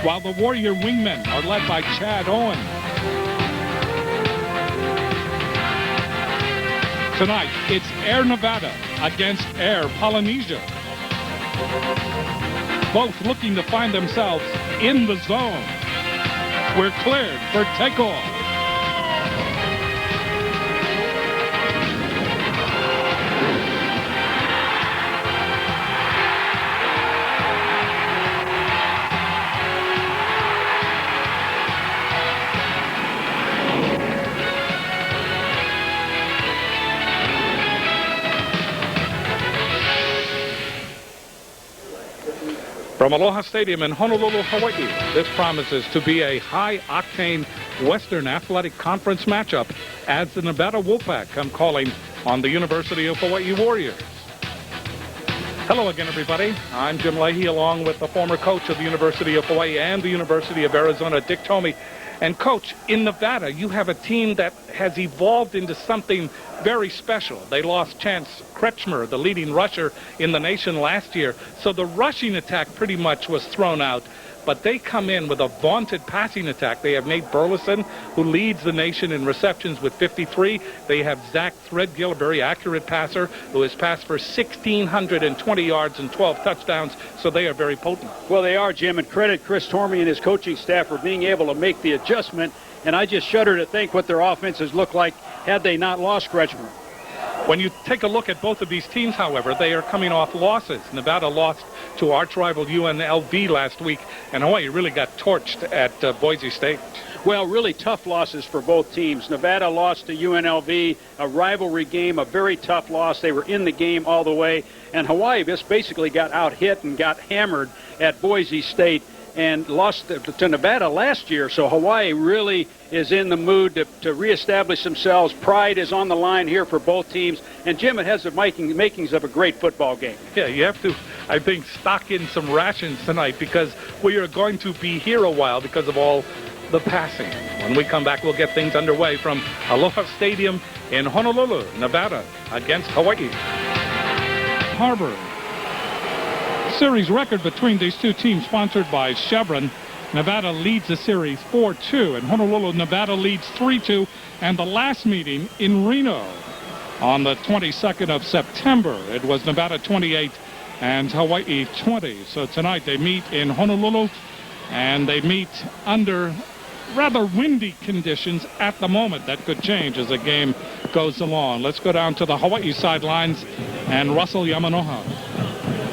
while the Warrior wingmen are led by Owens. Tonight, it's Air Nevada against Air Polynesia. Both looking to find themselves in the zone. We're cleared for takeoff. From Aloha Stadium in Honolulu, Hawaii, this promises to be a high-octane Western Athletic Conference matchup as the Nevada Wolfpack come calling on the University of Hawaii Warriors. Hello again, everybody. I'm Jim Leahy, along with the former coach of the University of Hawaii and the University of Arizona, Dick Tomey. And, Coach, in Nevada, you have a team that has evolved into something very special. They lost Chance Kretschmer, the leading rusher in the nation last year, so the rushing attack pretty much was thrown out. But they come in with a vaunted passing attack. They have Nate Burleson, who leads the nation in receptions with 53. They have Zach Threadgill, a very accurate passer, who has passed for 1,620 yards and 12 touchdowns, so they are very potent. Well, they are, Jim, and credit Chris Tormey and his coaching staff for being able to make the adjustment, and I just shudder to think what their offenses look like had they not lost Kretschmer. When you take a look at both of these teams, however, they are coming off losses. Nevada lost to arch rival UNLV last week, and Hawaii really got torched at Boise State. Well, really tough losses for both teams. Nevada lost to UNLV, a rivalry game, a very tough loss. They were in the game all the way, and Hawaii just basically got out-hit and got hammered at Boise State and lost to Nevada last year. So Hawaii really is in the mood to reestablish themselves. Pride is on the line here for both teams. And, Jim, it has the makings of a great football game. Yeah, you have to, I think, stock in some rations tonight because we are going to be here a while because of all the passing. When we come back, we'll get things underway from Aloha Stadium in Honolulu, Nevada, against Hawaii. Harbor. Series record between these two teams sponsored by Chevron. Nevada leads the series 4-2, and Honolulu, Nevada leads 3-2. And the last meeting in Reno on the 22nd of September, it was Nevada 28 and Hawaii 20. So tonight they meet in Honolulu, and they meet under rather windy conditions at the moment. That could change as the game goes along. Let's go down to the Hawaii sidelines and Russell Yamanoha.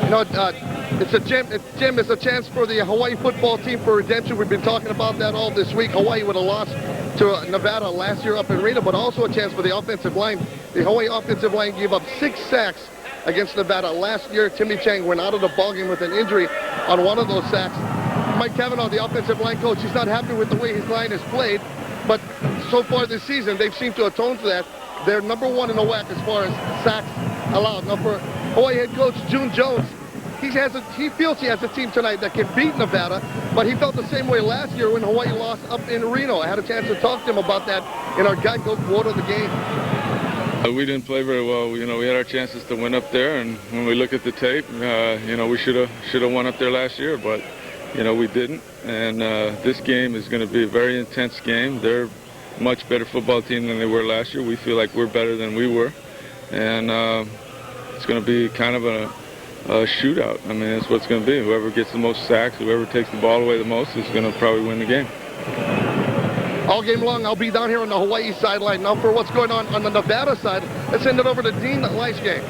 You know, Jim, it's a chance for the Hawaii football team for redemption. We've been talking about that all this week. Hawaii would have lost to Nevada last year up in Reno, but also a chance for the offensive line. The Hawaii offensive line gave up 6 sacks against Nevada last year. Timmy Chang went out of the ballgame with an injury on one of those sacks. Mike Cavanaugh, the offensive line coach, he's not happy with the way his line has played, but so far this season, they've seemed to atone for that. They're number 1 in the WAC as far as sacks allowed. Now for Hawaii head coach June Jones, he feels he has a team tonight that can beat Nevada, but he felt the same way last year when Hawaii lost up in Reno. I had a chance to talk to him about that in our Geico quote of the game. We didn't play very well. You know, we had our chances to win up there, and when we look at the tape, you know, we should have won up there last year, but you know, we didn't. And this game is going to be a very intense game. They're a much better football team than they were last year. We feel like we're better than we were, and it's going to be kind of a shootout. I mean, that's what it's going to be. Whoever gets the most sacks, whoever takes the ball away the most is going to probably win the game. All game long, I'll be down here on the Hawaii sideline. Now for what's going on the Nevada side, let's send it over to Dean Leisgay.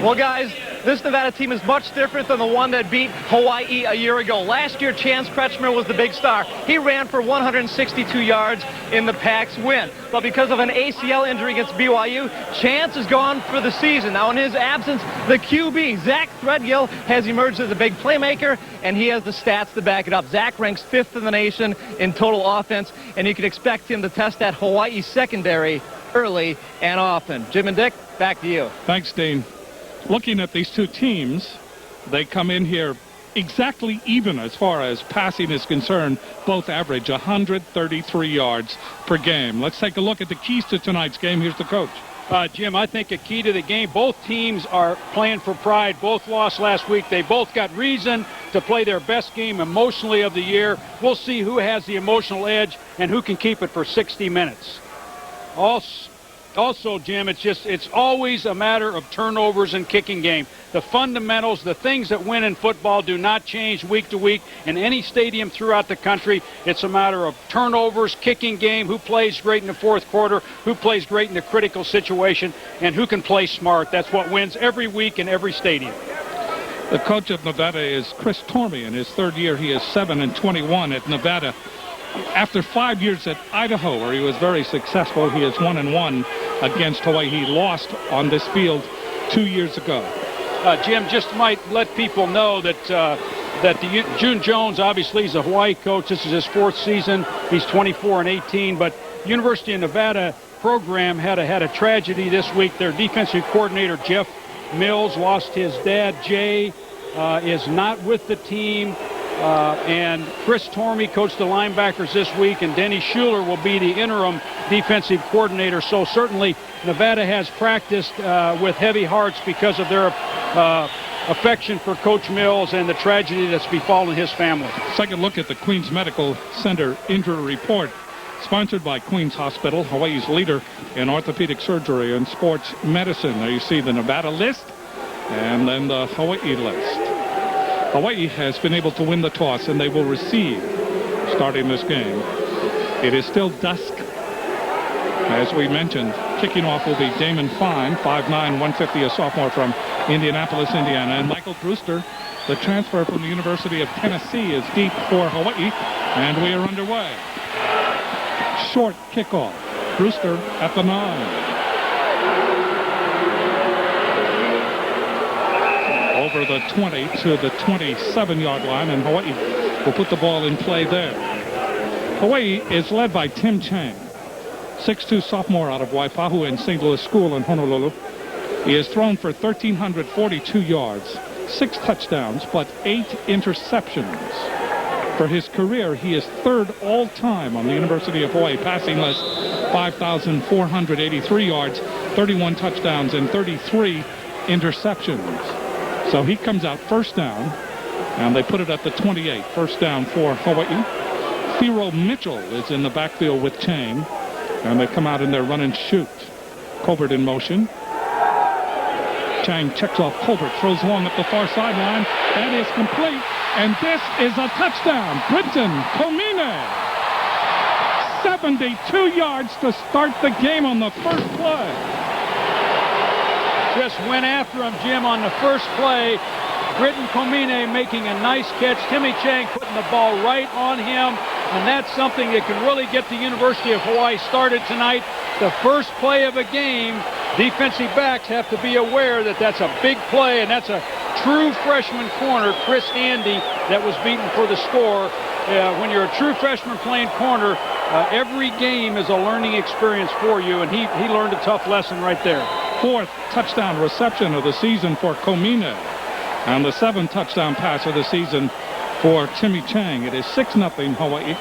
Well, guys, this Nevada team is much different than the one that beat Hawaii a year ago. Last year, Chance Kretschmer was the big star. He ran for 162 yards in the Pack's win. But because of an ACL injury against BYU, Chance is gone for the season. Now, in his absence, the QB, Zach Threadgill, has emerged as a big playmaker, and he has the stats to back it up. Zach ranks 5th in the nation in total offense, and you can expect him to test that Hawaii secondary early and often. Jim and Dick, back to you. Thanks, Dean. Looking at these two teams, they come in here exactly even as far as passing is concerned. Both average 133 yards per game. Let's take a look at the keys to tonight's game. Here's the coach. Jim, I think a key to the game, both teams are playing for pride. Both lost last week. They both got reason to play their best game emotionally of the year. We'll see who has the emotional edge and who can keep it for 60 minutes. Also, Jim, it's always a matter of turnovers and kicking game. The fundamentals, the things that win in football do not change week to week in any stadium throughout the country. It's a matter of turnovers, kicking game, who plays great in the fourth quarter, who plays great in the critical situation, and who can play smart. That's what wins every week in every stadium. The coach of Nevada is Chris Tormey. In his third year, he is 7-21 at Nevada. After 5 years at Idaho, where he was very successful, he is 1-1 against Hawaii. He lost on this field 2 years ago. Jim, just might let people know that June Jones, obviously, is a Hawaii coach. This is his fourth season. He's 24-18, but University of Nevada program had a tragedy this week. Their defensive coordinator, Jeff Mills, lost his dad, Jay, is not with the team. And Chris Tormey coached the linebackers this week, and Denny Schuler will be the interim defensive coordinator. So certainly Nevada has practiced with heavy hearts because of their affection for Coach Mills and the tragedy that's befallen his family. Second look at the Queens Medical Center injury report, sponsored by Queens Hospital, Hawaii's leader in orthopedic surgery and sports medicine. There you see the Nevada list and then the Hawaii list. Hawaii has been able to win the toss, and they will receive starting this game. It is still dusk. As we mentioned, kicking off will be Damon Fine, 5'9", 150, a sophomore from Indianapolis, Indiana. And Michael Brewster, the transfer from the University of Tennessee, is deep for Hawaii, and we are underway. Short kickoff. Brewster at the 9. Over the 20 to the 27-yard line, and Hawaii will put the ball in play there. Hawaii is led by Tim Chang, 6'2" sophomore out of Waipahu and St. Louis School in Honolulu. He has thrown for 1,342 yards, 6 touchdowns, but 8 interceptions. For his career, he is third all-time on the University of Hawaii passing list, 5,483 yards, 31 touchdowns, and 33 interceptions. So he comes out first down, and they put it at the 28. First down for Hawaii. Theo Mitchell is in the backfield with Chang, and they come out in their run and shoot. Colbert in motion. Chang checks off Colbert, throws long up the far sideline. That is complete, and this is a touchdown. Britton Komine. 72 yards to start the game on the first play. Just went after him, Jim, on the first play. Britton Komine making a nice catch. Timmy Chang putting the ball right on him. And that's something that can really get the University of Hawaii started tonight. The first play of a game, defensive backs have to be aware that that's a big play, and that's a true freshman corner, Chris Andy, that was beaten for the score. When you're a true freshman playing corner, every game is a learning experience for you, and he learned a tough lesson right there. Fourth touchdown reception of the season for Komine, and the 7th touchdown pass of the season for Timmy Chang. It is 6-0 Hawaii.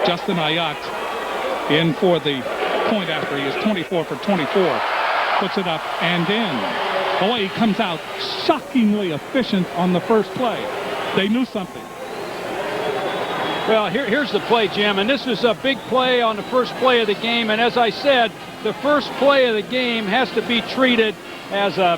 Justin Ayat in for the point after. He is 24 for 24. Puts it up and in. Hawaii comes out shockingly efficient on the first play. They knew something. Well, here's the play, Jim, and this is a big play on the first play of the game. And as I said, the first play of the game has to be treated as a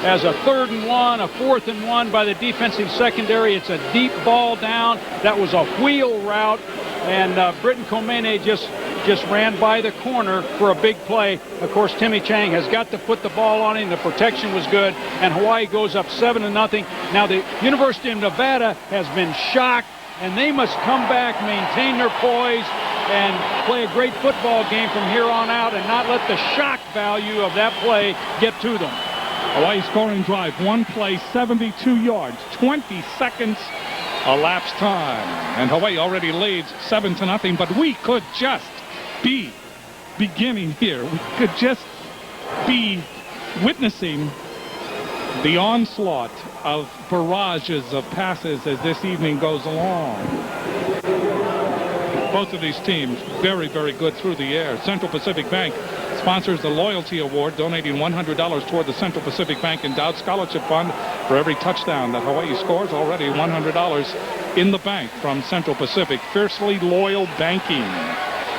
3rd and 1, a 4th and 1 by the defensive secondary. It's a deep ball down. That was a wheel route, and Britton Komine just ran by the corner for a big play. Of course, Timmy Chang has got to put the ball on him. The protection was good, and Hawaii goes up 7-0. Now, the University of Nevada has been shocked, and they must come back, maintain their poise, and play a great football game from here on out and not let the shock value of that play get to them. Hawaii scoring drive, one play, 72 yards, 20 seconds elapsed time. And Hawaii already leads 7-0, but we could just be beginning here. We could just be witnessing the onslaught of barrages of passes as this evening goes along. Both of these teams very, very good through the air. Central Pacific Bank sponsors the Loyalty Award, donating $100 toward the Central Pacific Bank Endowed Scholarship Fund for every touchdown that Hawaii scores. Already $100 in the bank from Central Pacific. Fiercely loyal banking.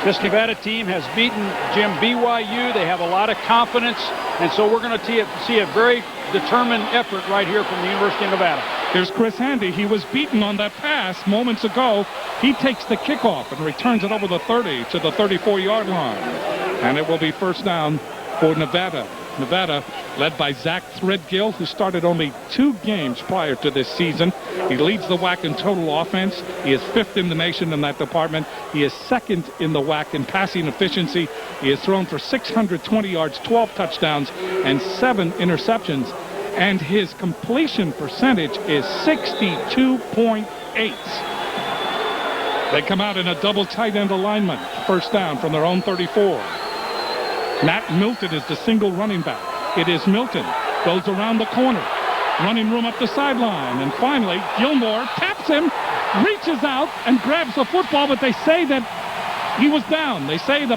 This Nevada team has beaten Jim BYU. They have a lot of confidence, and so we're going to see a very determined effort right here from the University of Nevada. Here's Chris Handy. He was beaten on that pass moments ago. He takes the kickoff and returns it over the 30 to the 34-yard line. And it will be first down for Nevada. Nevada led by Zach Threadgill, who started only 2 games prior to this season. He leads the WAC in total offense. He is 5th in the nation in that department. He is 2nd in the WAC in passing efficiency. He has thrown for 620 yards, 12 touchdowns, and 7 interceptions. And his completion percentage is 62.8. They come out in a double tight end alignment. First down from their own 34. Matt Milton is the single running back. It is Milton. Goes around the corner. Running room up the sideline. And finally, Gilmore taps him, reaches out, and grabs the football, but they say that he was down. They say the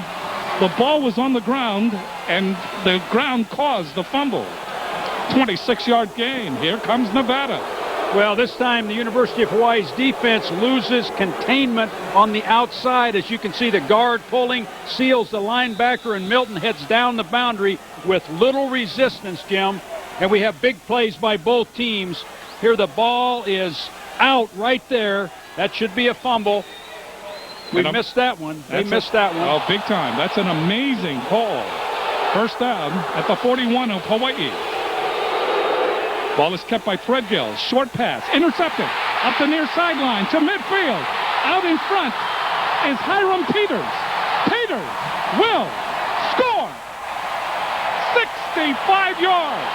ball was on the ground, and the ground caused the fumble. 26-yard gain. Here comes Nevada. Well, this time the University of Hawaii's defense loses containment on the outside. As you can see, the guard pulling, seals the linebacker, and Milton heads down the boundary with little resistance, Jim. And we have big plays by both teams. Here the ball is out right there. That should be a fumble. We missed that one. They missed that one. Oh, big time. That's an amazing call. First down at the 41 of Hawaii. Ball is kept by Threadgill. Short pass. Intercepted. Up the near sideline to midfield. Out in front is Hiram Peters. Peters will score. 65 yards.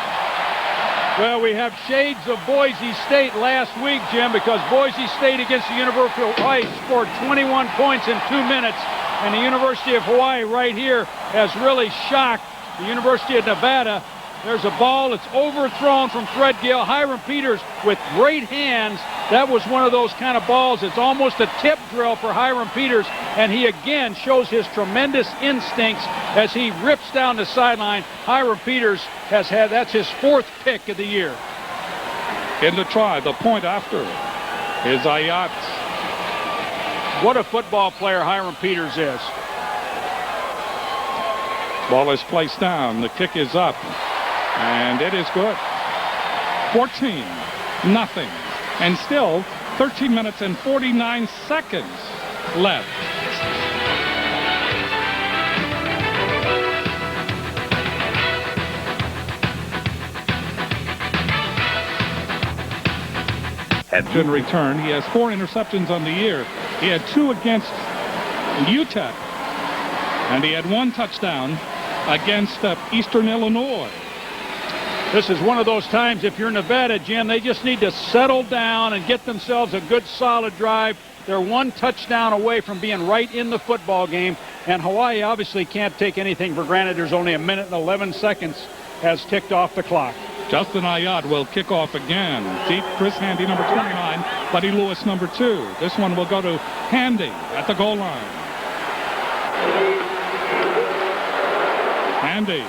Well, we have shades of Boise State last week, Jim, because Boise State against the University of Hawaii scored 21 points in 2 minutes. And the University of Hawaii right here has really shocked the University of Nevada. There's a ball. It's overthrown from Threadgill. Hiram Peters with great hands. That was one of those kind of balls. It's almost a tip drill for Hiram Peters, and he again shows his tremendous instincts as he rips down the sideline. Hiram Peters that's his 4th pick of the year. In the try, the point after is Ayat. What a football player Hiram Peters is. Ball is placed down. The kick is up. And it is good. 14-0. And still 13 minutes and 49 seconds left. In return, he has 4 interceptions on the year. He had 2 against UTEP. And he had 1 touchdown against Eastern Illinois. This is one of those times, if you're Nevada, Jim, they just need to settle down and get themselves a good solid drive. They're 1 touchdown away from being right in the football game, and Hawaii obviously can't take anything for granted. There's only 1 minute and 11 seconds has ticked off the clock. Justin Ayat will kick off again. Deep, Chris Handy, number 29, Buddy Lewis, number 2. This one will go to Handy at the goal line. Handy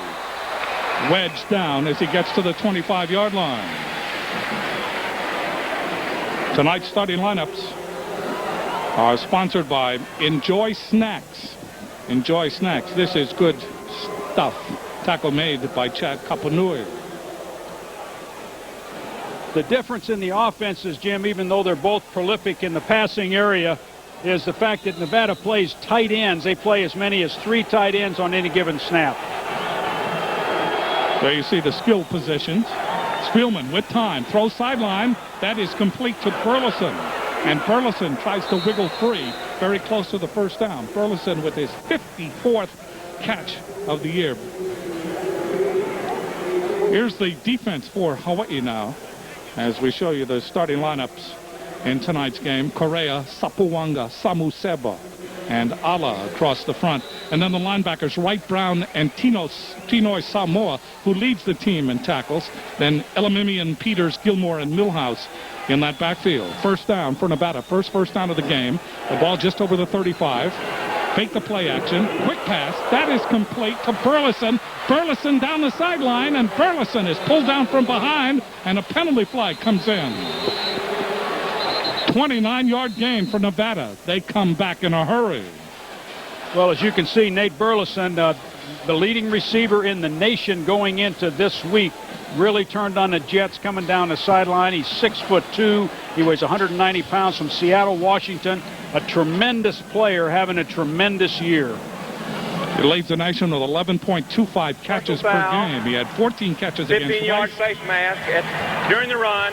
wedged down as he gets to the 25-yard line. Tonight's starting lineups are sponsored by Enjoy Snacks. Enjoy Snacks. This is good stuff. Tackle made by Chad Kapanui. The difference in the offenses, Jim, even though they're both prolific in the passing area, is the fact that Nevada plays tight ends. They play as many as 3 tight ends on any given snap. There you see the skill positions. Spielman with time. Throw sideline. That is complete to Burleson. And Burleson tries to wiggle free. Very close to the first down. Burleson with his 54th catch of the year. Here's the defense for Hawaii now, as we show you the starting lineups in tonight's game. Correa, Sapuanga, Samuseba, and Ala across the front. And then the linebackers, Wright Brown and Tinoi Samoa, who leads the team in tackles. Then Elamimian, Peters, Gilmore, and Milhouse in that backfield. First down for Nevada. First down of the game. The ball just over the 35. Fake the play action. Quick pass. That is complete to Burleson. Burleson down the sideline, and Burleson is pulled down from behind, and a penalty flag comes in. 29-yard gain for Nevada. They come back in a hurry. Well, as you can see, Nate Burleson, the leading receiver in the nation going into this week, really turned on the Jets coming down the sideline. He's 6'2". He weighs 190 pounds, from Seattle, Washington. A tremendous player, having a tremendous year. He leads the nation with 11.25 catches per game. He had 14 catches against 15-yard face mask during the run.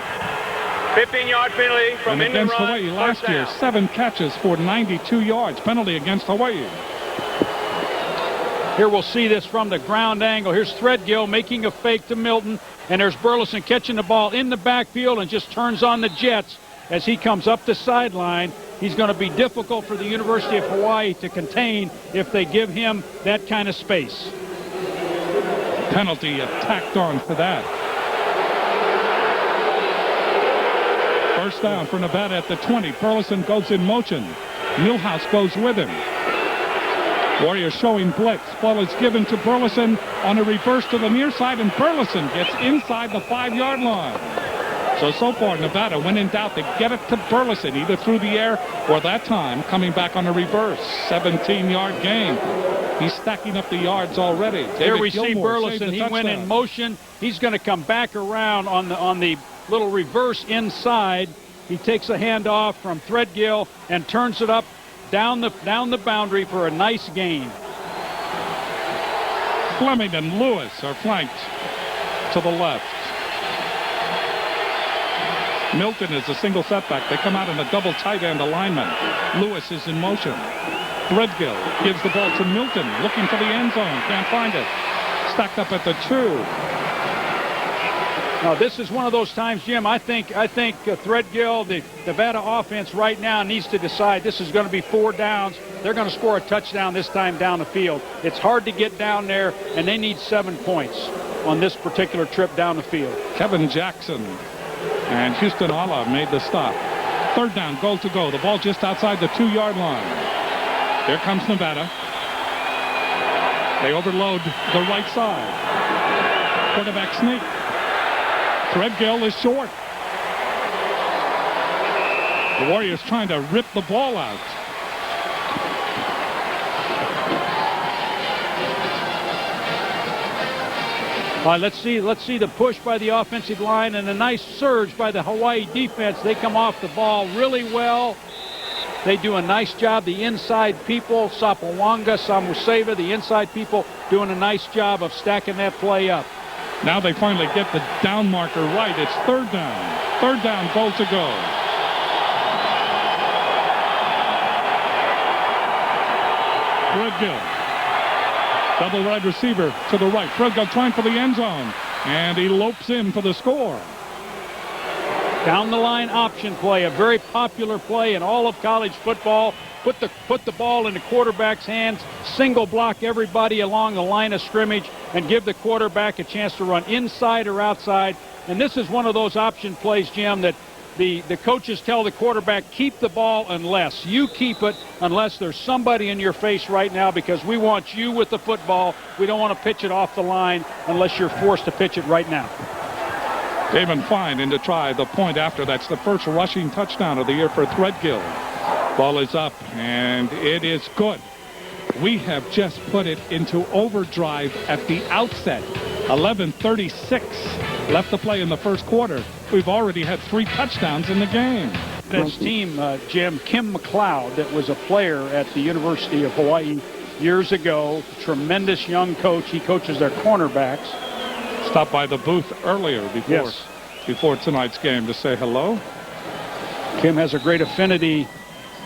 15-yard penalty from in the against run. Hawaii last year, 7 catches for 92 yards. Penalty against Hawaii. Here we'll see this from the ground angle. Here's Threadgill making a fake to Milton, and there's Burleson catching the ball in the backfield and just turns on the Jets as he comes up the sideline. He's going to be difficult for the University of Hawaii to contain if they give him that kind of space. Penalty tacked on for that. First down for Nevada at the 20. Burleson goes in motion. Milhouse goes with him. Warriors showing blitz. Ball is given to Burleson on a reverse to the near side, and Burleson gets inside the 5-yard line. So far, Nevada, when in doubt, they get it to Burleson, either through the air or that time coming back on a reverse. 17-yard gain. He's stacking up the yards already. There we see Burleson. He went in motion. He's going to come back around on the little reverse inside. He takes a handoff from Threadgill and turns it up down the boundary for a nice gain. Fleming and Lewis are flanked to the left. Milton is a single setback. They come out in a double tight end alignment. Lewis is in motion. Threadgill gives the ball to Milton, looking for the end zone. Can't find it. Stacked up at the 2. Now, this is one of those times, Jim, I think Threadgill, the Nevada offense right now, needs to decide this is going to be 4 downs. They're going to score a touchdown this time down the field. It's hard to get down there, and they need 7 points on this particular trip down the field. Kevin Jackson and Houston Alla made the stop. 3rd down, goal to go. The ball just outside the 2-yard line. Here comes Nevada. They overload the right side. Quarterback sneak. Threadgill is short. The Warriors trying to rip the ball out. Let's see the push by the offensive line and a nice surge by the Hawaii defense. They come off the ball really well. They do a nice job. The inside people, Sapawanga, Samuseva, the inside people doing a nice job of stacking that play up. Now they finally get the down marker right. It's 3rd down. 3rd down, goal to go. Threadgill. Double wide receiver to the right. Threadgill trying for the end zone. And he lopes in for the score. Down the line option play, a very popular play in all of college football. Put the ball in the quarterback's hands, single block everybody along the line of scrimmage, and give the quarterback a chance to run inside or outside. And this is one of those option plays, Jim, that the coaches tell the quarterback, keep the ball unless you keep it, unless there's somebody in your face right now, because we want you with the football. We don't want to pitch it off the line unless you're forced to pitch it right now. Damon Fine in to try the point after. That's the first rushing touchdown of the year for Threadgill. Ball is up, and it is good. We have just put it into overdrive at the outset. 11:36 left to play in the first quarter. We've already had 3 touchdowns in the game. This team, Jim, Kim McLeod, that was a player at the University of Hawaii years ago, tremendous young coach. He coaches their cornerbacks. Stopped by the booth earlier before tonight's game to say hello. Kim has a great affinity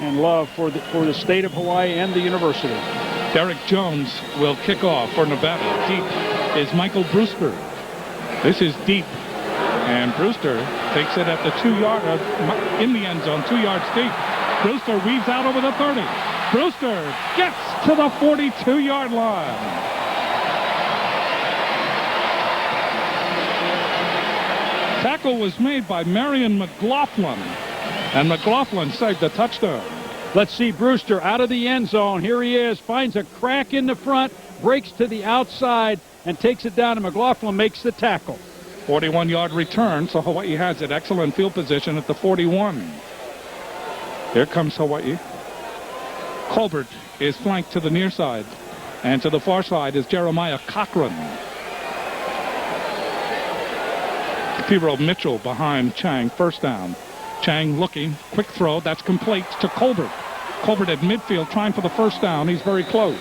and love for the state of Hawaii and the university. Derek Jones will kick off for Nevada. Deep is Michael Brewster. This is deep, and Brewster takes it at the 2-yard in the end zone, 2 yards deep. Brewster weaves out over the 30. Brewster gets to the 42-yard line. Tackle was made by Marion McLaughlin, and McLaughlin saved the touchdown. Let's see Brewster out of the end zone. Here he is, finds a crack in the front, breaks to the outside, and takes it down, and McLaughlin makes the tackle. 41-yard return, so Hawaii has it. Excellent field position at the 41. Here comes Hawaii. Colbert is flanked to the near side, and to the far side is Jeremiah Cochran. Philo Mitchell behind Chang, first down. Chang looking, quick throw, that's complete to Colbert. Colbert at midfield trying for the first down. He's very close.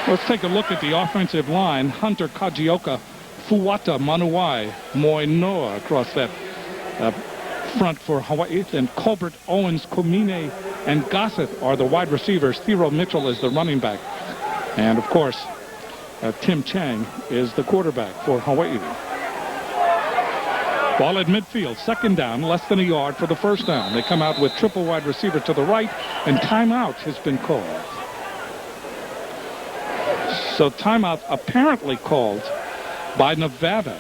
Let's take a look at the offensive line. Hunter Kajioka, Fuata Manuai, Moinoa across that front for Hawaii. Then Colbert, Owens, Komine, and Gossett are the wide receivers. Philo Mitchell is the running back. And, of course, Tim Chang is the quarterback for Hawaii. Ball at midfield, second down, less than a yard for the first down. They come out with triple wide receiver to the right, and timeout has been called. So timeout apparently called by Nevada.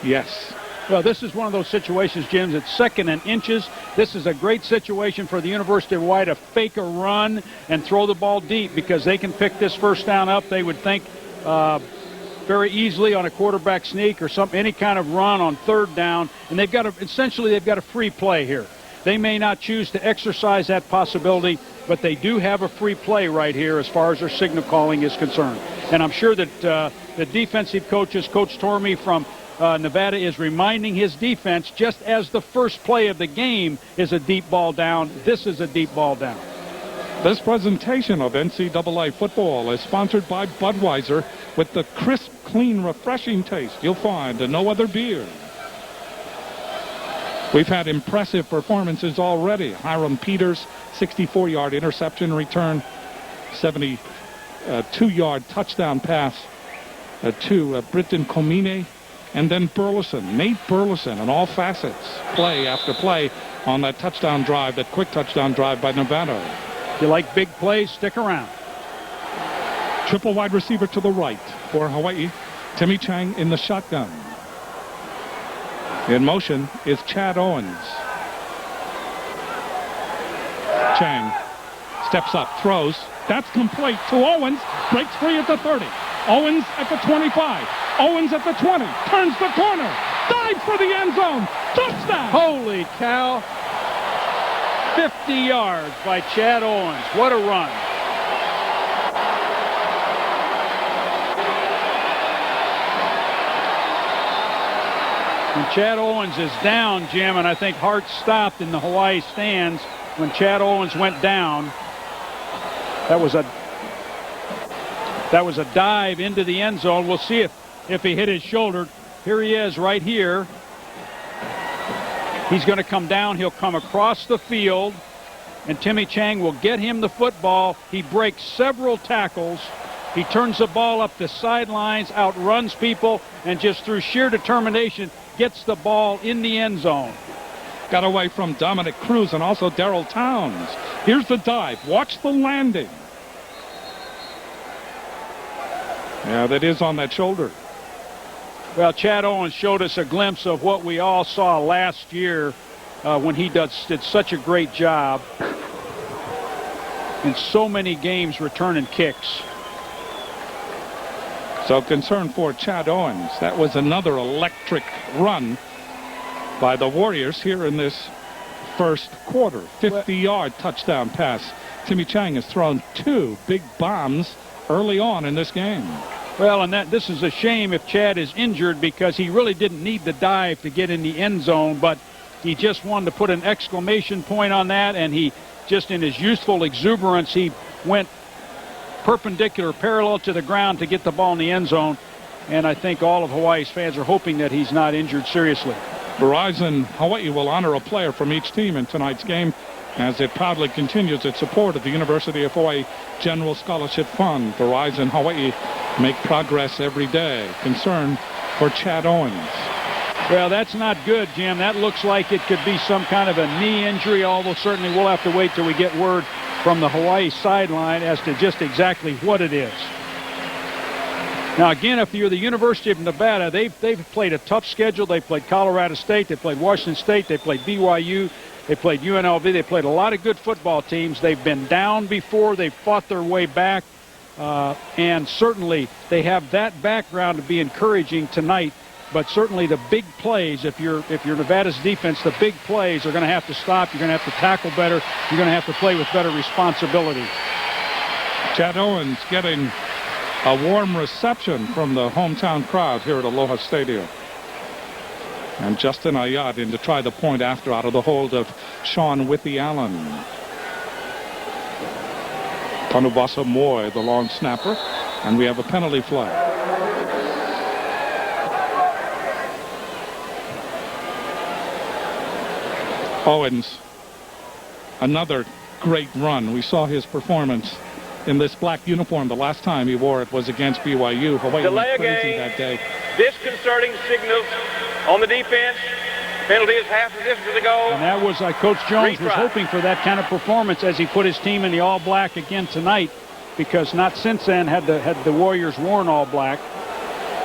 Yes. Well, this is one of those situations, Jim. It's second and inches. This is a great situation for the University of Hawaii to fake a run and throw the ball deep because they can pick this first down up. They would think very easily on a quarterback sneak or any kind of run on third down, and they've got a free play here. They may not choose to exercise that possibility, but they do have a free play right here as far as their signal calling is concerned. And I'm sure that the defensive coaches, Coach Tormey from Nevada, is reminding his defense, just as the first play of the game is a deep ball down, this is a deep ball down. This presentation of NCAA football is sponsored by Budweiser with the crisp, clean, refreshing taste you'll find in no other beer. We've had impressive performances already. Hiram Peters, 64-yard interception return, 72-yard touchdown pass to Britton Komine, and then Burleson, Nate Burleson, in all facets, play after play on that touchdown drive, that quick touchdown drive by Nevada. If you like big plays, stick around. Triple wide receiver to the right for Hawaii. Timmy Chang in the shotgun. In motion is Chad Owens. Chang steps up, throws. That's complete to Owens. Breaks free at the 30. Owens at the 25. Owens at the 20. Turns the corner. Dives for the end zone. Touchdown! Holy cow. 50 yards by Chad Owens. What a run. When Chad Owens is down, Jim, and I think heart stopped in the Hawaii stands when Chad Owens went down. That was a dive into the end zone. We'll see if he hit his shoulder. Here he is right here. He's going to come down. He'll come across the field, and Timmy Chang will get him the football. He breaks several tackles. He turns the ball up the sidelines, outruns people, and just through sheer determination gets the ball in the end zone. Got away from Dominic Cruz and also Darrell Towns. Here's the dive. Watch the landing. Yeah, that is on that shoulder. Well, Chad Owens showed us a glimpse of what we all saw last year when he did such a great job in so many games returning kicks. So concern for Chad Owens. That was another electric run by the Warriors here in this first quarter. 50-yard touchdown pass. Timmy Chang has thrown 2 big bombs early on in this game. Well, and this is a shame if Chad is injured because he really didn't need the dive to get in the end zone, but he just wanted to put an exclamation point on that, and he just in his youthful exuberance, he went perpendicular, parallel to the ground to get the ball in the end zone, and I think all of Hawaii's fans are hoping that he's not injured seriously. Verizon Hawaii will honor a player from each team in tonight's game as it proudly continues its support of the University of Hawaii General Scholarship Fund. Verizon Hawaii make progress every day. Concern for Chad Owens. Well, that's not good, Jim. That looks like it could be some kind of a knee injury, although certainly we'll have to wait till we get word from the Hawaii sideline as to just exactly what it is. Now, again, if you're the University of Nevada, they've played a tough schedule. They played Colorado State. They played Washington State. They played BYU. They played UNLV. They played a lot of good football teams. They've been down before. They've fought their way back. And certainly they have that background to be encouraging tonight. But certainly the big plays, if you're Nevada's defense, the big plays are going to have to stop. You're going to have to tackle better. You're going to have to play with better responsibility. Chad Owens getting a warm reception from the hometown crowd here at Aloha Stadium. And Justin Ayat in to try the point after out of the hold of Sean Withy-Allen. Tanubasa Moy, the long snapper. And we have a penalty flag. Owens, another great run. We saw his performance in this black uniform. The last time he wore it was against BYU. Hawaii went crazy that day. Disconcerting signals on the defense. Penalty is half the distance to go. And that was Coach Jones was hoping for that kind of performance as he put his team in the all black again tonight, because not since then had the Warriors worn all black.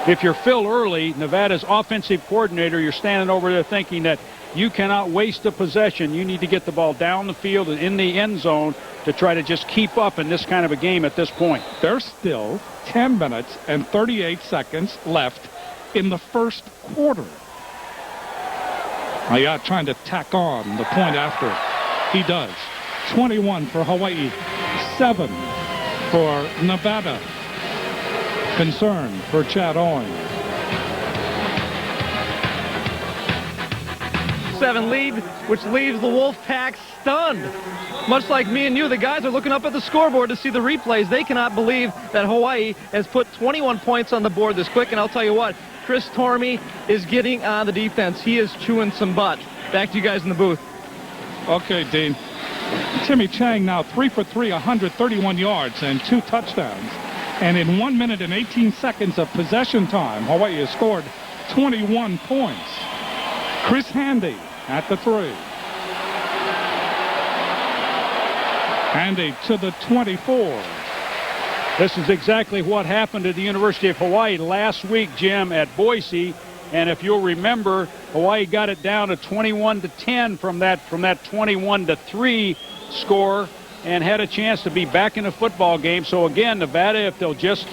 If you're Phil Early, Nevada's offensive coordinator, you're standing over there thinking that you cannot waste a possession. You need to get the ball down the field and in the end zone to try to just keep up in this kind of a game at this point. There's still 10 minutes and 38 seconds left in the first quarter. Ayat trying to tack on the point after. He does. 21 for Hawaii, 7 for Nevada. Concern for Chad Owens. 7 lead, which leaves the Wolfpack stunned. Much like me and you, the guys are looking up at the scoreboard to see the replays. They cannot believe that Hawaii has put 21 points on the board this quick. And I'll tell you what, Chris Tormey is getting on the defense. He is chewing some butt. Back to you guys in the booth. Okay, Dean. Timmy Chang now 3 for 3, 131 yards and 2 touchdowns. And in 1 minute and 18 seconds of possession time, Hawaii has scored 21 points. Chris Handy at the 3. Handy to the 24. This is exactly what happened at the University of Hawaii last week, Jim, at Boise. And if you'll remember, Hawaii got it down to 21-10 from that 21-3 score and had a chance to be back in a football game. So again, Nevada, if they'll just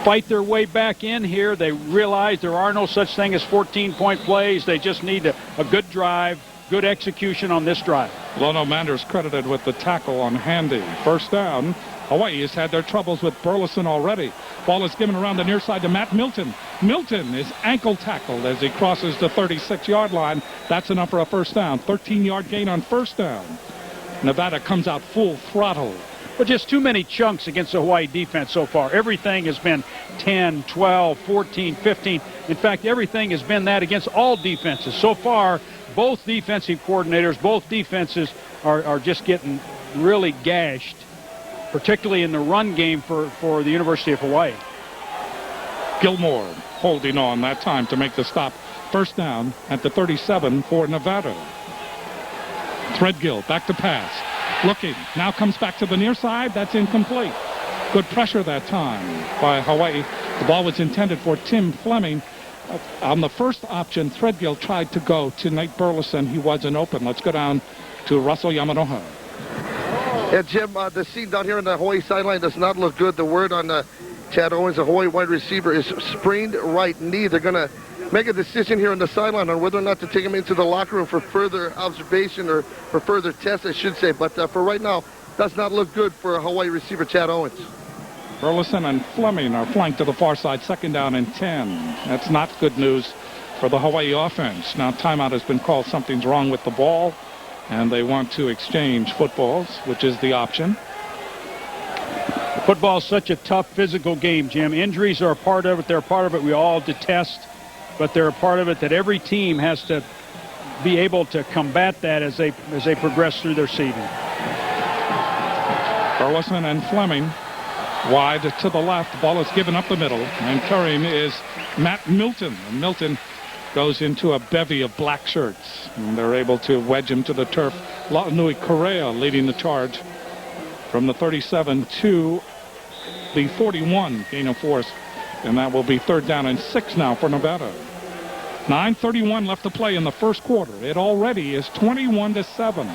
fight their way back in here, they realize there are no such thing as 14-point plays. They just need a good drive, good execution on this drive. Lono Manders credited with the tackle on Handy. First down. Hawaii has had their troubles with Burleson already. Ball is given around the near side to Matt Milton. Milton is ankle tackled as he crosses the 36-yard line. That's enough for a first down. 13-yard gain on first down. Nevada comes out full throttle. But just too many chunks against the Hawaii defense so far. Everything has been 10, 12, 14, 15. In fact, everything has been that against all defenses. So far, both defensive coordinators, both defenses are just getting really gashed, particularly in the run game for the University of Hawaii. Gilmore holding on that time to make the stop. First down at the 37 for Nevada. Threadgill back to pass. Looking. Now comes back to the near side. That's incomplete. Good pressure that time by Hawaii. The ball was intended for Tim Fleming. On the first option, Threadgill tried to go to Nate Burleson. He wasn't open. Let's go down to Russell Yamanoha. Yeah, Jim, the scene down here on the Hawaii sideline does not look good. The word on Chad Owens, the Hawaii wide receiver, is sprained right knee. They're going to make a decision here on the sideline on whether or not to take him into the locker room for further observation or for further tests, I should say. But for right now, does not look good for Hawaii receiver Chad Owens. Burleson and Fleming are flanked to the far side. Second down and 10. That's not good news for the Hawaii offense. Now timeout has been called. Something's wrong with the ball, and they want to exchange footballs, which is the option. Football is such a tough physical game, Jim. Injuries are a part of it. They're a part of it we all detest, but they're a part of it that every team has to be able to combat that as they progress through their season. Burleson and Fleming wide to the left. Ball is given up the middle, and carrying is Matt Milton. And Milton goes into a bevy of black shirts, and they're able to wedge him to the turf. La'anui Correa leading the charge from the 37 to the 41, gain of force, and that will be third down and 6 now for Nevada. 9:31 left to play in the first quarter. It already is 21-7.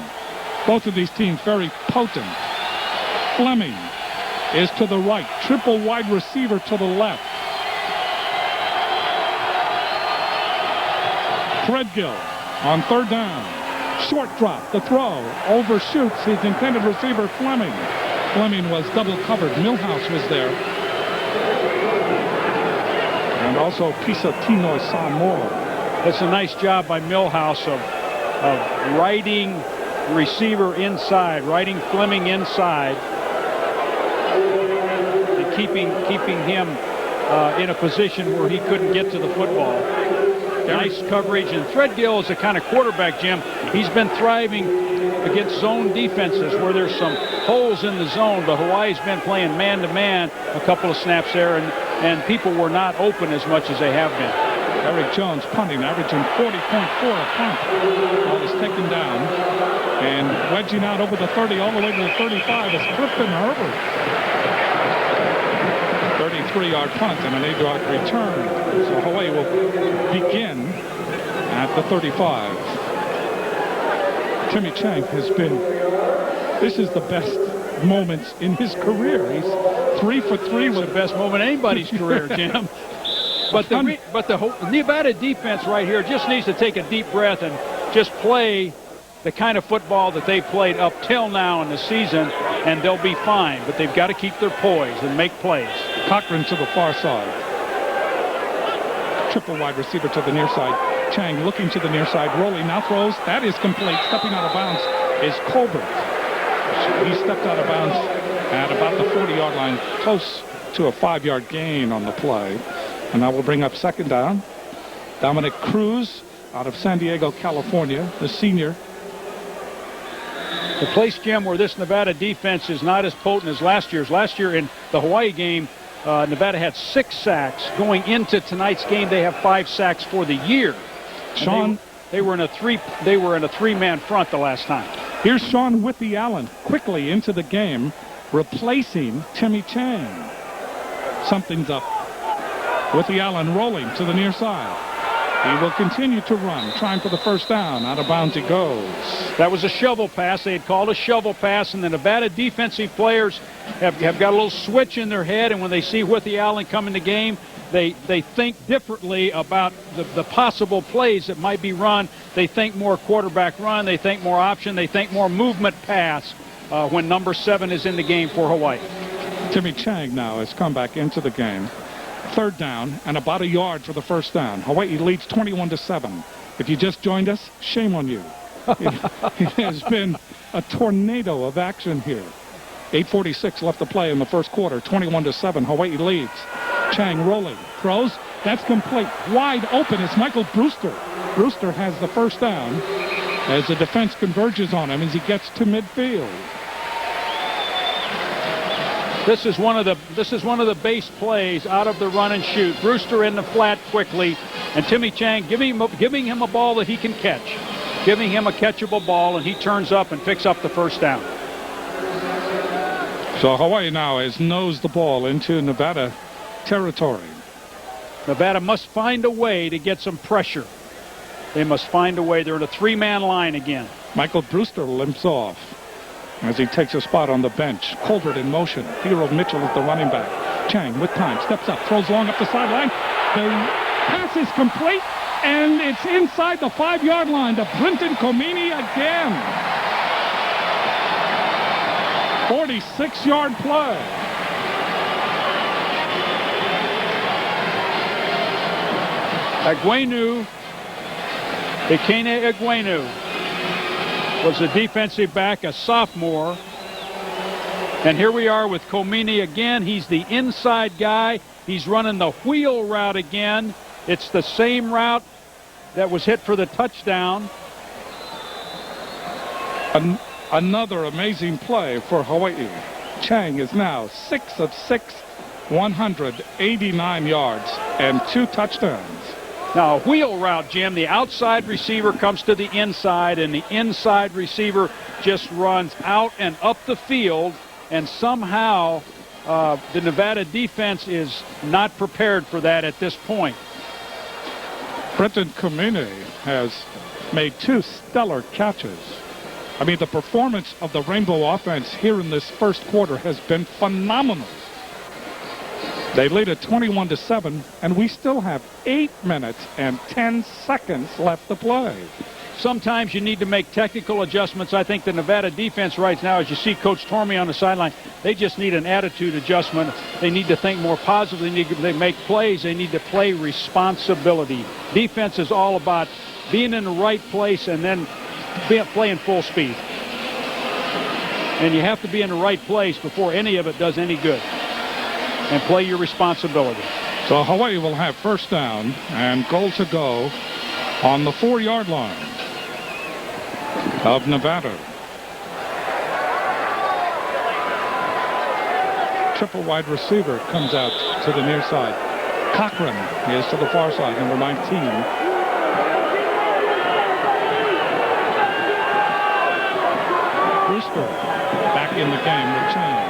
Both of these teams very potent. Fleming is to the right. Triple wide receiver to the left. Threadgill on third down. Short drop. The throw. Overshoots his intended receiver, Fleming. Fleming was double covered. Milhouse was there. And also Pisatino Samoa. It's a nice job by Milhouse of riding receiver inside, riding Fleming inside, and keeping him in a position where he couldn't get to the football. Nice coverage, and Threadgill is the kind of quarterback, Jim. He's been thriving against zone defenses where there's some holes in the zone, but Hawaii's been playing man-to-man a couple of snaps there, and people were not open as much as they have been. Eric Jones punting, averaging 40.4 a punt. Ball is taken down, and wedging out over the 30 all the way to the 35 is Clifton Herbert. 33-yard punt and an 8-yard return. So Hawaii will begin at the 35. Timmy Chang has been, this is the best moments in his career. He's 3 for 3 with the best moment in anybody's career, Jim. But the Nevada defense right here just needs to take a deep breath and just play the kind of football that they played up till now in the season, and they'll be fine. But they've got to keep their poise and make plays. Cochran to the far side. Triple wide receiver to the near side. Chang looking to the near side. Rolling now throws. That is complete. Stepping out of bounds is Colbert. He stepped out of bounds at about the 40-yard line, close to a 5-yard gain on the play. And that will bring up second down. Dominic Cruz out of San Diego, California, the senior. The place, Jim, where this Nevada defense is not as potent as last year's. Last year in the Hawaii game, Nevada had 6 sacks. Going into tonight's game, they have 5 sacks for the year. Sean, they were in a three-man front the last time. Here's Sean Withy-Allen quickly into the game, replacing Timmy Chang. Something's up. Withy-Allen rolling to the near side. He will continue to run, trying for the first down. Out of bounds he goes. That was a shovel pass. They had called a shovel pass, and the Nevada defensive players have got a little switch in their head, and when they see Withy-Allen come in the game, they think differently about the possible plays that might be run. They think more quarterback run. They think more option. They think more movement pass when number 7 is in the game for Hawaii. Timmy Chang now has come back into the game. Third down and about a yard for the first down. Hawaii leads 21-7. If you just joined us, shame on you. It has been a tornado of action here. 8:46 left to play in the first quarter. 21-7. Hawaii leads. Chang rolling. Throws. That's complete. Wide open is Michael Brewster. Brewster has the first down as the defense converges on him as he gets to midfield. This is one of the base plays out of the run and shoot. Brewster in the flat quickly, and Timmy Chang giving him a ball that he can catch, giving him a catchable ball, and he turns up and picks up the first down. So Hawaii now has nosed the ball into Nevada territory. Nevada must find a way to get some pressure. They must find a way. They're in a 3-man line again. Michael Brewster limps off as he takes a spot on the bench. Colbert in motion. Hero Mitchell is the running back. Chang with time steps up, throws long up the sideline. The pass is complete, and it's inside the 5-yard line to Brenton Comini again. 46-yard play. Ekene Agwenu was the defensive back, a sophomore. And here we are with Comini again. He's the inside guy. He's running the wheel route again. It's the same route that was hit for the touchdown. Another amazing play for Hawaii. Chang is now 6 of 6, 189 yards and 2 touchdowns. Now, a wheel route, Jim, the outside receiver comes to the inside, and the inside receiver just runs out and up the field, and somehow the Nevada defense is not prepared for that at this point. Brenton Kamine has made 2 stellar catches. I mean, the performance of the Rainbow offense here in this first quarter has been phenomenal. They lead at 21-7, and we still have 8 minutes and 10 seconds left to play. Sometimes you need to make technical adjustments. I think the Nevada defense right now, as you see Coach Tormey on the sideline, they just need an attitude adjustment. They need to think more positively. They make plays. They need to play responsibility. Defense is all about being in the right place and then playing full speed. And you have to be in the right place before any of it does any good. And play your responsibility. So Hawaii will have first down and goal to go on the 4-yard line of Nevada. Triple wide receiver comes out to the near side. Cochran is to the far side, number 19. Brewster back in the game with Chang.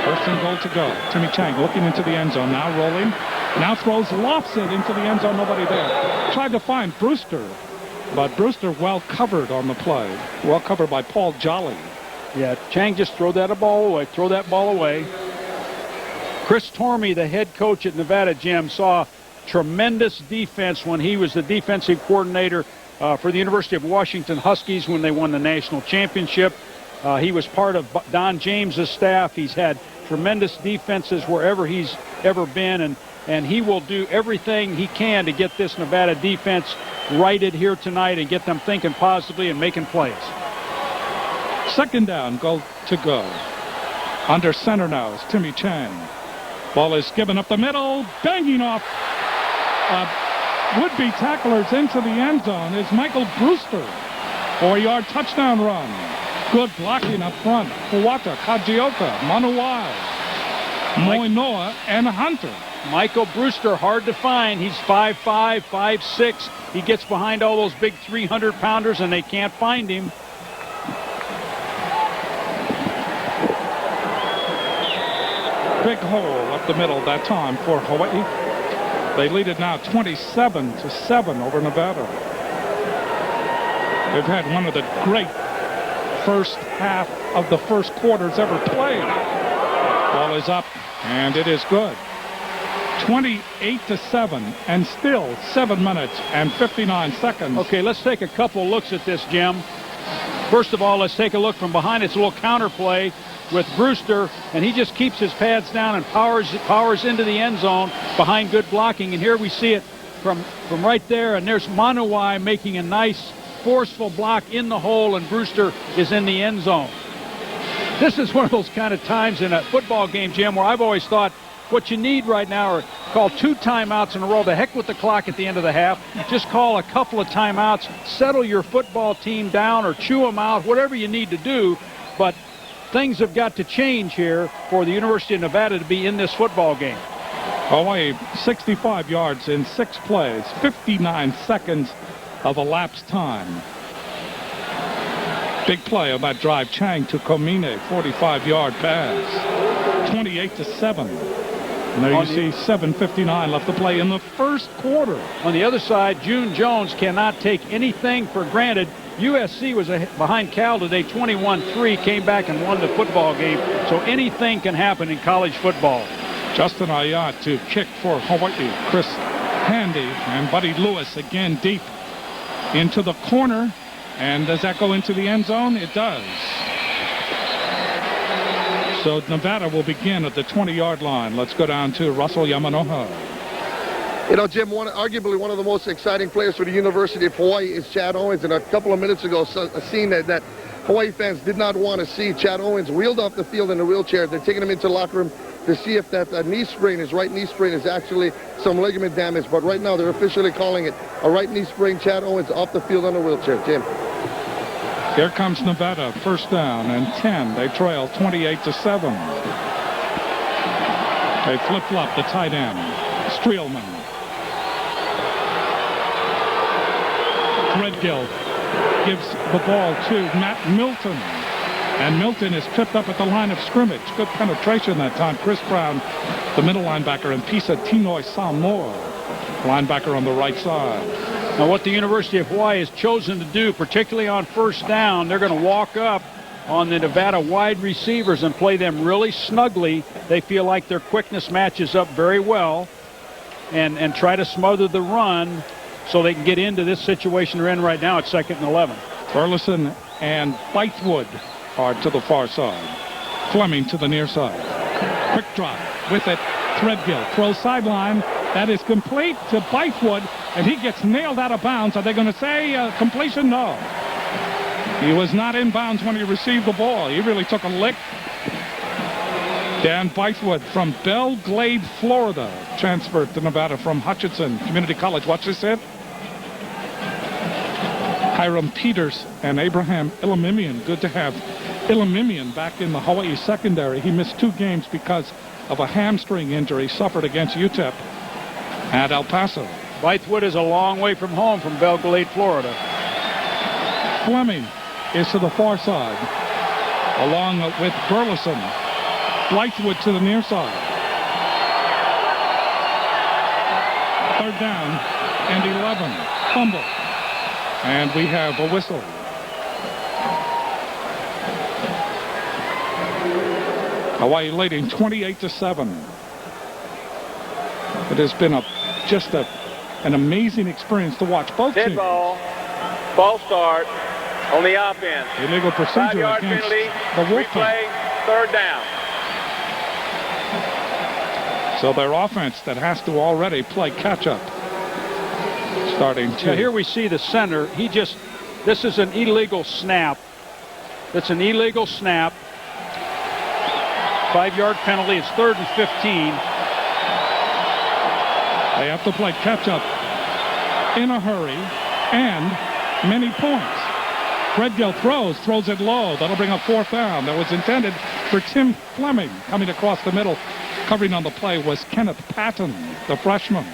First and goal to go. Timmy Chang looking into the end zone. Now rolling. Now throws, lofts it into the end zone. Nobody there. Tried to find Brewster. But Brewster well covered on the play. Well covered by Paul Jolly. Yeah, Chang just throw that ball away. Throw that ball away. Chris Tormey, the head coach at Nevada, Jim, saw tremendous defense when he was the defensive coordinator for the University of Washington Huskies when they won the national championship. He was part of Don James's staff. He's had tremendous defenses wherever he's ever been, and he will do everything he can to get this Nevada defense righted here tonight and get them thinking positively and making plays. Second down, goal to go. Under center now is Timmy Chang. Ball is given up the middle, banging off would-be tacklers into the end zone is Michael Brewster. 4-yard touchdown run. Good blocking up front. Fuata, Kajioka, Manuai, Moinoa, and Hunter. Michael Brewster, hard to find. He's 5'5", 5'6". He gets behind all those big 300-pounders, and they can't find him. Big hole up the middle that time for Hawaii. They lead it now 27-7 over Nevada. They've had one of the great first half of the first quarters ever played. Ball is up, and it is good. 28-7, and still 7 minutes and 59 seconds. Okay, let's take a couple looks at this, Jim. First of all, let's take a look from behind. It's a little counter play with Brewster, and he just keeps his pads down and powers into the end zone behind good blocking. And here we see it from right there, and there's Manuai making a nice forceful block in the hole, and Brewster is in the end zone. This is one of those kind of times in a football game, Jim, where I've always thought what you need right now are call 2 timeouts in a row. The heck with the clock at the end of the half. Just call a couple of timeouts, settle your football team down or chew them out, whatever you need to do. But things have got to change here for the University of Nevada to be in this football game. Hawaii 65 yards in 6 plays, 59 seconds of elapsed time. Big play on that drive. Chang to Kamine, 45-yard pass. 28-7. And there you see 7:59 left to play in the first quarter. On the other side, June Jones cannot take anything for granted. USC was behind Cal today, 21-3, came back and won the football game. So anything can happen in college football. Justin Ayat to kick for Hawaii. Chris Handy and Buddy Lewis again deep into the corner. And does that go into the end zone? It does. So Nevada will begin at the 20-yard line. Let's go down to Russell Yamanoha. You know, Jim, arguably one of the most exciting players for the University of Hawaii is Chad Owens. And a couple of minutes ago, a scene that Hawaii fans did not want to see. Chad Owens wheeled off the field in a wheelchair. They're taking him into the locker room to see if that knee sprain, his right knee sprain, is actually some ligament damage. But right now, they're officially calling it a right knee sprain. Chad Owens off the field on a wheelchair. Jim. Here comes Nevada, first down and 10. They trail 28-7. They flip-flop the tight end, Streelman. Threadgill gives the ball to Matt Milton. And Milton is tripped up at the line of scrimmage. Good penetration that time. Chris Brown, the middle linebacker, and Pisa Tinoi Samoa linebacker on the right side. Now what the University of Hawaii has chosen to do, particularly on first down, they're going to walk up on the Nevada wide receivers and play them really snugly. They feel like their quickness matches up very well, and try to smother the run so they can get into this situation they're in right now at 2nd and 11. Burleson and Bythewood are to the far side. Fleming to the near side. Quick drop with it. Threadgill throws sideline. That is complete to Bythewood, and he gets nailed out of bounds. Are they going to say completion? No. He was not in bounds when he received the ball. He really took a lick. Dan Bythewood from Belle Glade, Florida, transferred to Nevada from Hutchinson Community College. Watch this hit. Hiram Peters and Abraham Ilamimian. Good to have Ilamimian back in the Hawaii secondary. He missed 2 games because of a hamstring injury suffered against UTEP at El Paso. Bythewood is a long way from home from Belle Glade, Florida. Fleming is to the far side, along with Burleson. Bythewood to the near side. 3rd down and 11. Fumble. And we have a whistle. Hawaii leading 28-7. It has been an amazing experience to watch both teams. Ball start on the offense. Illegal procedure 5-yard against penalty. the Wolfpack. Replay, 3rd down. So their offense that has to already play catch-up. Starting to. Yeah, here we see the center. This is an illegal snap. That's an illegal snap. 5-yard penalty. It's 3rd and 15. They have to play catch-up in a hurry and many points. Threadgill throws it low. That'll bring up 4th down. That was intended for Tim Fleming. Coming across the middle, covering on the play was Kenneth Patton, the freshman.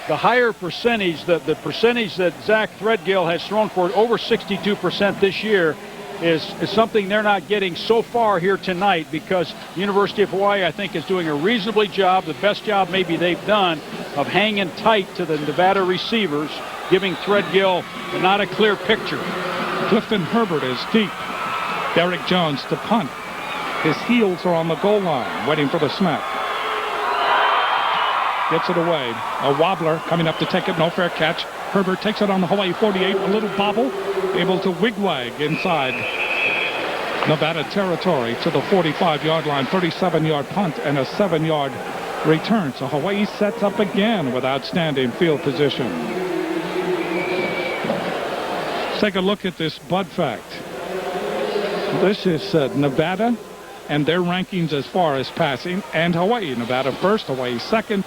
The higher percentage, the percentage that Zach Threadgill has thrown for, over 62% this year, is something they're not getting so far here tonight, because the University of Hawaii, I think, is doing a reasonably job, the best job maybe they've done, of hanging tight to the Nevada receivers, giving Threadgill not a clear picture. Clifton Herbert is deep. Derek Jones to punt. His heels are on the goal line, waiting for the snap. Gets it away. A wobbler coming up to take it. No fair catch. Herbert takes it on the Hawaii 48. A little bobble. Able to wigwag inside Nevada territory to the 45-yard line. 37-yard punt and a 7-yard return. So Hawaii sets up again with outstanding field position. Let's take a look at this Bud fact. This is Nevada and their rankings as far as passing, and Hawaii. Nevada first, Hawaii second.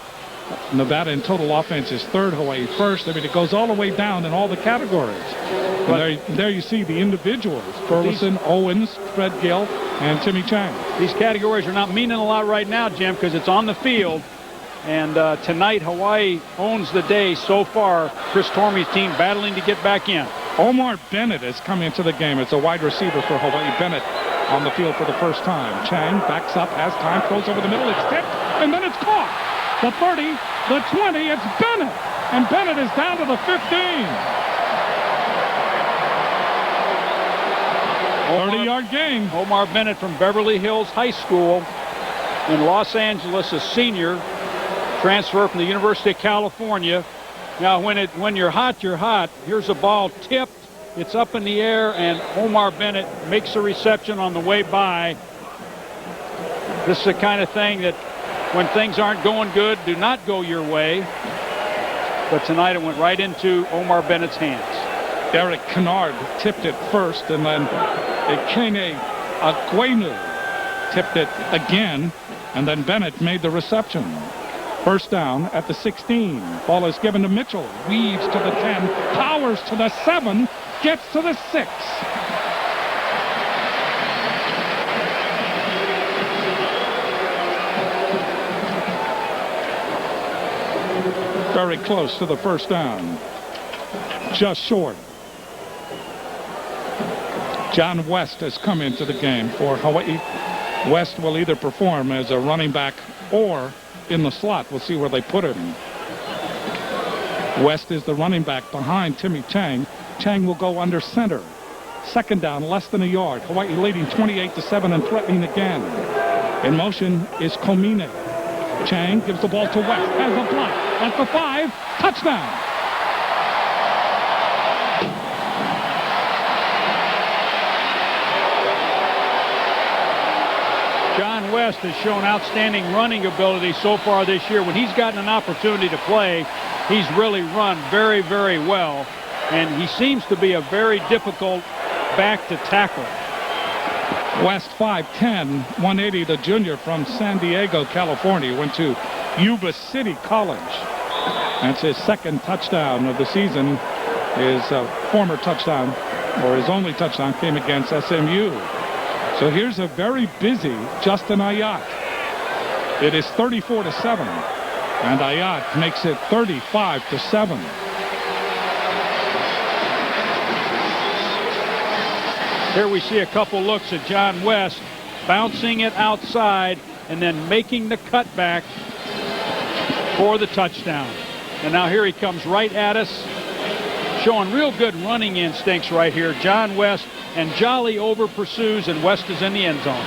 Nevada in total offense is 3rd, Hawaii 1st. I mean, it goes all the way down in all the categories. And there you see the individuals: Burleson, Owens, Threadgill, and Timmy Chang. These categories are not meaning a lot right now, Jim, because it's on the field. And tonight, Hawaii owns the day so far. Chris Tormey's team battling to get back in. Omar Bennett has come into the game. It's a wide receiver for Hawaii. Bennett on the field for the first time. Chang backs up, has time, throws over the middle. It's tipped, and then it's caught. The 30, the 20, it's Bennett. And Bennett is down to the 15. 30-yard gain. Omar Bennett from Beverly Hills High School in Los Angeles, a senior, transfer from the University of California. Now, when you're hot, you're hot. Here's a ball tipped. It's up in the air, and Omar Bennett makes a reception on the way by. This is the kind of thing that, when things aren't going good, do not go your way. But tonight it went right into Omar Bennett's hands. Derek Kennard tipped it first, and then Ekene Aguenu tipped it again, and then Bennett made the reception. First down at the 16. Ball is given to Mitchell. Weaves to the 10. Powers to the 7. Gets to the 6. Very close to the first down. Just short. John West has come into the game for Hawaii. West will either perform as a running back or in the slot. We'll see where they put him. West is the running back behind Timmy Chang. Chang will go under center. Second down, less than a yard. Hawaii leading 28-7 and threatening again. In motion is Komine. Chang gives the ball to West. Has a block at the 5. Touchdown. John West has shown outstanding running ability so far this year. When he's gotten an opportunity to play, he's really run very, very well. And he seems to be a very difficult back to tackle. West 5'10", 180, the junior from San Diego, California. Went to Yuba City College. That's his second touchdown of the season. His former touchdown, or his only touchdown, came against SMU. So here's a very busy Justin Ayat. It is 34-7, and Ayat makes it 35-7. Here we see a couple looks at John West bouncing it outside and then making the cutback for the touchdown. And now here he comes right at us, showing real good running instincts right here. John West, and Jolly over pursues, and West is in the end zone.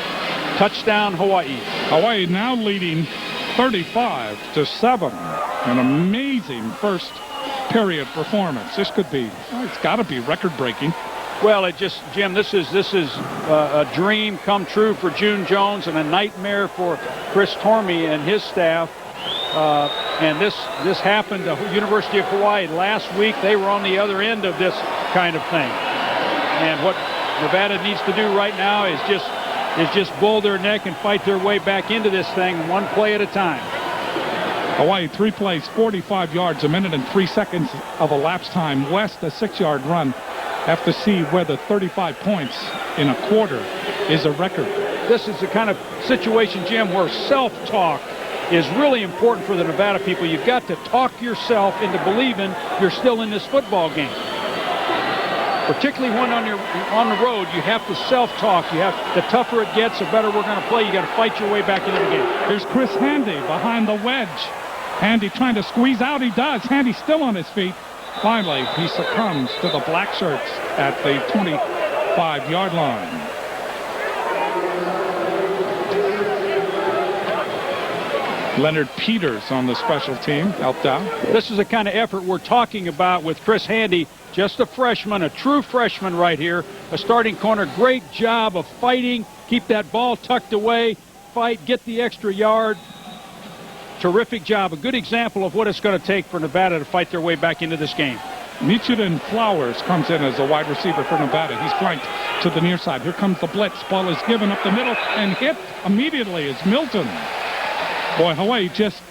Touchdown, Hawaii. Hawaii now leading 35-7. An amazing first period performance. This could be, it's got to be record-breaking. Well, it just, Jim, this is a dream come true for June Jones and a nightmare for Chris Tormey and his staff. And this happened to University of Hawaii last week. They were on the other end of this kind of thing. And what Nevada needs to do right now is just bull their neck and fight their way back into this thing one play at a time. Hawaii 3 plays, 45 yards, a minute and 3 seconds of elapsed time. West, a 6-yard run. Have to see whether 35 points in a quarter is a record. This is the kind of situation, Jim, where self-talk is really important for the Nevada people. You've got to talk yourself into believing you're still in this football game. Particularly when on the road, you have to self-talk. The tougher it gets, the better we're going to play. You got to fight your way back into the game. Here's Chris Handy behind the wedge. Handy trying to squeeze out. He does. Handy still on his feet. Finally, he succumbs to the black shirts at the 25-yard line. Leonard Peters on the special team helped out. This is the kind of effort we're talking about with Chris Handy. Just a freshman, a true freshman right here. A starting corner. Great job of fighting. Keep that ball tucked away. Fight. Get the extra yard. Terrific job. A good example of what it's going to take for Nevada to fight their way back into this game. Michigan Flowers comes in as a wide receiver for Nevada. He's flanked to the near side. Here comes the blitz. Ball is given up the middle and hit immediately is Milton. Boy, Hawaii just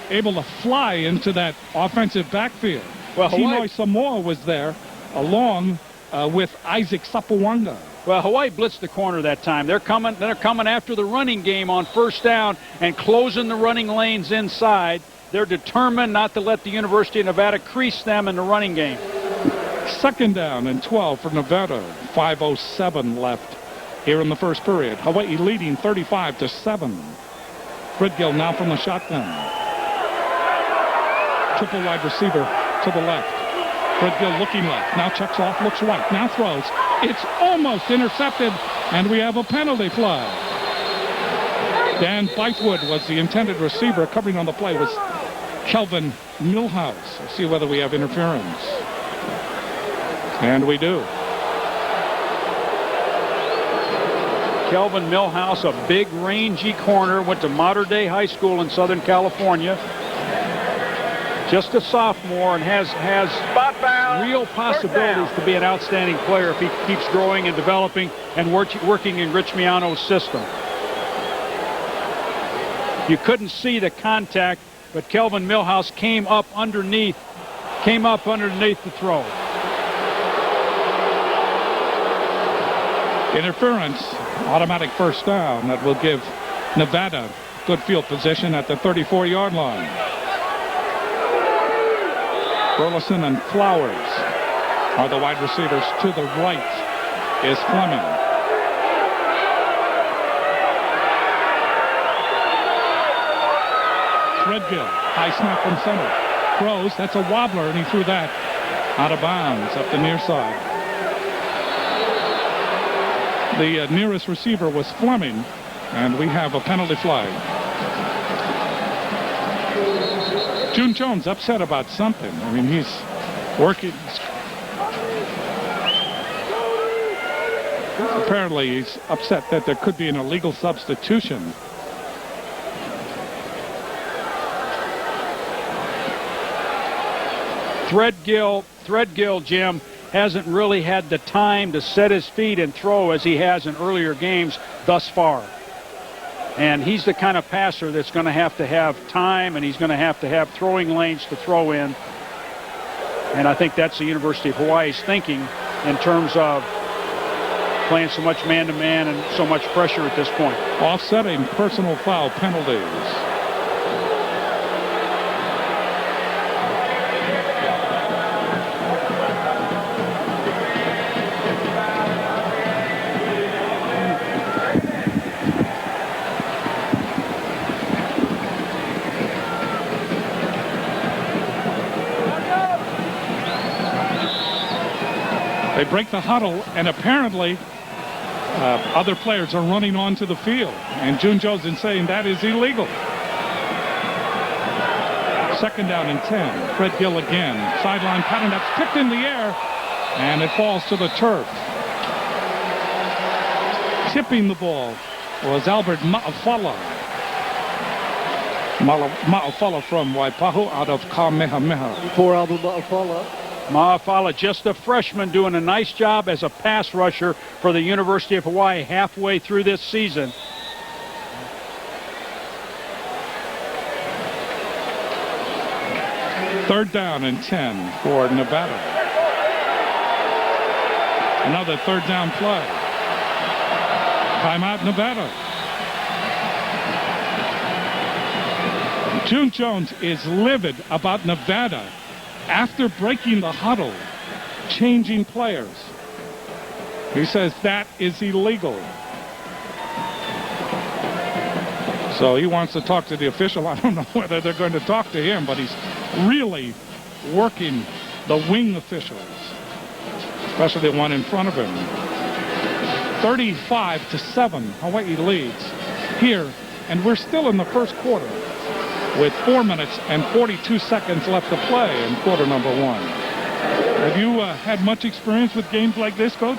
able to fly into that offensive backfield. Well, Tinoy Samoa was there along with Isaac Sapuanga. Well, Hawaii blitzed the corner that time. They're coming after the running game on first down and closing the running lanes inside. They're determined not to let the University of Nevada crease them in the running game. Second down and 12 for Nevada. 5:07 left here in the first period. Hawaii leading 35-7. Fridgill now from the shotgun. Triple wide receiver to the left. Fridgill looking left. Now checks off, looks right. Now throws. It's almost intercepted, and we have a penalty flag. Dan Bythewood was the intended receiver. Covering on the play was Kelvin Milhouse. We'll see whether we have interference. And we do. Kelvin Milhouse, a big, rangy corner, went to Mater Dei High School in Southern California. Just a sophomore and has real possibilities to be an outstanding player if he keeps growing and developing and working in Rich Miano's system. You couldn't see the contact, but Kelvin Milhouse came up underneath the throw. Interference, automatic first down. That will give Nevada good field position at the 34-yard line. Burleson and Flowers are the wide receivers. To the right is Fleming. Threadgill, high snap from center. throws. That's a wobbler, and he threw that out of bounds up the near side. The nearest receiver was Fleming, and we have a penalty flag. June Jones upset about something. I mean, he's working. Apparently, he's upset that there could be an illegal substitution. Threadgill, Jim, hasn't really had the time to set his feet and throw as he has in earlier games thus far. And he's the kind of passer that's going to have time, and he's going to have throwing lanes to throw in. And I think that's the University of Hawaii's thinking in terms of playing so much man-to-man and so much pressure at this point. Offsetting personal foul penalties. They break the huddle, and apparently other players are running onto the field. And June Jones is saying that is illegal. 2nd down and 10. Fred Gill again. Sideline pattern that's tipped in the air, and it falls to the turf. Tipping the ball was Albert Ma'afala. Ma'afala from Waipahu out of Kamehameha. For Albert Ma'afala. Ma'afala, just a freshman, doing a nice job as a pass rusher for the University of Hawaii halfway through this season. Third down and 10 for Nevada. Another third down play. Timeout, Nevada. June Jones is livid about Nevada after breaking the huddle, changing players. He says that is illegal. So he wants to talk to the official. I don't know whether they're going to talk to him, but he's really working the wing officials, especially the one in front of him. 35-7, Hawaii leads here, and we're still in the first quarter with 4 minutes and 42 seconds left to play in quarter number 1. Have you had much experience with games like this, Coach?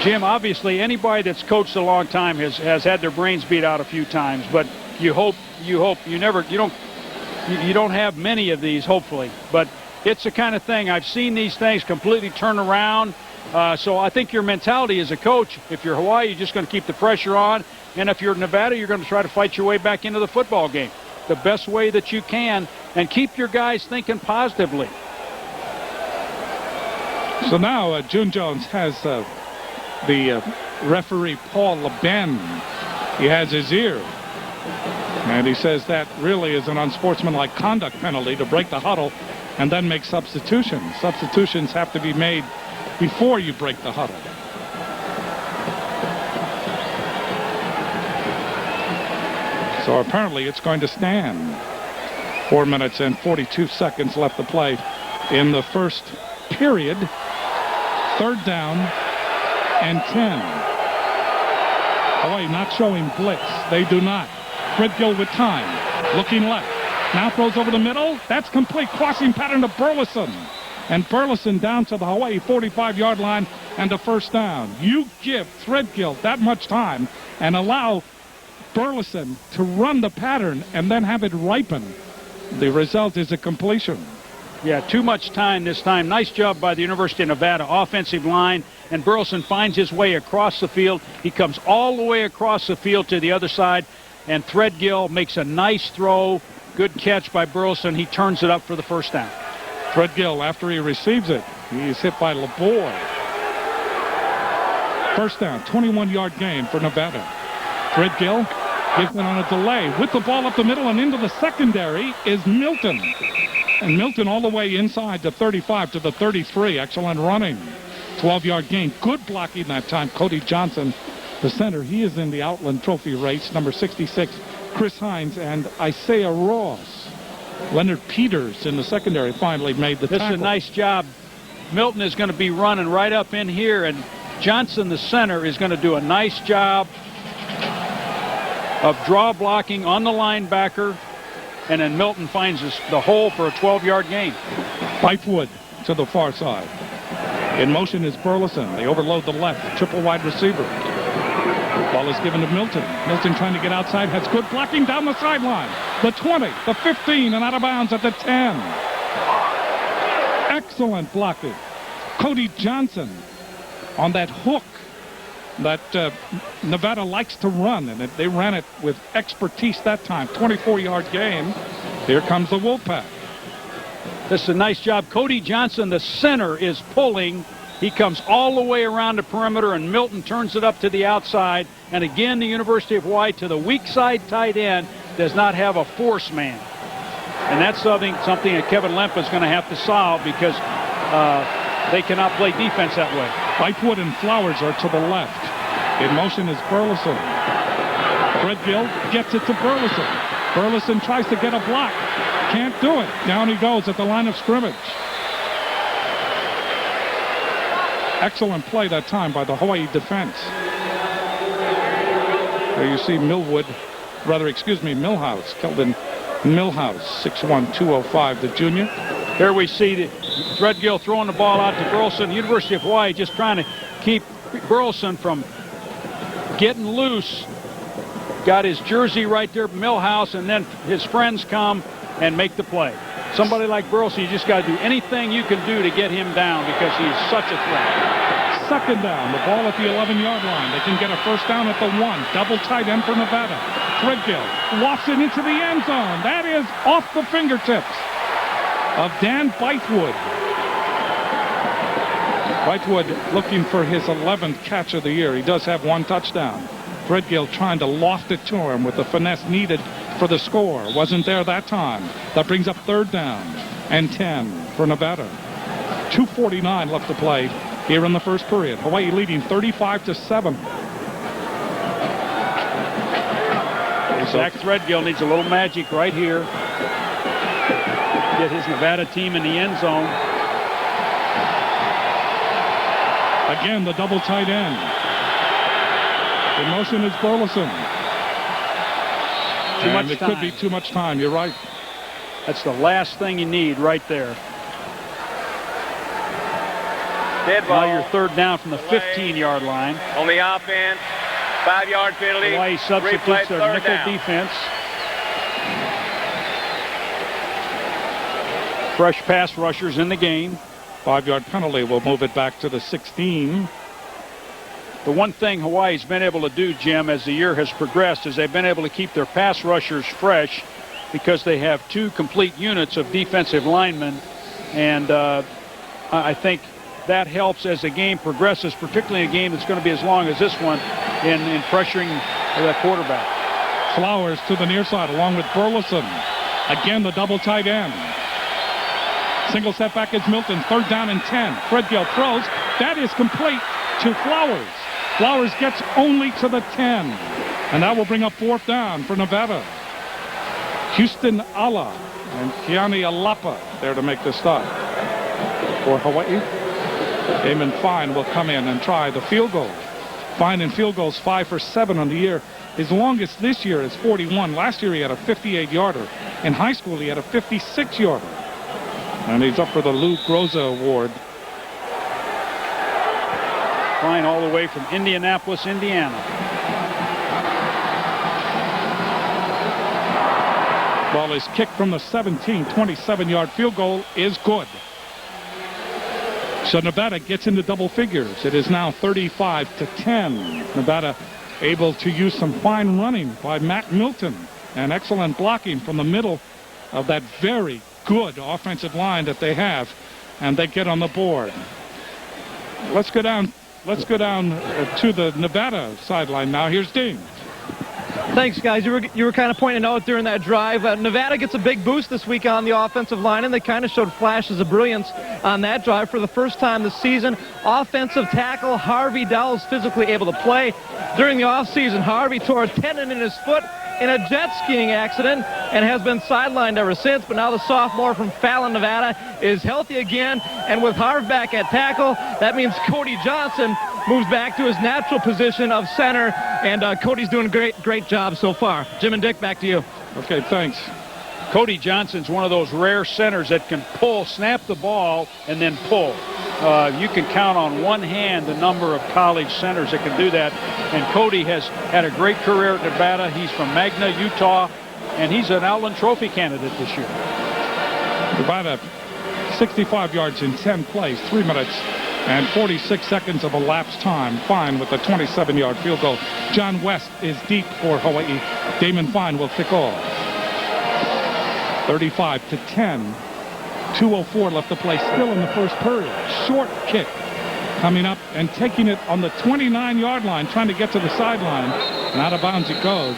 Jim, obviously anybody that's coached a long time has had their brains beat out a few times, but you don't have many of these, hopefully. But it's the kind of thing, I've seen these things completely turn around. So I think your mentality as a coach, if you're Hawaii, you're just going to keep the pressure on. And if you're Nevada, you're going to try to fight your way back into the football game the best way that you can and keep your guys thinking positively. So now June Jones has the referee Paul LeBen. He has his ear. And he says that really is an unsportsmanlike conduct penalty to break the huddle and then make substitutions. Substitutions have to be made before you break the huddle. So apparently it's going to stand. 4 minutes and 42 seconds left to play in the first period. Third down and 10. Hawaii not showing blitz. They do not. Fred Gill with time. Looking left. Now throws over the middle. That's complete. Crossing pattern to Burleson. And Burleson down to the Hawaii 45-yard line and a first down. You give Threadgill that much time and allow Burleson to run the pattern and then have it ripen. The result is a completion. Yeah, too much time this time. Nice job by the University of Nevada offensive line. And Burleson finds his way across the field. He comes all the way across the field to the other side. And Threadgill makes a nice throw. Good catch by Burleson. He turns it up for the first down. Threadgill, after he receives it, he's hit by LeBoy. First down, 21-yard gain for Nevada. Threadgill gives it on a delay. With the ball up the middle and into the secondary is Milton. And Milton all the way inside the 35 to the 33. Excellent running. 12-yard gain. Good blocking that time. Cody Johnson, the center. He is in the Outland Trophy race. Number 66, Chris Hines and Isaiah Ross. Leonard Peters in the secondary finally made the tackle. This is a nice job. Milton is going to be running right up in here, and Johnson, the center, is going to do a nice job of draw blocking on the linebacker, and then Milton finds the hole for a 12-yard gain. Bythewood to the far side. In motion is Burleson. They overload the left, triple wide receiver. Ball is given to Milton. Milton trying to get outside, has good blocking down the sideline. The 20, the 15, and out of bounds at the 10. Excellent blocking. Cody Johnson on that hook that Nevada likes to run, and they ran it with expertise that time. 24-yard gain. Here comes the Wolfpack. This is a nice job. Cody Johnson, the center, is pulling. He comes all the way around the perimeter, and Milton turns it up to the outside. And again, the University of Hawaii to the weak side tight end does not have a force man. And that's something that Kevin Lempa is going to have to solve, because they cannot play defense that way. Bythewood and Flowers are to the left. In motion is Burleson. Threadgill gets it to Burleson. Burleson tries to get a block. Can't do it. Down he goes at the line of scrimmage. Excellent play that time by the Hawaii defense. There you see Millhouse, Keldon Millhouse, 6'1", 205, the junior. Here we see Threadgill throwing the ball out to Burleson. University of Hawaii just trying to keep Burleson from getting loose. Got his jersey right there, Millhouse, and then his friends come and make the play. Somebody like Burleson, you just got to do anything you can do to get him down, because he's such a threat. Second down, the ball at the 11-yard line. They can get a first down at the 1. Double tight end for Nevada. Threadgill wafts it into the end zone. That is off the fingertips of Dan Bythewood. Bythewood looking for his 11th catch of the year. He does have 1 touchdown. Threadgill trying to loft it to him with the finesse needed for the score. Wasn't there that time. That brings up 3rd down and 10 for Nevada. 2:49 left to play here in the first period. Hawaii leading 35-7. Zach Threadgill needs a little magic right here. Get his Nevada team in the end zone. Again, the double tight end. In motion is Burleson. It could be too much time. You're right. That's the last thing you need right there. Dead ball. Now you're 3rd down from the 15-yard line. On the offense, 5-yard penalty. Hawaii substitutes their nickel defense. Fresh pass rushers in the game. 5-yard penalty will move it back to the 16. The one thing Hawaii's been able to do, Jim, as the year has progressed, is they've been able to keep their pass rushers fresh, because they have 2 complete units of defensive linemen. And I think that helps as the game progresses, particularly in a game that's going to be as long as this one, in pressuring the quarterback. Flowers to the near side along with Burleson. Again, the double tight end. Single setback is Milton. 3rd down and 10. Threadgill throws. That is complete to Flowers. Flowers gets only to the 10. And that will bring up 4th down for Nevada. Houston Ala and Keani Alapa there to make the stop for Hawaii. Damon Fine will come in and try the field goal. Fine in field goals 5 for 7 on the year. His longest this year is 41. Last year he had a 58-yarder. In high school he had a 56-yarder. And he's up for the Lou Groza Award. Fine all the way from Indianapolis, Indiana. Ball is kicked from the 17. 27-yard field goal is good. So Nevada gets into double figures. It is now 35-10. Nevada able to use some fine running by Matt Milton and excellent blocking from the middle of that very good offensive line that they have, and they get on the board. Let's go down to the Nevada sideline now. Here's Dean. Thanks, guys. You were kind of pointing out during that drive. Nevada gets a big boost this week on the offensive line, and they kind of showed flashes of brilliance on that drive for the first time this season. Offensive tackle Harvey Dowell's physically able to play. During the offseason, Harvey tore a tendon in his foot. in a jet skiing accident and has been sidelined ever since. But now the sophomore from Fallon, Nevada, is healthy again. And with Harv back at tackle, that means Cody Johnson moves back to his natural position of center. And Cody's doing a great job so far. Jim and Dick, back to you. Okay, thanks. Cody Johnson's one of those rare centers that can pull, snap the ball, and then pull. You can count on one hand the number of college centers that can do that. And Cody has had a great career at Nevada. He's from Magna, Utah, and he's an Outland Trophy candidate this year. Nevada, 65 yards in 10 plays, 3 minutes and 46 seconds of elapsed time. Fine with a 27-yard field goal. John West is deep for Hawaii. Damon Fine will kick off. 35-10. 2:04 left to play, still in the first period. Short kick coming up and taking it on the 29-yard line, trying to get to the sideline. And out of bounds it goes.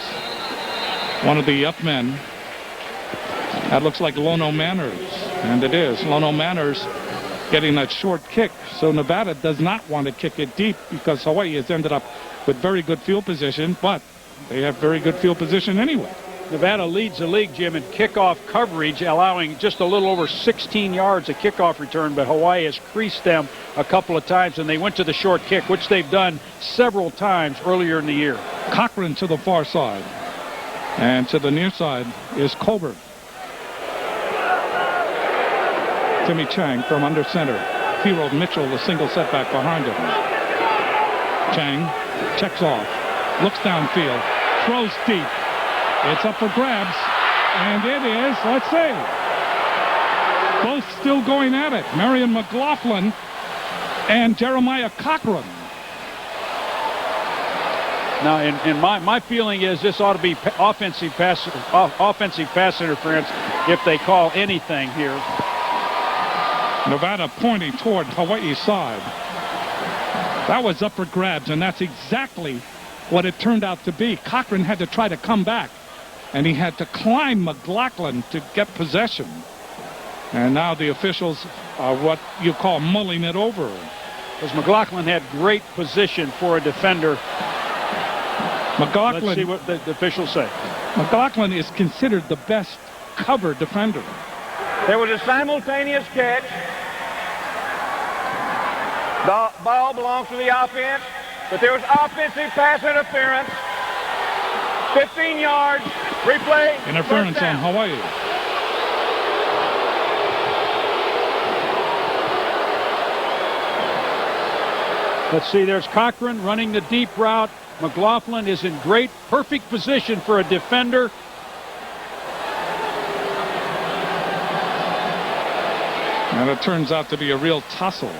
One of the up men. That looks like Lono Manners. And it is. Lono Manners getting that short kick. So Nevada does not want to kick it deep because Hawaii has ended up with very good field position, but they have very good field position anyway. Nevada leads the league, Jim, in kickoff coverage, allowing just a little over 16 yards of kickoff return, but Hawaii has creased them a couple of times, and they went to the short kick, which they've done several times earlier in the year. Cochran to the far side, and to the near side is Colbert. Timmy Chang from under center. Hero Mitchell, the single setback behind him. Chang checks off, looks downfield, throws deep. It's up for grabs, and it is, let's see, both still going at it. Marion McLaughlin and Jeremiah Cochran. Now, and my feeling is this ought to be offensive pass interference if they call anything here. Nevada pointing toward Hawaii's side. That was up for grabs, and that's exactly what it turned out to be. Cochran had to try to come back, and he had to climb McLaughlin to get possession. And now the officials are what you call mulling it over. Because McLaughlin had great position for a defender. McLaughlin, let's see what the officials say. McLaughlin is considered the best cover defender. There was a simultaneous catch. The ball belongs to the offense, but there was offensive pass interference. 15 yards. Replay. Interference on Hawaii. Let's see, there's Cochran running the deep route. McLaughlin is in perfect position for a defender. And it turns out to be a real tussle.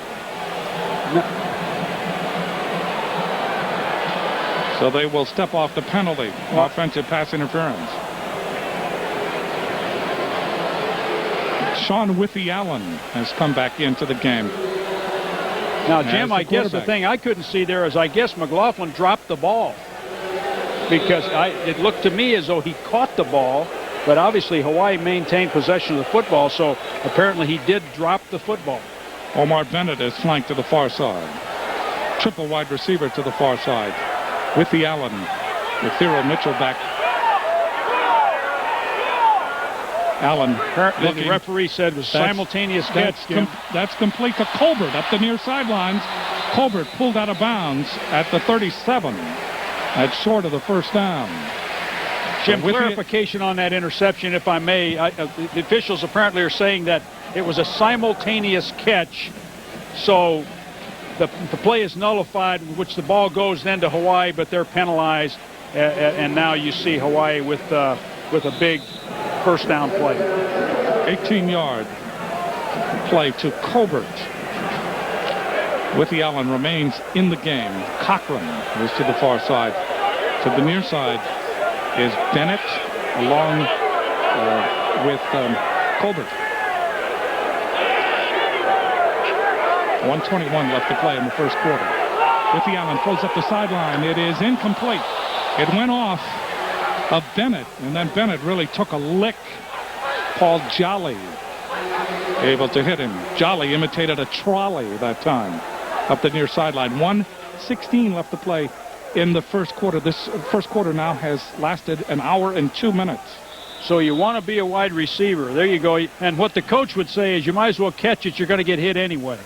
So they will step off the penalty. Offensive pass interference. Sean Withy-Allen has come back into the game. Now, Jim, I guess the thing I couldn't see there is I guess McLaughlin dropped the ball. Because it looked to me as though he caught the ball, but obviously Hawaii maintained possession of the football, so apparently he did drop the football. Omar Bennett is flanked to the far side. Triple wide receiver to the far side. Withy-Allen with Hero Mitchell back. Allen. Apparently the referee said it was simultaneous catch. That's complete to Colbert up the near sidelines. Colbert pulled out of bounds at the 37. That's short of the first down. Jim, clarification on that interception, if I may. The officials apparently are saying that it was a simultaneous catch. So the play is nullified, in which the ball goes then to Hawaii, but they're penalized. And now you see Hawaii with a big first down play. 18-yard play to Colbert. Withy-Allen remains in the game. Cochran is to the far side. To the near side is Bennett along with Colbert. 1:21 left to play in the first quarter. Withy-Allen throws up the sideline. It is incomplete. It went off of Bennett, and then Bennett really took a lick. Paul Jolly able to hit him. Jolly imitated a trolley that time up the near sideline. 1:16 left to play in the first quarter. This first quarter now has lasted an hour and 2 minutes. So you want to be a wide receiver. There you go. And what the coach would say is you might as well catch it. You're going to get hit anyway.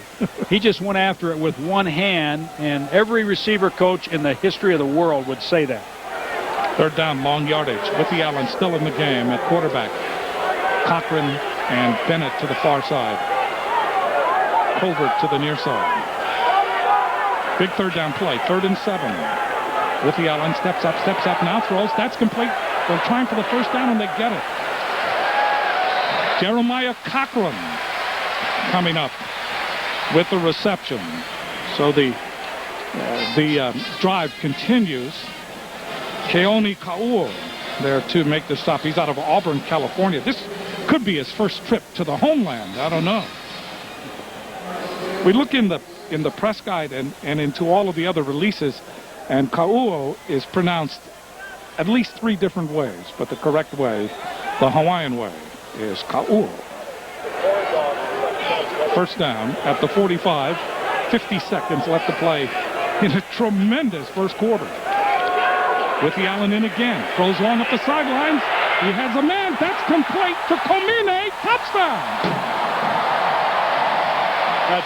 He just went after it with one hand, and every receiver coach in the history of the world would say that. Third down, long yardage. Withy-Allen still in the game at quarterback. Cochran and Bennett to the far side. Colbert to the near side. Big third down play, 3rd and 7. Withy-Allen steps up, now throws. That's complete. They're trying for the first down, and they get it. Jeremiah Cochran coming up with the reception. So the drive continues. Keone Ka'ua there to make the stop. He's out of Auburn, California. This could be his first trip to the homeland. I don't know. We look in the press guide and into all of the other releases, and Ka'ua is pronounced at least 3 different ways, but the correct way, the Hawaiian way, is Ka'ua. First down at the 45, 50 seconds left to play in a tremendous first quarter. Withy-Allen in again, throws long up the sidelines. He has a man, that's complete to Komine, touchdown!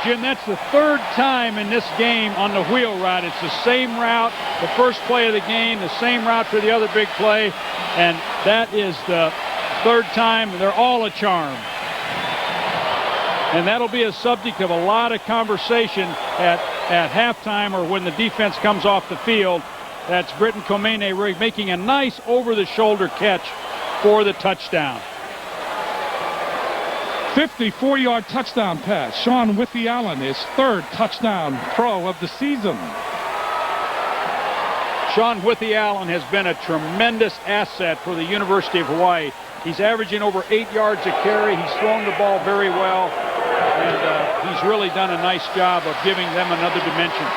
Jim, that's the 3rd time in this game on the wheel route. It's the same route, the first play of the game, the same route for the other big play, and that is the 3rd time. They're all a charm. And that'll be a subject of a lot of conversation at halftime or when the defense comes off the field. That's Britton Komine making a nice over-the-shoulder catch for the touchdown. 54-yard touchdown pass. Sean Withy-Allen, his 3rd touchdown throw of the season. Sean Withy-Allen has been a tremendous asset for the University of Hawaii. He's averaging over 8 yards a carry. He's thrown the ball very well, and he's really done a nice job of giving them another dimension.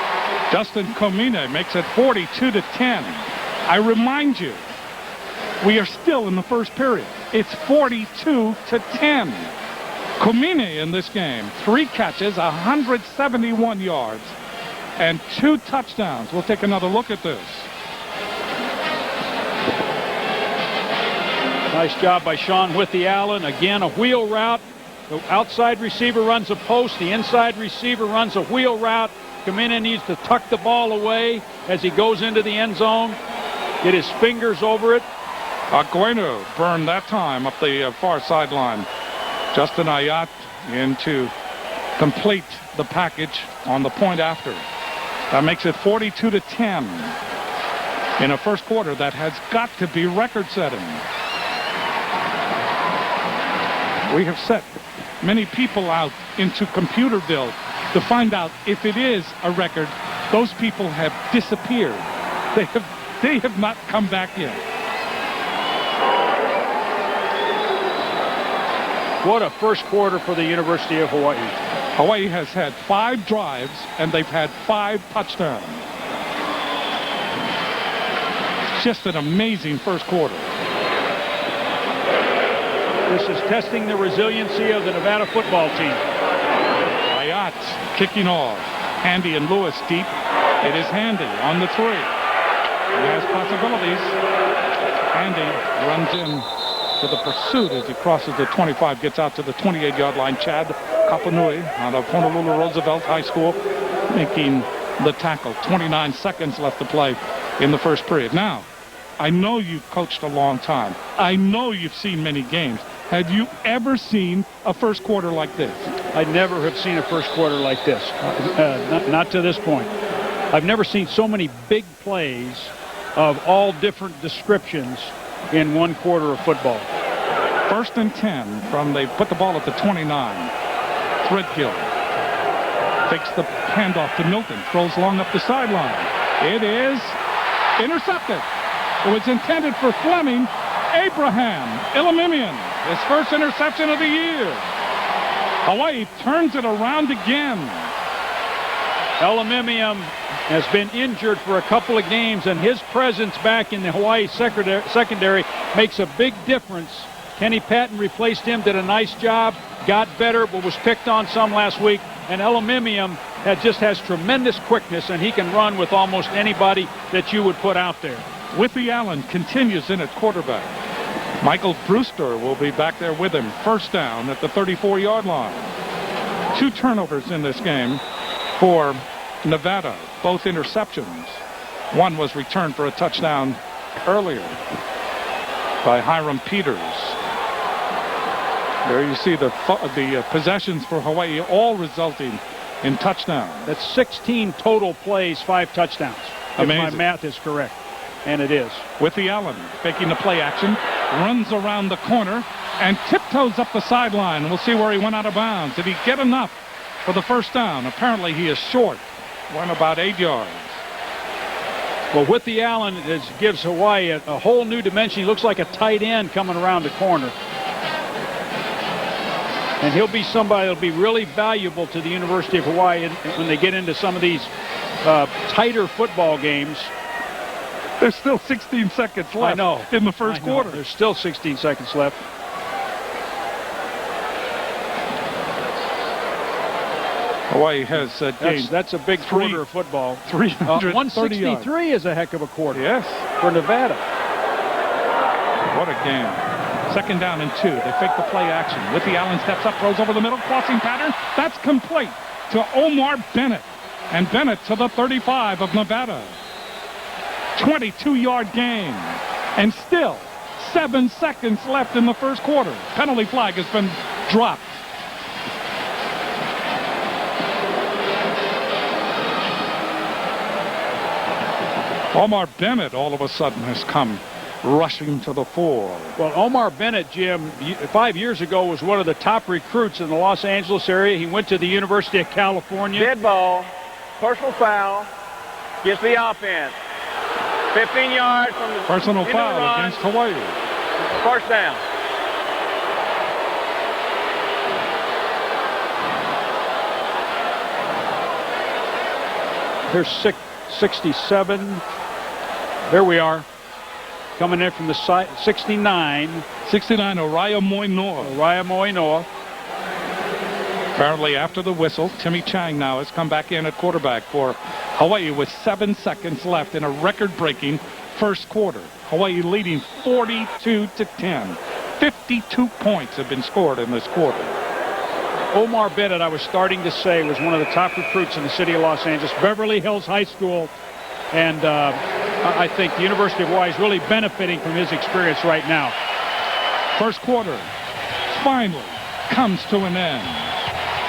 Justin Komine makes it 42-10. I remind you, we are still in the first period. It's 42-10. Komine in this game, 3 catches, 171 yards, and 2 touchdowns. We'll take another look at this. Nice job by Sean Withy-Allen. Again, a wheel route. The outside receiver runs a post. The inside receiver runs a wheel route. Komine needs to tuck the ball away as he goes into the end zone. Get his fingers over it. Aquino burned that time up the far sideline. Justin Ayat in to complete the package on the point after. That makes it 42-10 in a first quarter that has got to be record-setting. We have set many people out into Computerville to find out if it is a record. Those people have disappeared. They have not come back yet. What a first quarter for the University of Hawaii. Hawaii has had 5 drives, and they've had 5 touchdowns. Just an amazing first quarter. This is testing the resiliency of the Nevada football team. Ayat kicking off. Handy and Lewis deep. It is Handy on the 3. He has possibilities. Handy runs in to the pursuit as he crosses the 25, gets out to the 28-yard line. Chad Kapanui out of Honolulu Roosevelt High School making the tackle. 29 seconds left to play in the first period. Now, I know you've coached a long time. I know you've seen many games. Have you ever seen a first quarter like this? I never have seen a first quarter like this. Not to this point. I've never seen so many big plays of all different descriptions in one quarter of football. 1st and 10 from they put the ball at the 29. Threadgill takes the handoff to Milton, throws long up the sideline. It is intercepted. It was intended for Fleming. Abraham Elimimian, his first interception of the year. Hawaii turns it around again. Elimimian has been injured for a couple of games, and his presence back in the Hawaii secondary makes a big difference. Kenny Patton replaced him, did a nice job, got better, but was picked on some last week. And Elimimian just has tremendous quickness, and he can run with almost anybody that you would put out there. Withy-Allen continues in at quarterback. Michael Brewster will be back there with him. First down at the 34-yard line. 2 turnovers in this game for Nevada, both interceptions. One was returned for a touchdown earlier by Hiram Peters. There you see the possessions for Hawaii all resulting in touchdowns. That's 16 total plays, 5 touchdowns. Amazing. If my math is correct. And it is. Withy-Allen faking the play action, runs around the corner, and tiptoes up the sideline. We'll see where he went out of bounds. Did he get enough for the first down? Apparently he is short. Went about 8 yards. Well, Withy-Allen gives Hawaii a whole new dimension. He looks like a tight end coming around the corner. And he'll be somebody that'll be really valuable to the University of Hawaii when they get into some of these tighter football games. There's still 16 seconds left in the first quarter. There's still 16 seconds left. Hawaii has gained. That's a big quarter of football. 163 is a heck of a quarter. Yes. For Nevada. What a game. Second down and 2. They fake the play action. Withy-Allen steps up, throws over the middle, crossing pattern. That's complete to Omar Bennett. And Bennett to the 35 of Nevada. 22-yard game. And still 7 seconds left in the first quarter. Penalty flag has been dropped. Omar Bennett all of a sudden has come rushing to the fore. Well, Omar Bennett, Jim, 5 years ago was one of the top recruits in the Los Angeles area. He went to the University of California. Dead ball, personal foul, gets the offense. 15 yards from the personal foul against Hawaii. First down. Here's 67. There we are. Coming in from the side, 69. 69, Uriah Moinoa. Apparently after the whistle, Timmy Chang now has come back in at quarterback for Hawaii with 7 seconds left in a record-breaking first quarter. Hawaii leading 42-10. 52 points have been scored in this quarter. Omar Bennett, I was starting to say, was one of the top recruits in the city of Los Angeles. Beverly Hills High School. And I think the University of Hawaii is really benefiting from his experience right now. First quarter finally comes to an end.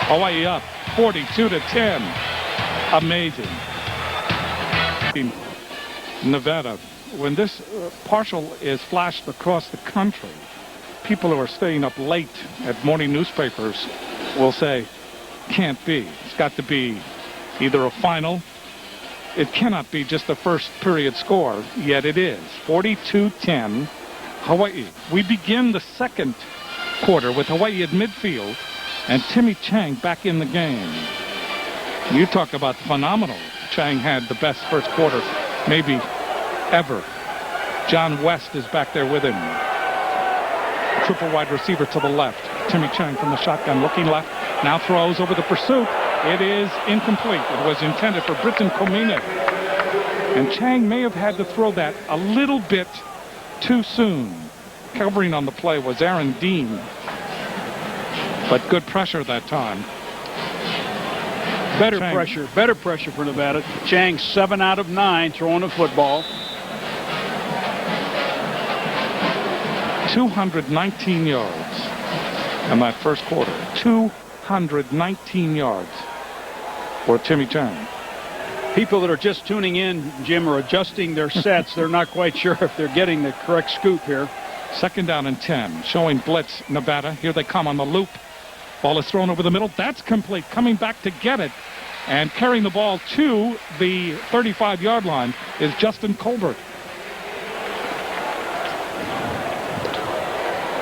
Hawaii up 42-10. Amazing. Nevada, when this partial is flashed across the country, people who are staying up late at morning newspapers will say, can't be. It's got to be either a final. It cannot be just the first period score, yet it is. 42-10, Hawaii. We begin the second quarter with Hawaii at midfield and Timmy Chang back in the game. You talk about phenomenal. Chang had the best first quarter maybe ever. John West is back there with him. Triple wide receiver to the left. Timmy Chang from the shotgun looking left. Now throws over the pursuit. It is incomplete. It was intended for Britton Komine. And Chang may have had to throw that a little bit too soon. Covering on the play was Aaron Dean. But good pressure that time. Better pressure for Nevada. Chang 7 out of 9 throwing a football. 219 yards in that first quarter. 219 yards for Timmy Chang. People that are just tuning in, Jim, are adjusting their sets. They're not quite sure if they're getting the correct scoop here. Second down and 10. Showing blitz, Nevada. Here they come on the loop. Ball is thrown over the middle. That's complete. Coming back to get it and carrying the ball to the 35-yard line is Justin Colbert.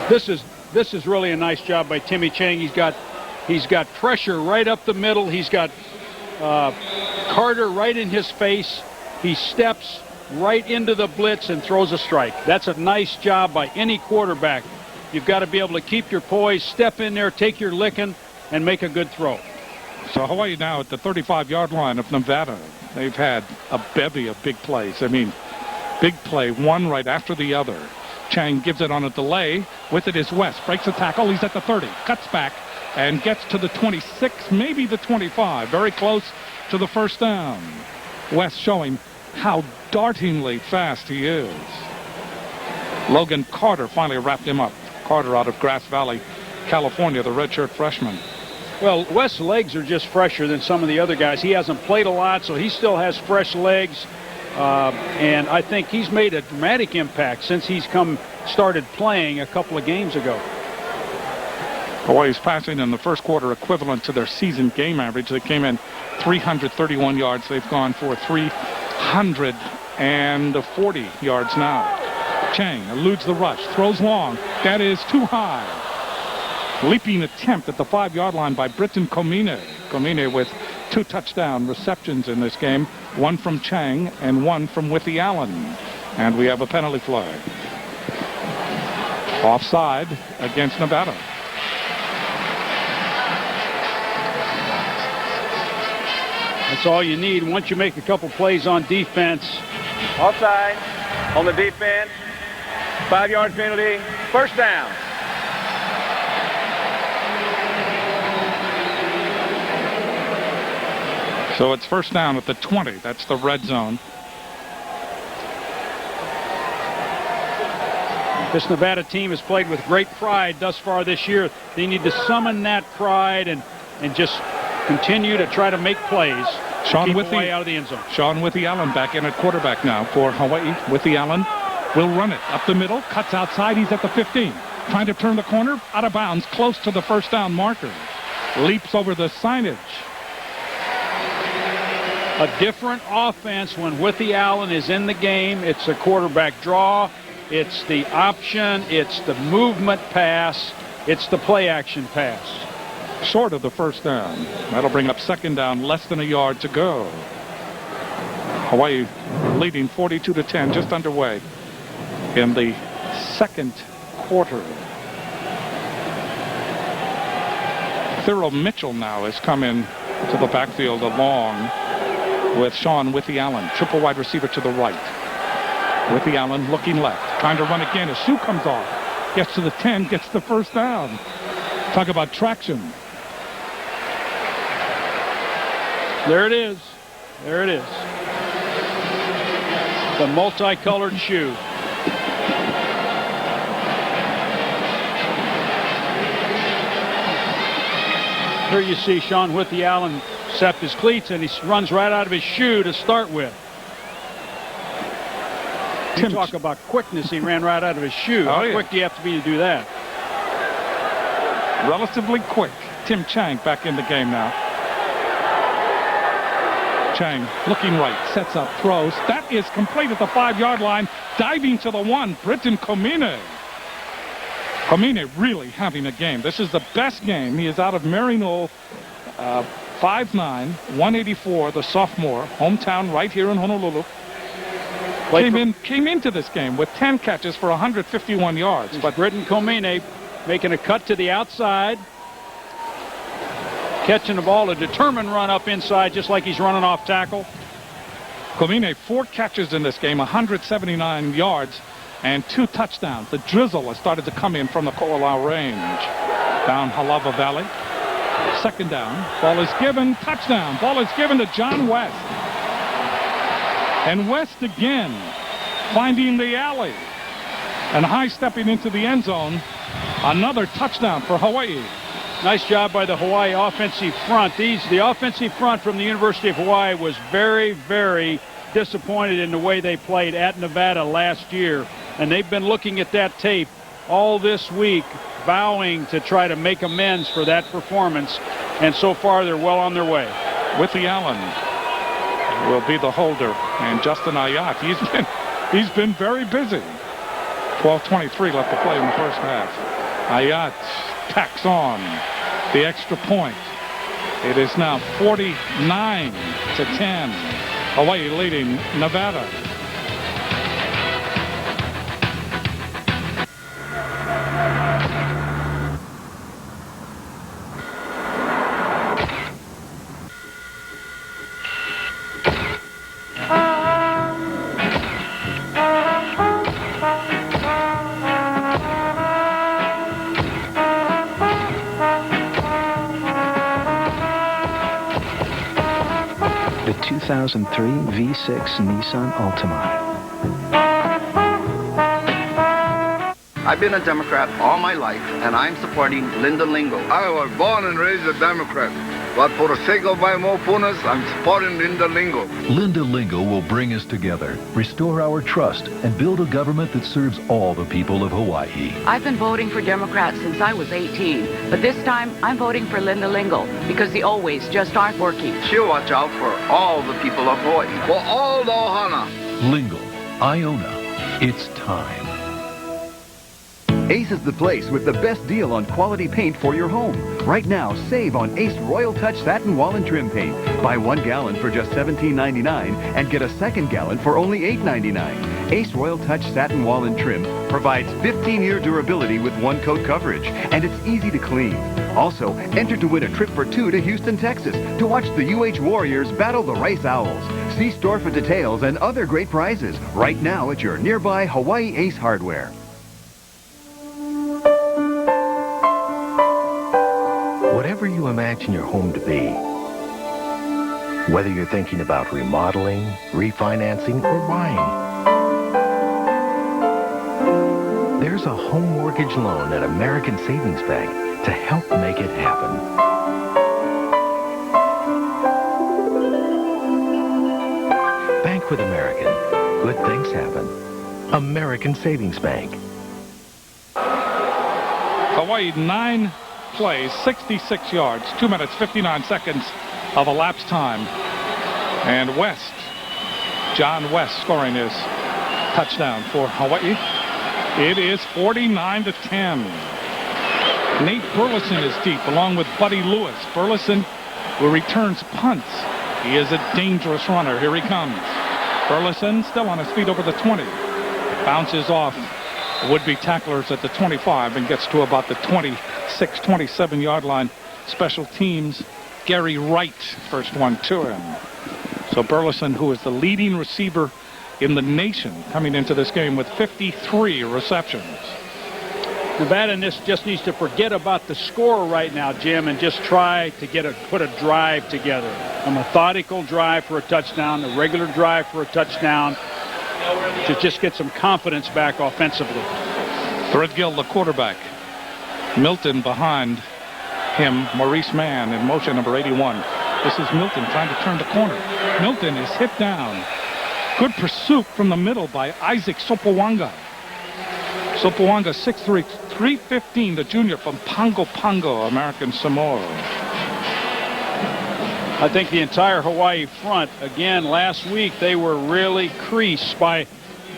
This is really a nice job by Timmy Chang. He's got pressure right up the middle. He's got Carter right in his face. He steps right into the blitz and throws a strike. That's a nice job by any quarterback. You've got to be able to keep your poise, step in there, take your licking, and make a good throw. So Hawaii now at the 35-yard line of Nevada. They've had a bevy of big plays. I mean, big play, one right after the other. Chang gives it on a delay. With it is West. Breaks a tackle. He's at the 30. Cuts back and gets to the 26, maybe the 25. Very close to the first down. West showing how dartingly fast he is. Logan Carter finally wrapped him up. Carter out of Grass Valley, California, the redshirt freshman. Well, West's legs are just fresher than some of the other guys. He hasn't played a lot, so he still has fresh legs. And I think he's made a dramatic impact since he's started playing a couple of games ago. Hawaii's passing in the first quarter equivalent to their season game average. They came in 331 yards. They've gone for 340 yards now. Chang eludes the rush, throws long. That is too high. Leaping attempt at the 5-yard line by Britton Komine. Komine with 2 touchdown receptions in this game. One from Chang and one from Withy-Allen. And we have a penalty flag. Offside against Nevada. That's all you need once you make a couple plays on defense. Offside on the defense. 5-yard penalty. First down. So it's first down at the 20. That's the red zone. This Nevada team has played with great pride thus far this year. They need to summon that pride and just continue to try to make plays. Sean Withy out of the end zone. Sean Withy-Allen back in at quarterback now for Hawaii. Withy-Allen will run it up the middle, cuts outside. He's at the 15. Trying to turn the corner, out of bounds, close to the first down marker. Leaps over the signage. A different offense when Withy-Allen is in the game. It's a quarterback draw. It's the option. It's the movement pass. It's the play action pass. Short of the first down. That'll bring up second down, less than a yard to go. Hawaii leading 42-10, just underway in the second quarter. Thurl Mitchell now has come in to the backfield along with Sean Withy-Allen. Triple wide receiver to the right. Withy-Allen looking left. Trying to run again. His shoe comes off. Gets to the 10. Gets the first down. Talk about traction. There it is. There it is. The multicolored shoe. Here you see Sean Withy-Allen set his cleats, and he runs right out of his shoe to start with. You talk about quickness. He ran right out of his shoe. How quick do you have to be to do that? Relatively quick. Tim Chang back in the game now. Chang looking right, sets up, throws. That is complete at the 5-yard line. Diving to the 1, Britton Komine. Komine really having a game. This is the best game. He is out of Maryknoll, 5'9", 184, the sophomore, hometown right here in Honolulu. Came into this game with 10 catches for 151 yards. But Britton Komine making a cut to the outside. Catching the ball, a determined run up inside, just like he's running off tackle. Komine, 4 catches in this game, 179 yards, and 2 touchdowns. The drizzle has started to come in from the Ko'olau range. Down Halawa Valley. Second down. Ball is given. Touchdown. Ball is given to John West. And West again finding the alley. And high-stepping into the end zone. Another touchdown for Hawaii. Nice job by the Hawaii offensive front. The offensive front from the University of Hawaii was very, very disappointed in the way they played at Nevada last year. And they've been looking at that tape all this week, vowing to try to make amends for that performance. And so far, they're well on their way. Withy-Allen will be the holder. And Justin Ayat, he's been very busy. 12:23 left to play in the first half. Ayat tacks on the extra point. It is now 49-10. Hawaii leading Nevada. the 2003 V6 Nissan Altima. I've been a Democrat all my life, and I'm supporting Linda Lingo. I was born and raised a Democrat, but for the sake of my mopunas, I'm supporting Linda Lingo. Linda Lingo will bring us together, restore our trust, and build a government that serves all the people of Hawaii. I've been voting for Democrats since I was 18, but this time I'm voting for Linda Lingo because the always just aren't working. She'll watch out for all the people of Hawaii. For all the ohana. Lingo, Iona, it's time. Ace is the place with the best deal on quality paint for your home. Right now, save on Ace Royal Touch Satin Wall and Trim Paint. Buy 1 gallon for just $17.99 and get a second gallon for only $8.99. Ace Royal Touch Satin Wall and Trim provides 15-year durability with 1-coat coverage, and it's easy to clean. Also, enter to win a trip for 2 to Houston, Texas to watch the UH Warriors battle the Rice Owls. See store for details and other great prizes right now at your nearby Hawaii Ace Hardware. Whatever you imagine your home to be, whether you're thinking about remodeling, refinancing, or buying, there's a home mortgage loan at American Savings Bank to help make it happen. Bank with American. Good things happen. American Savings Bank. Hawaii 9 plays, 66 yards, 2 minutes, 59 seconds of elapsed time. And West, John West scoring his touchdown for Hawaii. It is 49-10. Nate Burleson is deep along with Buddy Lewis. Burleson who returns punts. He is a dangerous runner. Here he comes. Burleson still on his feet over the 20. Bounces off would-be tacklers at the 25 and gets to about the 26, 27-yard line. Special teams, Gary Wright, first one to him. So Burleson, who is the leading receiver in the nation, coming into this game with 53 receptions. Nevada just needs to forget about the score right now, Jim, and just try to put a drive together. A methodical drive for a touchdown, a regular drive for a touchdown, to just get some confidence back offensively. Threadgill, the quarterback. Milton behind him. Maurice Mann in motion, number 81. This is Milton trying to turn the corner. Milton is hit down. Good pursuit from the middle by Isaac Sopawanga. Sopawanga, 6'3", 315, the junior from Pago Pago, American Samoa. I think the entire Hawaii front, again, last week they were really creased by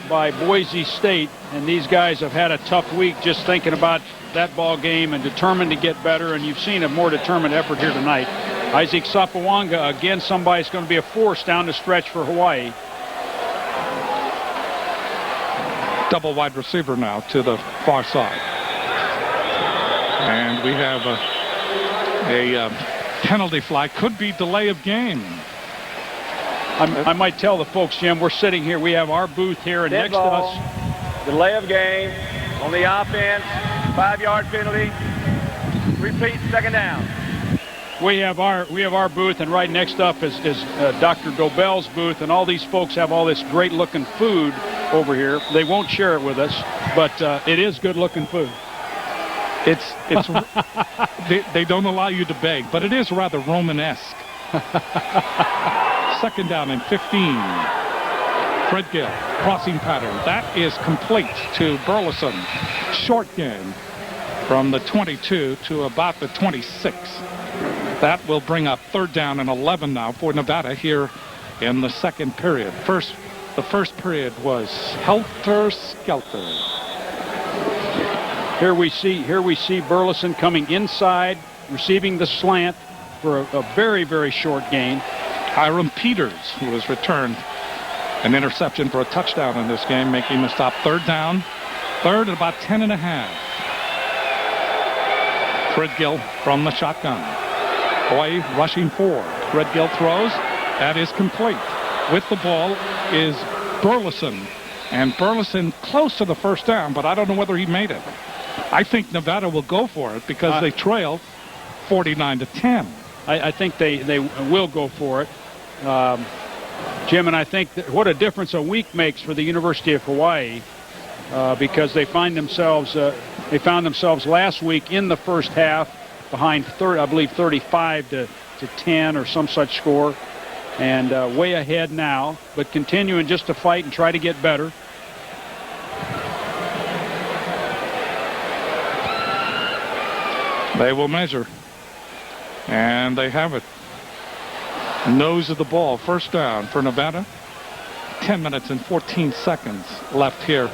Boise State, and these guys have had a tough week just thinking about that ball game and determined to get better, and you've seen a more determined effort here tonight. Isaac Sopawanga, again, somebody's going to be a force down the stretch for Hawaii. Double wide receiver now to the far side. And we have a penalty flag. Could be delay of game. I might tell the folks, Jim, we're sitting here. We have our booth here, and next to us. Delay of game on the offense. 5-yard penalty. Repeat, second down. We have our booth, and right next up is Dr. Dobell's booth, and all these folks have all this great-looking food over here. They won't share it with us, but it is good-looking food. It's they don't allow you to beg, but it is rather Romanesque. Second down and 15. Threadgill, crossing pattern. That is complete to Burleson. Short game from the 22 to about the 26. That will bring up third down and 11 now for Nevada here in the second period. The first period was helter-skelter. Here we see Burleson coming inside, receiving the slant for a very, very short gain. Hiram Peters, who has returned an interception for a touchdown in this game, making the stop. Third down, third at about 10.5. Threadgill from the shotgun. Hawaii rushing forward. Threadgill throws. That is complete. With the ball is Burleson. And Burleson close to the first down, but I don't know whether he made it. I think Nevada will go for it because they trail 49-10. I think they will go for it. Jim, and I think that what a difference a week makes for the University of Hawaii, because they found themselves last week in the first half behind, I believe, 35 to 10 or some such score, and way ahead now, but continuing just to fight and try to get better. They will measure, and they have it. Nose of the ball, first down for Nevada. 10 minutes and 14 seconds left here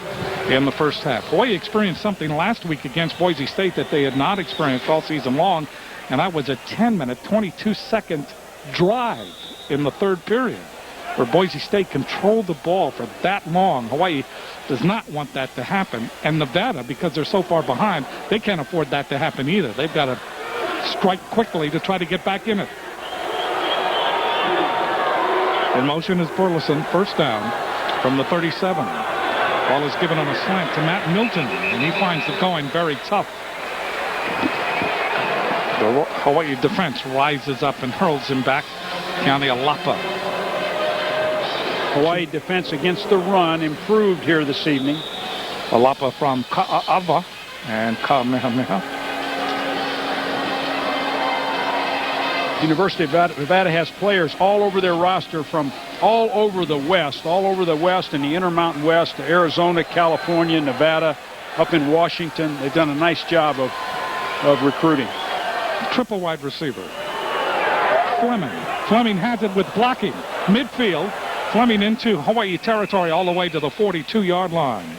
in the first half. Hawaii experienced something last week against Boise State that they had not experienced all season long, and that was a 10-minute, 22-second drive in the third period, where Boise State controlled the ball for that long. Hawaii does not want that to happen, and Nevada, because they're so far behind, they can't afford that to happen either. They've got to strike quickly to try to get back in it. In motion is Burleson, first down from the 37. Ball is given on a slant to Matt Milton, and he finds it going very tough. The Hawaii defense rises up and hurls him back. County Alapa. Hawaii defense against the run improved here this evening. Alapa from Ka'ava and Kamehameha. University of Nevada has players all over their roster from all over the West and the Intermountain West to Arizona, California, Nevada, up in Washington. They've done a nice job of recruiting. Triple wide receiver. Fleming has it with blocking. Midfield. Fleming into Hawaii territory all the way to the 42-yard line.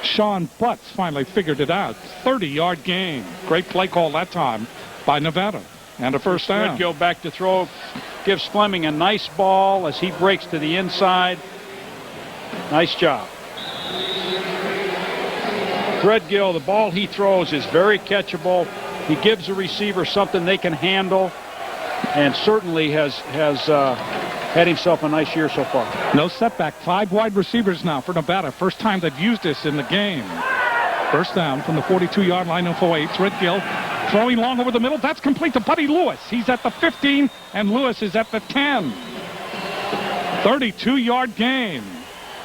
Sean Butts finally figured it out. 30-yard gain. Great play call that time by Nevada. And a first down. Threadgill back to throw. Gives Fleming a nice ball as he breaks to the inside. Nice job. Threadgill, the ball he throws is very catchable. He gives the receiver something they can handle, and certainly has had himself a nice year so far. No setback. 5 wide receivers now for Nevada. First time they've used this in the game. First down from the 42-yard line of Hawaii. Threadgill throwing long over the middle. That's complete to Buddy Lewis. He's at the 15, and Lewis is at the 10. 32-yard gain.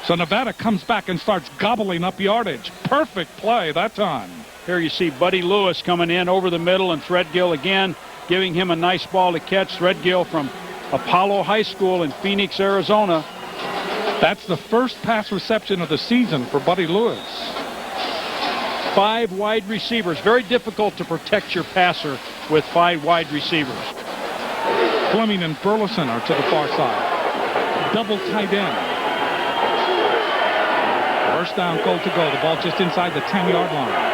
So Nevada comes back and starts gobbling up yardage. Perfect play that time. Here you see Buddy Lewis coming in over the middle, and Threadgill again giving him a nice ball to catch. Threadgill from Apollo High School in Phoenix, Arizona. That's the first pass reception of the season for Buddy Lewis. 5 wide receivers. Very difficult to protect your passer with 5 wide receivers. Fleming and Burleson are to the far side. Double tight end. First down, goal to go. The ball just inside the 10-yard line.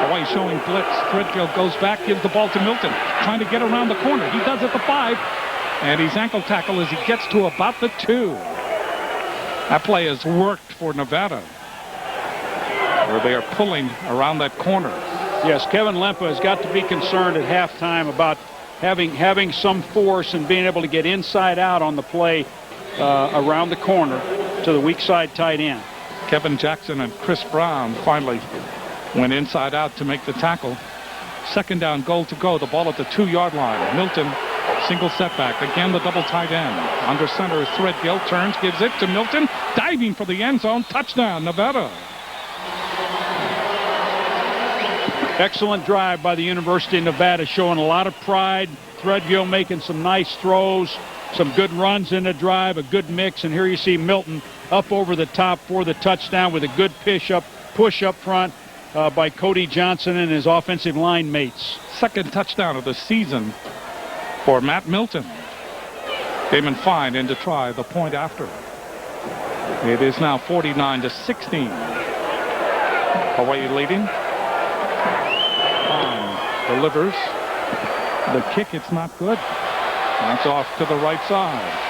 Hawaii showing blitz. Threadgill goes back, gives the ball to Milton, trying to get around the corner. He does at the 5, and he's ankle tackled as he gets to about the 2. That play has worked for Nevada, where they are pulling around that corner. Yes, Kevin Lempa has got to be concerned at halftime about having some force and being able to get inside out on the play around the corner to the weak side tight end. Kevin Jackson and Chris Brown finally went inside out to make the tackle. Second down, goal to go. The ball at the 2-yard line. Milton, single setback. Again, the double tight end. Under center is Threadgill. Turns, gives it to Milton. Diving for the end zone. Touchdown, Nevada. Excellent drive by the University of Nevada, showing a lot of pride. Threadgill making some nice throws, some good runs in the drive, a good mix. And here you see Milton up over the top for the touchdown with a good push up front by Cody Johnson and his offensive line mates. Second touchdown of the season for Matt Milton. Damon Fine in to try the point after. It is now 49-16. Hawaii leading. Fine delivers. The kick, it's not good. That's off to the right side.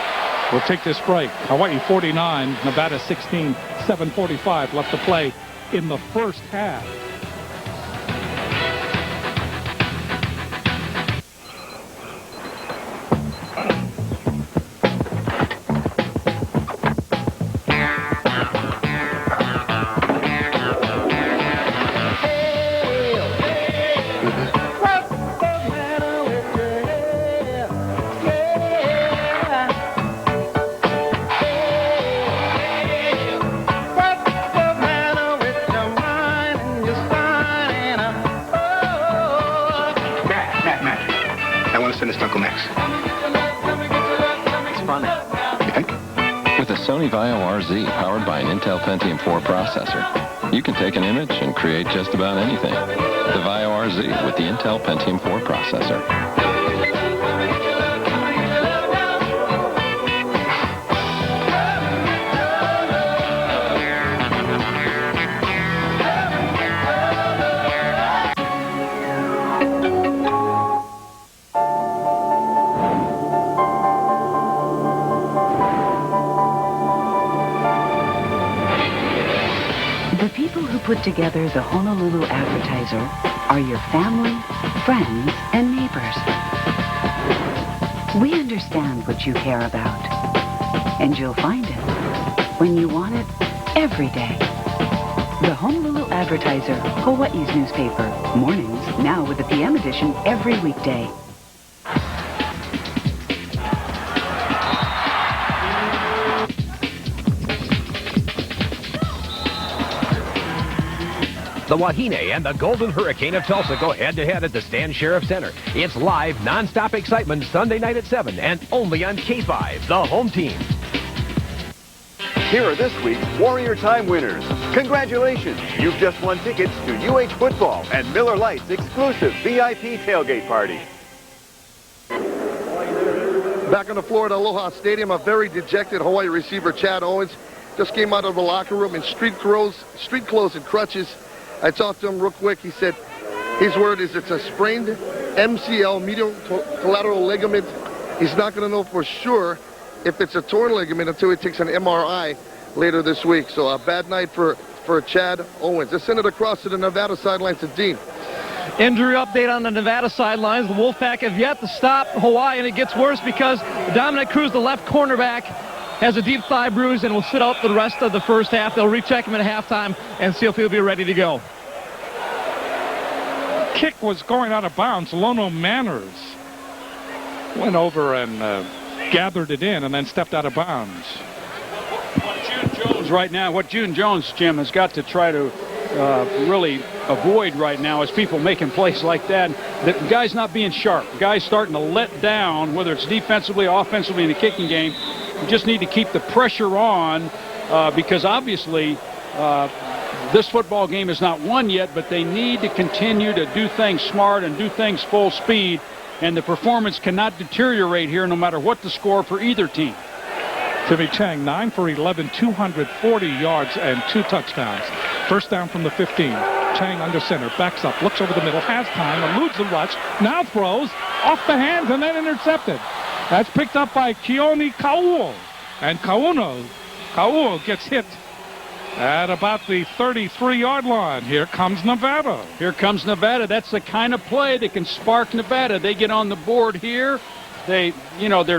We'll take this break. Hawaii 49, Nevada 16, 7:45 left to play in the first half. With a Sony Vaio RZ powered by an Intel Pentium 4 processor, you can take an image and create just about anything. The Vaio RZ with the Intel Pentium 4 processor. Put together the Honolulu Advertiser are your family, friends, and neighbors. We understand what you care about, and you'll find it when you want it every day. The Honolulu Advertiser, Hawaii's newspaper. Mornings, now with the PM edition every weekday. The Wahine and the Golden Hurricane of Tulsa go head-to-head at the Stan Sheriff Center. It's live, non-stop excitement Sunday night at 7 and only on K5, the home team. Here are this week's Warrior Time winners. Congratulations! You've just won tickets to UH Football and Miller Lite's exclusive VIP tailgate party. Back on the floor at Aloha Stadium, a very dejected Hawaii receiver, Chad Owens, just came out of the locker room in street clothes and crutches. I talked to him real quick. He said his word is it's a sprained MCL, medial collateral ligament. He's not going to know for sure if it's a torn ligament until he takes an MRI later this week. So a bad night for Chad Owens. Let's send it across to the Nevada sidelines to Dean. Injury update on the Nevada sidelines. The Wolfpack have yet to stop Hawaii, and it gets worse because Dominic Cruz, the left cornerback, has a deep thigh bruise and will sit out for the rest of the first half. They'll recheck him at halftime and see if he'll be ready to go. Kick was going out of bounds. Lono Manners went over and gathered it in and then stepped out of bounds. What June Jones, Jim, has got to try to really avoid right now is people making plays like that. The guy's not being sharp. The guy's starting to let down, whether it's defensively or offensively in the kicking game. You just need to keep the pressure on because obviously this football game is not won yet, but they need to continue to do things smart and do things full speed, and the performance cannot deteriorate here no matter what the score for either team. Timmy Chang, 9 for 11, 240 yards and 2 touchdowns. First down from the 15. Chang under center, backs up, looks over the middle, has time, eludes the rush, now throws off the hands and then intercepted. That's picked up by Keone Kauo. And Kauo gets hit at about the 33-yard line. Here comes Nevada. Here comes Nevada. That's the kind of play that can spark Nevada. They get on the board here. They're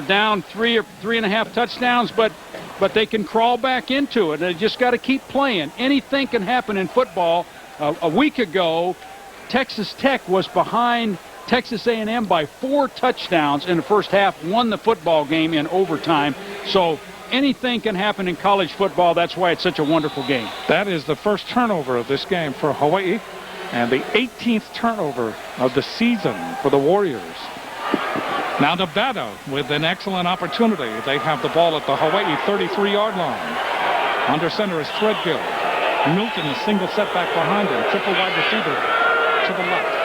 down 3 or 3.5 touchdowns, but they can crawl back into it. They just got to keep playing. Anything can happen in football. A week ago, Texas Tech was behind Texas A&M by 4 touchdowns in the first half, won the football game in overtime. So anything can happen in college football. That's why it's such a wonderful game. That is the first turnover of this game for Hawaii and the 18th turnover of the season for the Warriors. Now Nevada with an excellent opportunity. They have the ball at the Hawaii 33-yard line. Under center is Threadgill. Milton, a single setback behind him. Triple wide receiver to the left.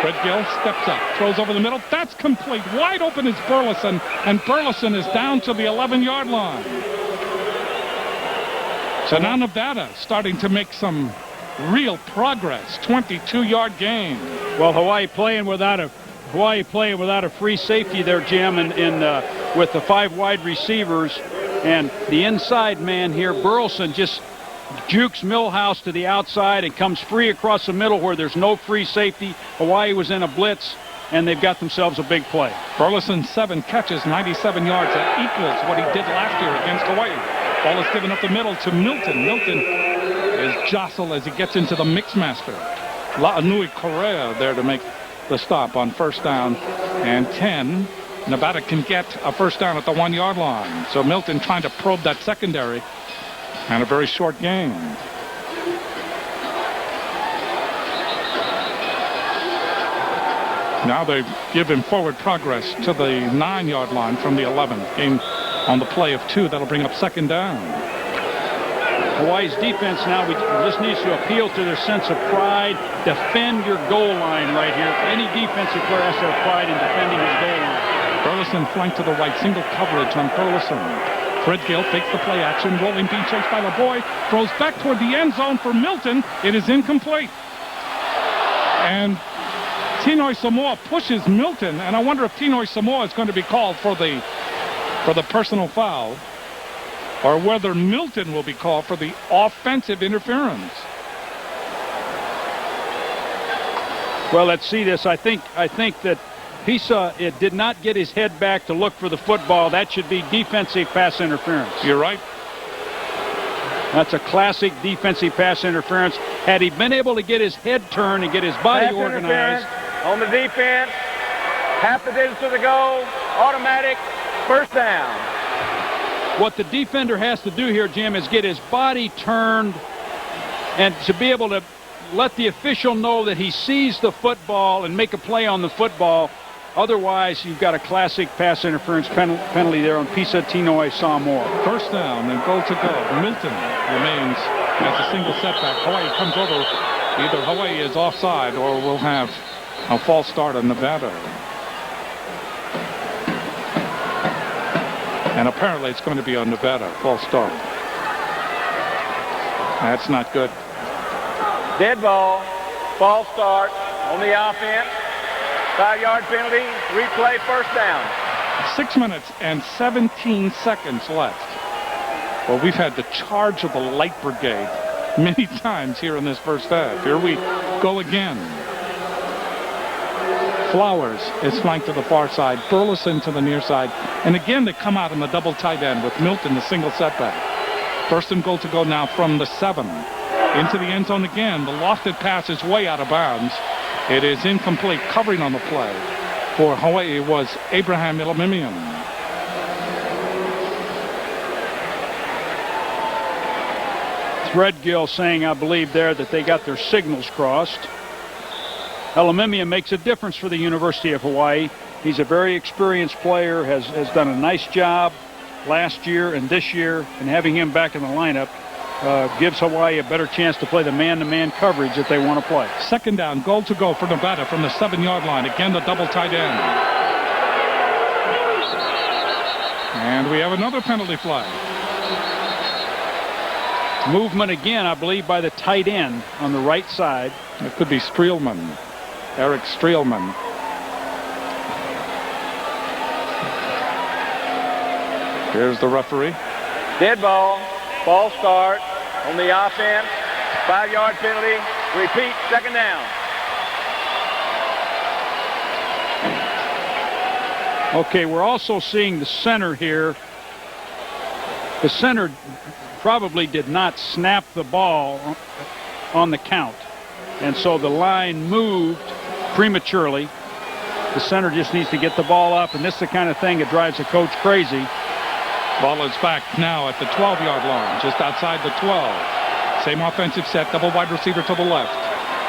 Threadgill steps up, throws over the middle. That's complete. Wide open is Burleson, and Burleson is down to the 11-yard line. So now Nevada starting to make some real progress. 22-yard gain. Well, Hawaii playing without a free safety there, Jim, and with the 5 wide receivers. And the inside man here, Burleson, just jukes Millhouse to the outside and comes free across the middle where there's no free safety. Hawaii was in a blitz, and they've got themselves a big play. Burleson, 7 catches, 97 yards. That equals what he did last year against Hawaii. Ball is given up the middle to Milton. Milton is jostled as he gets into the mixmaster. La'anui Correa there to make the stop on first down and 10. Nevada can get a first down at the 1-yard line. So Milton trying to probe that secondary, and a very short game. Now they give him forward progress to the 9-yard line from the 11. Game on the play of 2. That'll bring up second down. Hawaii's defense now just needs to appeal to their sense of pride. Defend your goal line right here. Any defensive player has to have pride in defending his goal line. Burleson flanked to the right. Single coverage on Burleson. Fred Gill takes the play action. Rolling being chased by LeBoy. Throws back toward the end zone for Milton. It is incomplete. And Tinoy Samoa pushes Milton. And I wonder if Tinoy Samoa is going to be called for the personal foul, or whether Milton will be called for the offensive interference. Well, let's see this. I think that Pisa did not get his head back to look for the football. That should be defensive pass interference. You're right. That's a classic defensive pass interference. Had he been able to get his head turned and get his body pass organized. On the defense, half the distance to the goal, automatic, first down. What the defender has to do here, Jim, is get his body turned and to be able to let the official know that he sees the football and make a play on the football. Otherwise, you've got a classic pass interference penalty there on Pisa Tinoy Samoa. First down and goal to go. Milton remains as a single setback. Hawaii comes over. Either Hawaii is offside or we'll have a false start on Nevada. And apparently it's going to be on Nevada. False start. That's not good. Dead ball, false start on the offense. 5-yard penalty, replay, first down. 6 minutes and 17 seconds left. Well, we've had the charge of the light brigade many times here in this first half. Here we go again. Flowers is flanked to the far side, Burleson to the near side, and again they come out in the double tight end with Milton the single setback. First and goal to go now from the 7. Into the end zone again. The lofted pass is way out of bounds. It is incomplete. Covering on the play for Hawaii was Abraham Ilamimian. Threadgill saying, I believe there, that they got their signals crossed. Elamimian makes a difference for the University of Hawaii. He's a very experienced player, has done a nice job last year and this year, and having him back in the lineup gives Hawaii a better chance to play the man-to-man coverage that they want to play. Second down, goal to go for Nevada from the 7-yard line. Again, the double tight end. And we have another penalty flag. Movement again, I believe, by the tight end on the right side. It could be Streelman, Eric Streelman. Here's the referee. Dead ball, false start on the offense. 5-yard penalty. Repeat, second down. Okay, we're also seeing the center here. The center probably did not snap the ball on the count. And so the line moved prematurely. The center just needs to get the ball up, and this is the kind of thing that drives the coach crazy. Ball is back now at the 12-yard line, just outside the 12. Same offensive set, double wide receiver to the left.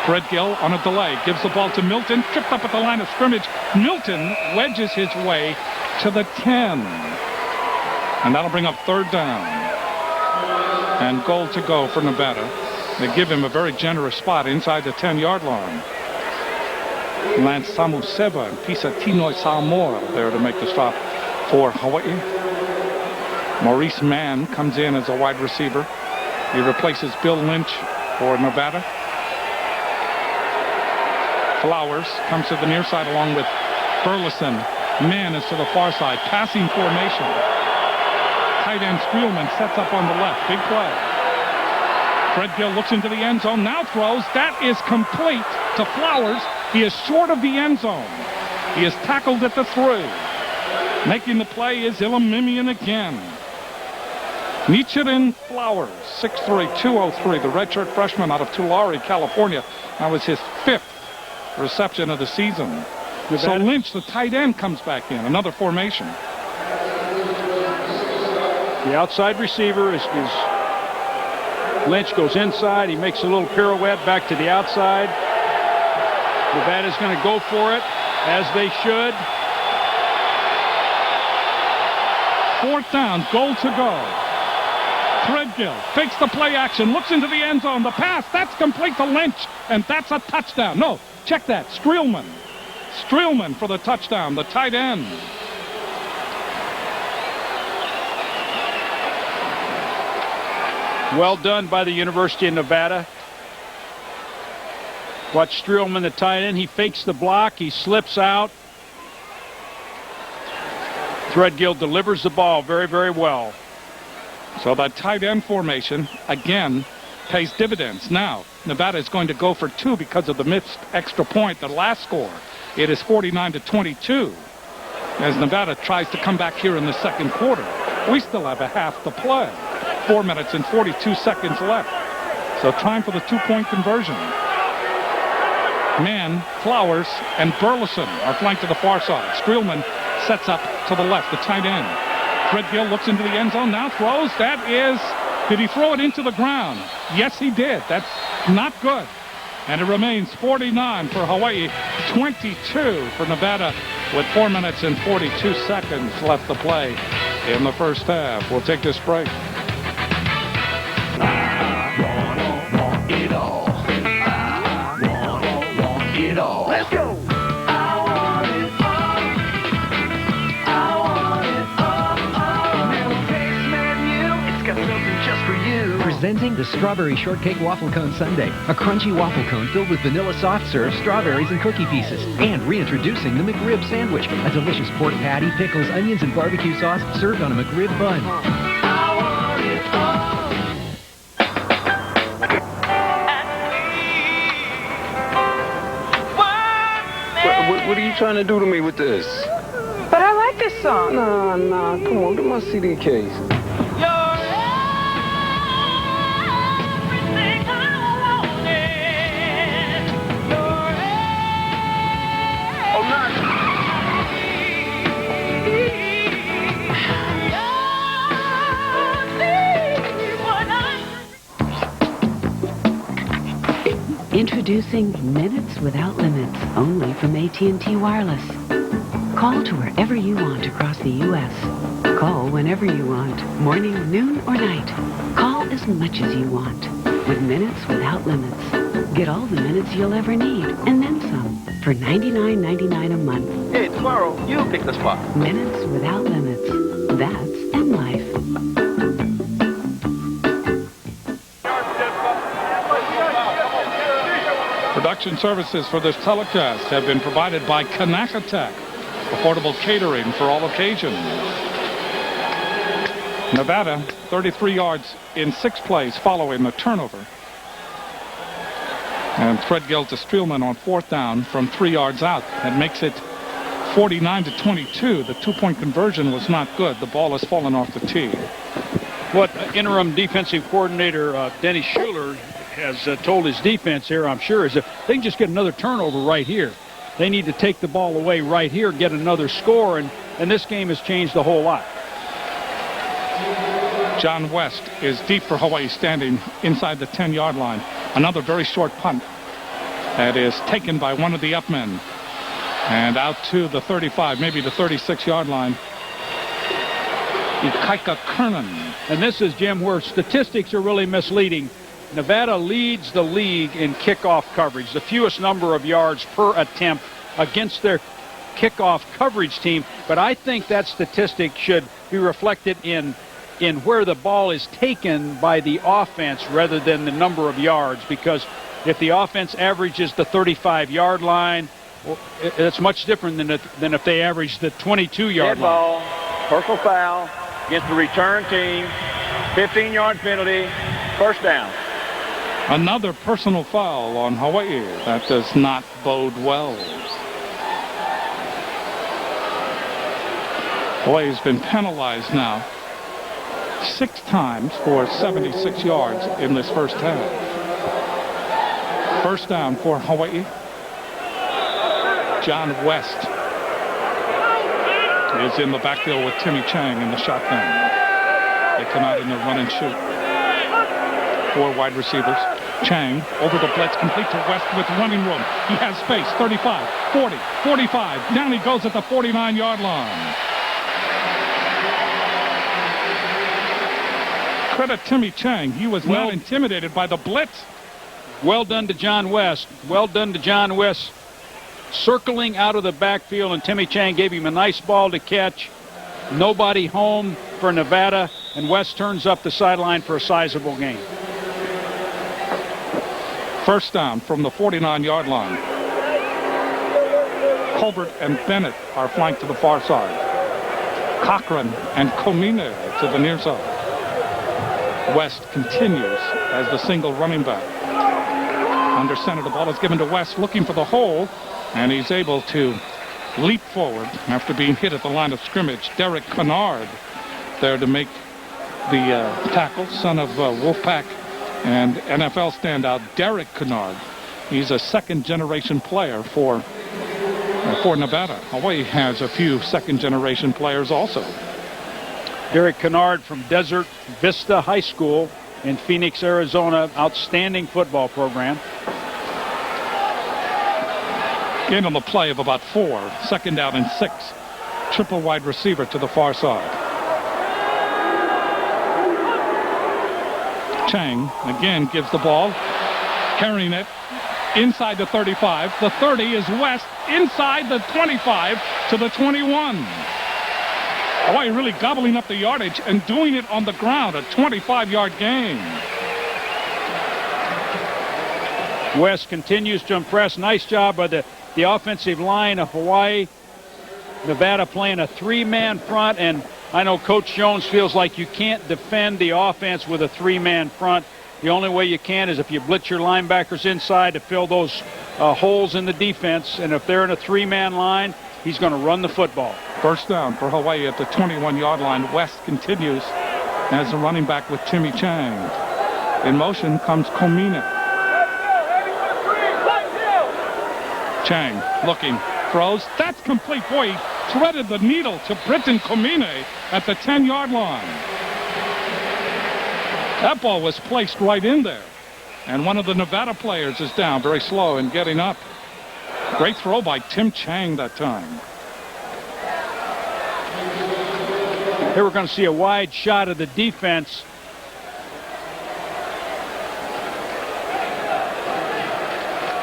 Fred Gill on a delay, gives the ball to Milton, tripped up at the line of scrimmage. Milton wedges his way to the 10. And that'll bring up third down. And goal to go for Nevada. They give him a very generous spot inside the 10-yard line. Lance Samuseva and Pisa Tinoy Samoa there to make the stop for Hawaii. Maurice Mann comes in as a wide receiver. He replaces Bill Lynch for Nevada. Flowers comes to the near side along with Burleson. Mann is to the far side. Passing formation. Tight end Spielman sets up on the left. Big play. Fred Gill looks into the end zone. Now throws. That is complete to Flowers. He is short of the end zone. He is tackled at the 3. Making the play is Ilamimian again. Nichiren Flowers, 6'3", 203, the redshirt freshman out of Tulare, California. That was his 5th reception of the season. So Lynch, the tight end, comes back in. Another formation. The outside receiver is Lynch goes inside. He makes a little pirouette back to the outside. Nevada's going to go for it. as they should. 4th down, goal to go. Threadgill fakes the play action, looks into the end zone. The pass, that's complete to Lynch, and that's a touchdown. No, check that, Streelman. Streelman for the touchdown, the tight end. Well done by the University of Nevada. Watch Streelman, the tight end. He fakes the block. He slips out. Threadgill delivers the ball very, very well. So that tight end formation, again, pays dividends. Now, Nevada is going to go for 2 because of the missed extra point, the last score. It is 49-22 as Nevada tries to come back here in the second quarter. We still have a half to play. 4 minutes and 42 seconds left. So time for the 2-point conversion. Mann, Flowers, and Burleson are flanked to the far side. Streelman sets up to the left, the tight end. Threadgill looks into the end zone, now throws. That is, did he throw it into the ground? Yes, he did. That's not good. And it remains 49 for Hawaii, 22 for Nevada with 4 minutes and 42 seconds left to play in the first half. We'll take this break. Let's go. Presenting the Strawberry Shortcake Waffle Cone Sundae, a crunchy waffle cone filled with vanilla soft serve, strawberries, and cookie pieces. And reintroducing the McRib Sandwich, a delicious pork patty, pickles, onions, and barbecue sauce served on a McRib bun. What are you trying to do to me with this? But I like this song. Nah, come on, get my CD case. Introducing Minutes Without Limits, only from AT&T Wireless. Call to wherever you want across the U.S. Call whenever you want, morning, noon, or night. Call as much as you want. With Minutes Without Limits. Get all the minutes you'll ever need, and then some, for $99.99 a month. Hey, tomorrow, you pick the spot. Minutes Without Limits. That's M Life. Production services for this telecast have been provided by Kanakatak, affordable catering for all occasions. Nevada, 33 yards in 6 plays following the turnover. And Threadgill to Streelman on 4th down from 3 yards out. That makes it 49-22. The 2-point conversion was not good. The ball has fallen off the tee. What interim defensive coordinator Denny Schuler has told his defense here, I'm sure, is if they can just get another turnover right here. They need to take the ball away right here, get another score, and this game has changed a whole lot. John West is deep for Hawaii, standing inside the 10-yard line. Another very short punt that is taken by one of the up men. And out to the 35, maybe the 36-yard line. Ikaika Kernan. And this is, Jim, where statistics are really misleading. Nevada leads the league in kickoff coverage, the fewest number of yards per attempt against their kickoff coverage team. But I think that statistic should be reflected in where the ball is taken by the offense rather than the number of yards, because if the offense averages the 35-yard line, it's much different than if they average the 22-yard line. Ball, personal foul against the return team, 15-yard penalty, first down. Another personal foul on Hawaii. That does not bode well. Hawaii's been penalized now 6 times for 76 yards in this first half. First down for Hawaii. John West is in the backfield with Timmy Chang in the shotgun. They come out in the run and shoot. 4 wide receivers. Chang over the blitz, complete to West with running room. He has space, 35, 40, 45. Down he goes at the 49-yard line. Credit Timmy Chang. He was not intimidated by the blitz. Well done to John West. Well done to John West. Circling out of the backfield, and Timmy Chang gave him a nice ball to catch. Nobody home for Nevada, and West turns up the sideline for a sizable gain. First down from the 49-yard line. Colbert and Bennett are flanked to the far side. Cochran and Comine to the near side. West continues as the single running back. Under center, the ball is given to West, looking for the hole, and he's able to leap forward after being hit at the line of scrimmage. Derek Kennard there to make the tackle, son of Wolfpack and NFL standout Derek Kennard. He's a second-generation player for Nevada. Hawaii has a few second-generation players also. Derek Kennard from Desert Vista High School in Phoenix, Arizona. Outstanding football program. Gain on the play of about 4. Second down and 6. Triple wide receiver to the far side. Chang again gives the ball, carrying it inside the 35. The 30 is West, inside the 25 to the 21. Hawaii really gobbling up the yardage and doing it on the ground, a 25-yard gain. West continues to impress. Nice job by the offensive line of Hawaii. Nevada playing a 3-man front, and I know Coach Jones feels like you can't defend the offense with a 3-man front. The only way you can is if you blitz your linebackers inside to fill those holes in the defense, and if they're in a 3-man line, he's going to run the football. First down for Hawaii at the 21-yard line. West continues as a running back with Timmy Chang. In motion comes Comine. Chang looking, throws. That's complete. Boy, he threaded the needle to Britton Comine at the 10-yard line. That ball was placed right in there. And one of the Nevada players is down, very slow in getting up. Great throw by Tim Chang that time. Here we're going to see a wide shot of the defense.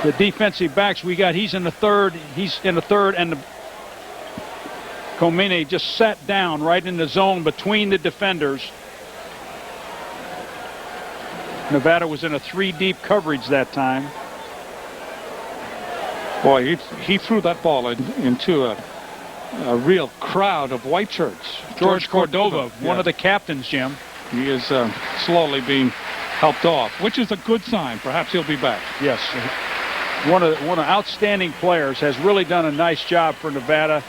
The defensive backs we got, he's in the third, and Comine just sat down right in the zone between the defenders. Nevada was in a 3-deep coverage that time. Boy, he threw that ball into a real crowd of white shirts. George Cordova, one of the captains, Jim. He is slowly being helped off, which is a good sign. Perhaps he'll be back. Yes. One of outstanding players, has really done a nice job for Nevada.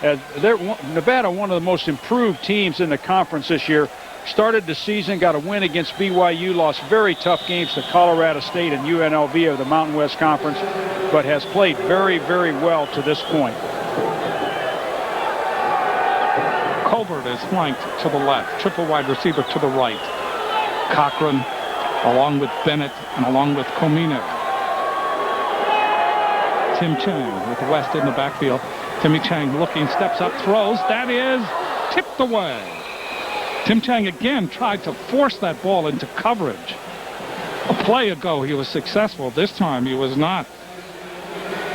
Nevada, one of the most improved teams in the conference this year. Started the season, got a win against BYU, lost very tough games to Colorado State and UNLV of the Mountain West Conference, but has played very, very well to this point. Colbert is flanked to the left, triple wide receiver to the right. Cochran along with Bennett and along with Comine. Tim Chang with West in the backfield. Timmy Chang looking, steps up, throws. That is tipped away. Tim Chang again tried to force that ball into coverage. A play ago he was successful. This time he was not.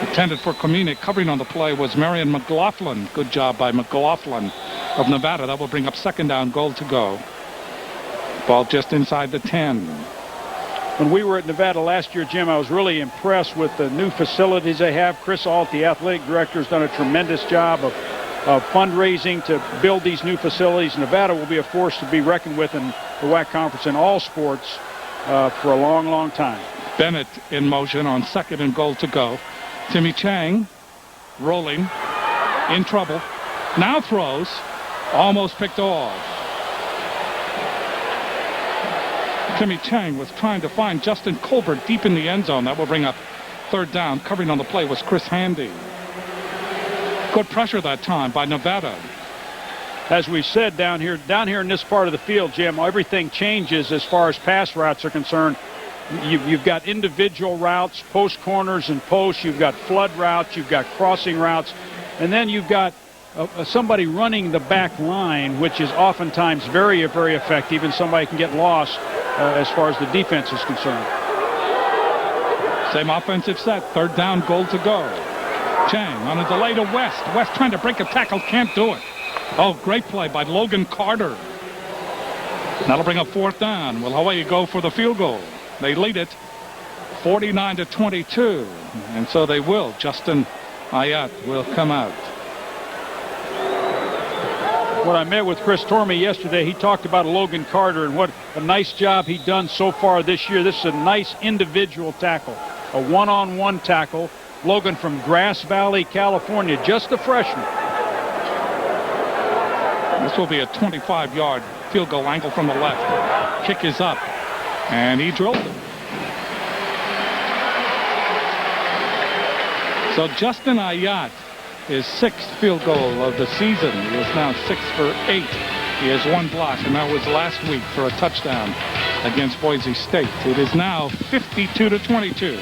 Intended for Comine. Covering on the play was Marion McLaughlin. Good job by McLaughlin of Nevada. That will bring up second down, goal to go. Ball just inside the 10. When we were at Nevada last year, Jim, I was really impressed with the new facilities they have. Chris Alt, the athletic director, has done a tremendous job of fundraising to build these new facilities. Nevada will be a force to be reckoned with in the WAC conference in all sports for a long, long time. Bennett in motion on second and goal to go. Timmy Chang rolling, in trouble. Now throws, almost picked off. Timmy Chang was trying to find Justin Colbert deep in the end zone. That will bring up third down. Covering on the play was Chris Handy. Good pressure that time by Nevada. As we said down here in this part of the field, Jim, everything changes as far as pass routes are concerned. You've got individual routes, post corners and posts. You've got flood routes. You've got crossing routes. And then you've got somebody running the back line, which is oftentimes very, very effective, and somebody can get lost as far as the defense is concerned. Same offensive set. Third down, goal to go. Chang on a delay to West. West trying to break a tackle, can't do it. Oh, great play by Logan Carter. That'll bring up fourth down. Will Hawaii go for the field goal? They lead it 49-22, and so they will. Justin Ayat will come out. When I met with Chris Tormey yesterday, he talked about Logan Carter and what a nice job he's done so far this year. This is a nice individual tackle, a one-on-one tackle. Logan from Grass Valley, California, just a freshman. This will be a 25-yard field goal angle from the left. Kick is up, and he drilled it. So Justin Ayat, his sixth field goal of the season. He is now 6 for 8. He has one block, and that was last week for a touchdown against Boise State. It is now 52-22.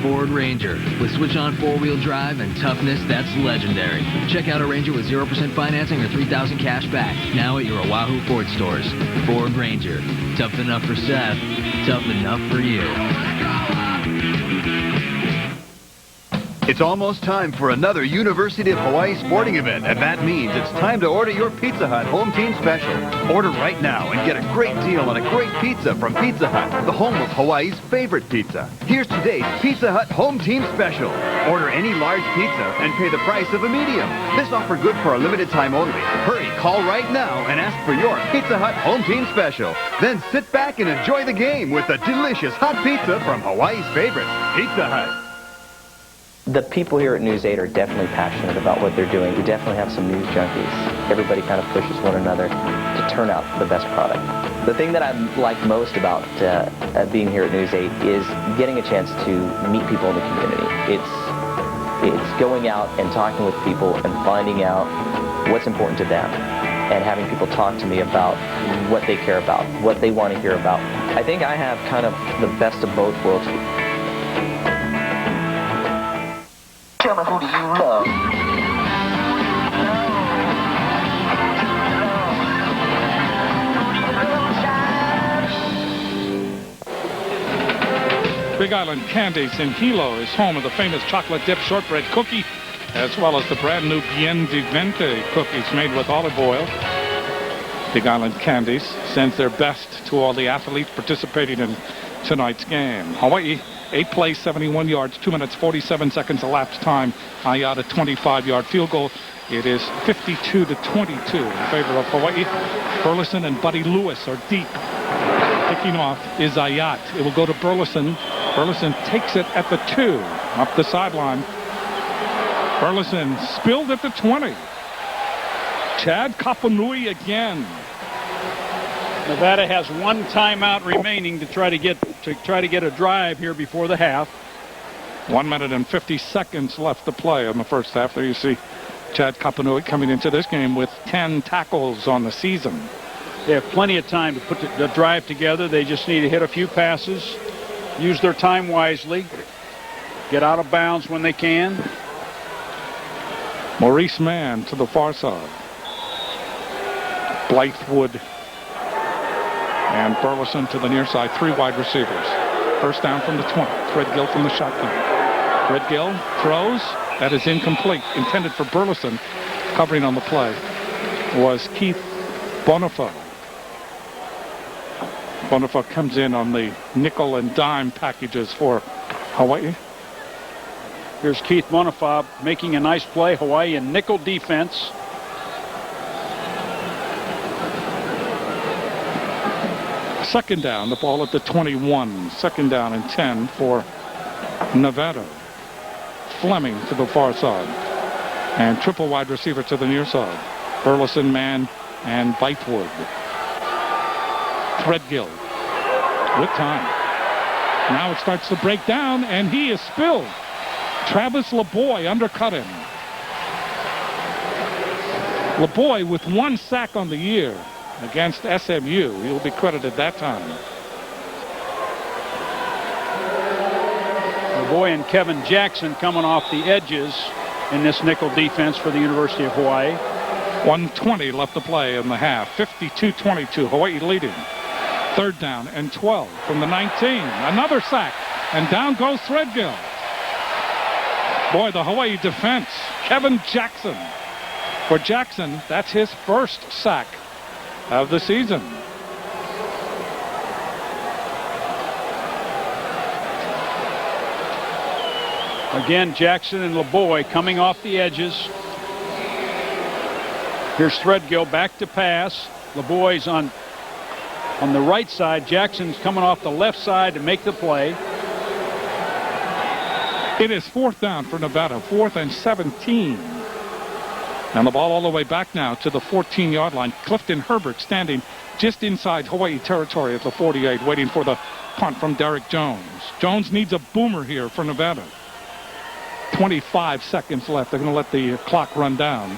Ford Ranger. With switch-on four-wheel drive and toughness that's legendary. Check out a Ranger with 0% financing or $3,000 cash back. Now at your Oahu Ford stores. Ford Ranger. Tough enough for Seth. Tough enough for you. It's almost time for another University of Hawaii sporting event, and that means it's time to order your Pizza Hut Home Team Special. Order right now and get a great deal on a great pizza from Pizza Hut, the home of Hawaii's favorite pizza. Here's today's Pizza Hut Home Team Special. Order any large pizza and pay the price of a medium. This offer good for a limited time only. Hurry, call right now and ask for your Pizza Hut Home Team Special. Then sit back and enjoy the game with a delicious hot pizza from Hawaii's favorite, Pizza Hut. The people here at News 8 are definitely passionate about what they're doing. We definitely have some news junkies. Everybody kind of pushes one another to turn out the best product. The thing that I like most about being here at News 8 is getting a chance to meet people in the community. It's going out and talking with people and finding out what's important to them and having people talk to me about what they care about, what they want to hear about. I think I have kind of the best of both worlds. Tell me, who do you love? Big Island Candies in Hilo is home of the famous chocolate dip shortbread cookie, as well as the brand new Bien de Vente cookies made with olive oil. Big Island Candies sends their best to all the athletes participating in tonight's game. Hawaii, 8 plays, 71 yards, 2 minutes, 47 seconds elapsed time. Ayat a 25-yard field goal. It is 52-22 in favor of Hawaii. Burleson and Buddy Lewis are deep. Kicking off is Ayat. It will go to Burleson. Burleson takes it at the 2, up the sideline. Burleson spilled at the 20. Chad Kapanui again. Nevada has one timeout remaining to try to get a drive here before the half. 1 minute and 50 seconds left to play in the first half. There you see Chad Kapanui coming into this game with 10 tackles on the season. They have plenty of time to put the drive together. They just need to hit a few passes, use their time wisely, get out of bounds when they can. Maurice Mann to the far side. Blythewood and Burleson to the near side. 3 wide receivers. First down from the 20. Threadgill from the shotgun. Threadgill throws. That is incomplete. Intended for Burleson. Covering on the play was Keith Bonifa. Bonifa comes in on the nickel and dime packages for Hawaii. Here's Keith Bonifa making a nice play. Hawaii in nickel defense. Second down, the ball at the 21. Second down and 10 for Nevada. Fleming to the far side. And triple wide receiver to the near side. Burleson, Mann, and Blythewood. Threadgill with time. Now it starts to break down, and he is spilled. Travis LeBoy undercut him. LeBoy with 1 sack on the year against SMU. He'll be credited that time. LeBoy and Kevin Jackson coming off the edges in this nickel defense for the University of Hawaii. 1:20 left to play in the half. 52-22, Hawaii leading. 3rd down and 12 from the 19. Another sack, and down goes Threadgill. Boy, the Hawaii defense. Kevin Jackson. For Jackson, that's his 1st sack of the season. Again, Jackson and LeBoy coming off the edges. Here's Threadgill back to pass. LeBoy's on the right side. Jackson's coming off the left side to make the play. It is 4th down for Nevada, 4th and 17. And the ball all the way back now to the 14-yard line. Clifton Herbert standing just inside Hawaii territory at the 48, waiting for the punt from Derek Jones. Jones needs a boomer here for Nevada. 25 seconds left. They're going to let the clock run down.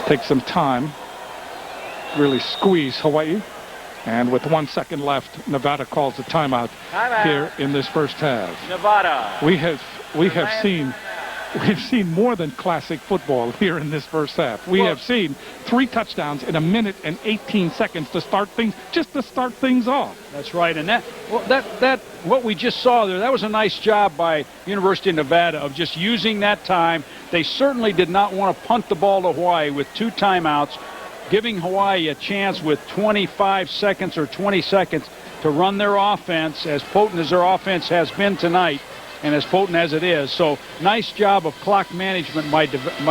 Take some time. Really squeeze Hawaii. And with 1 second left, Nevada calls the timeout here in this first half. Nevada. We have seen more than classic football here in this first half. We have seen 3 touchdowns in 1 minute and 18 seconds to start things off. That's right, and that what we just saw there, that was a nice job by University of Nevada of just using that time. They certainly did not want to punt the ball to Hawaii with 2 timeouts, giving Hawaii a chance with 25 seconds or 20 seconds to run their offense, as potent as their offense has been tonight and as potent as it is. So nice job of clock management by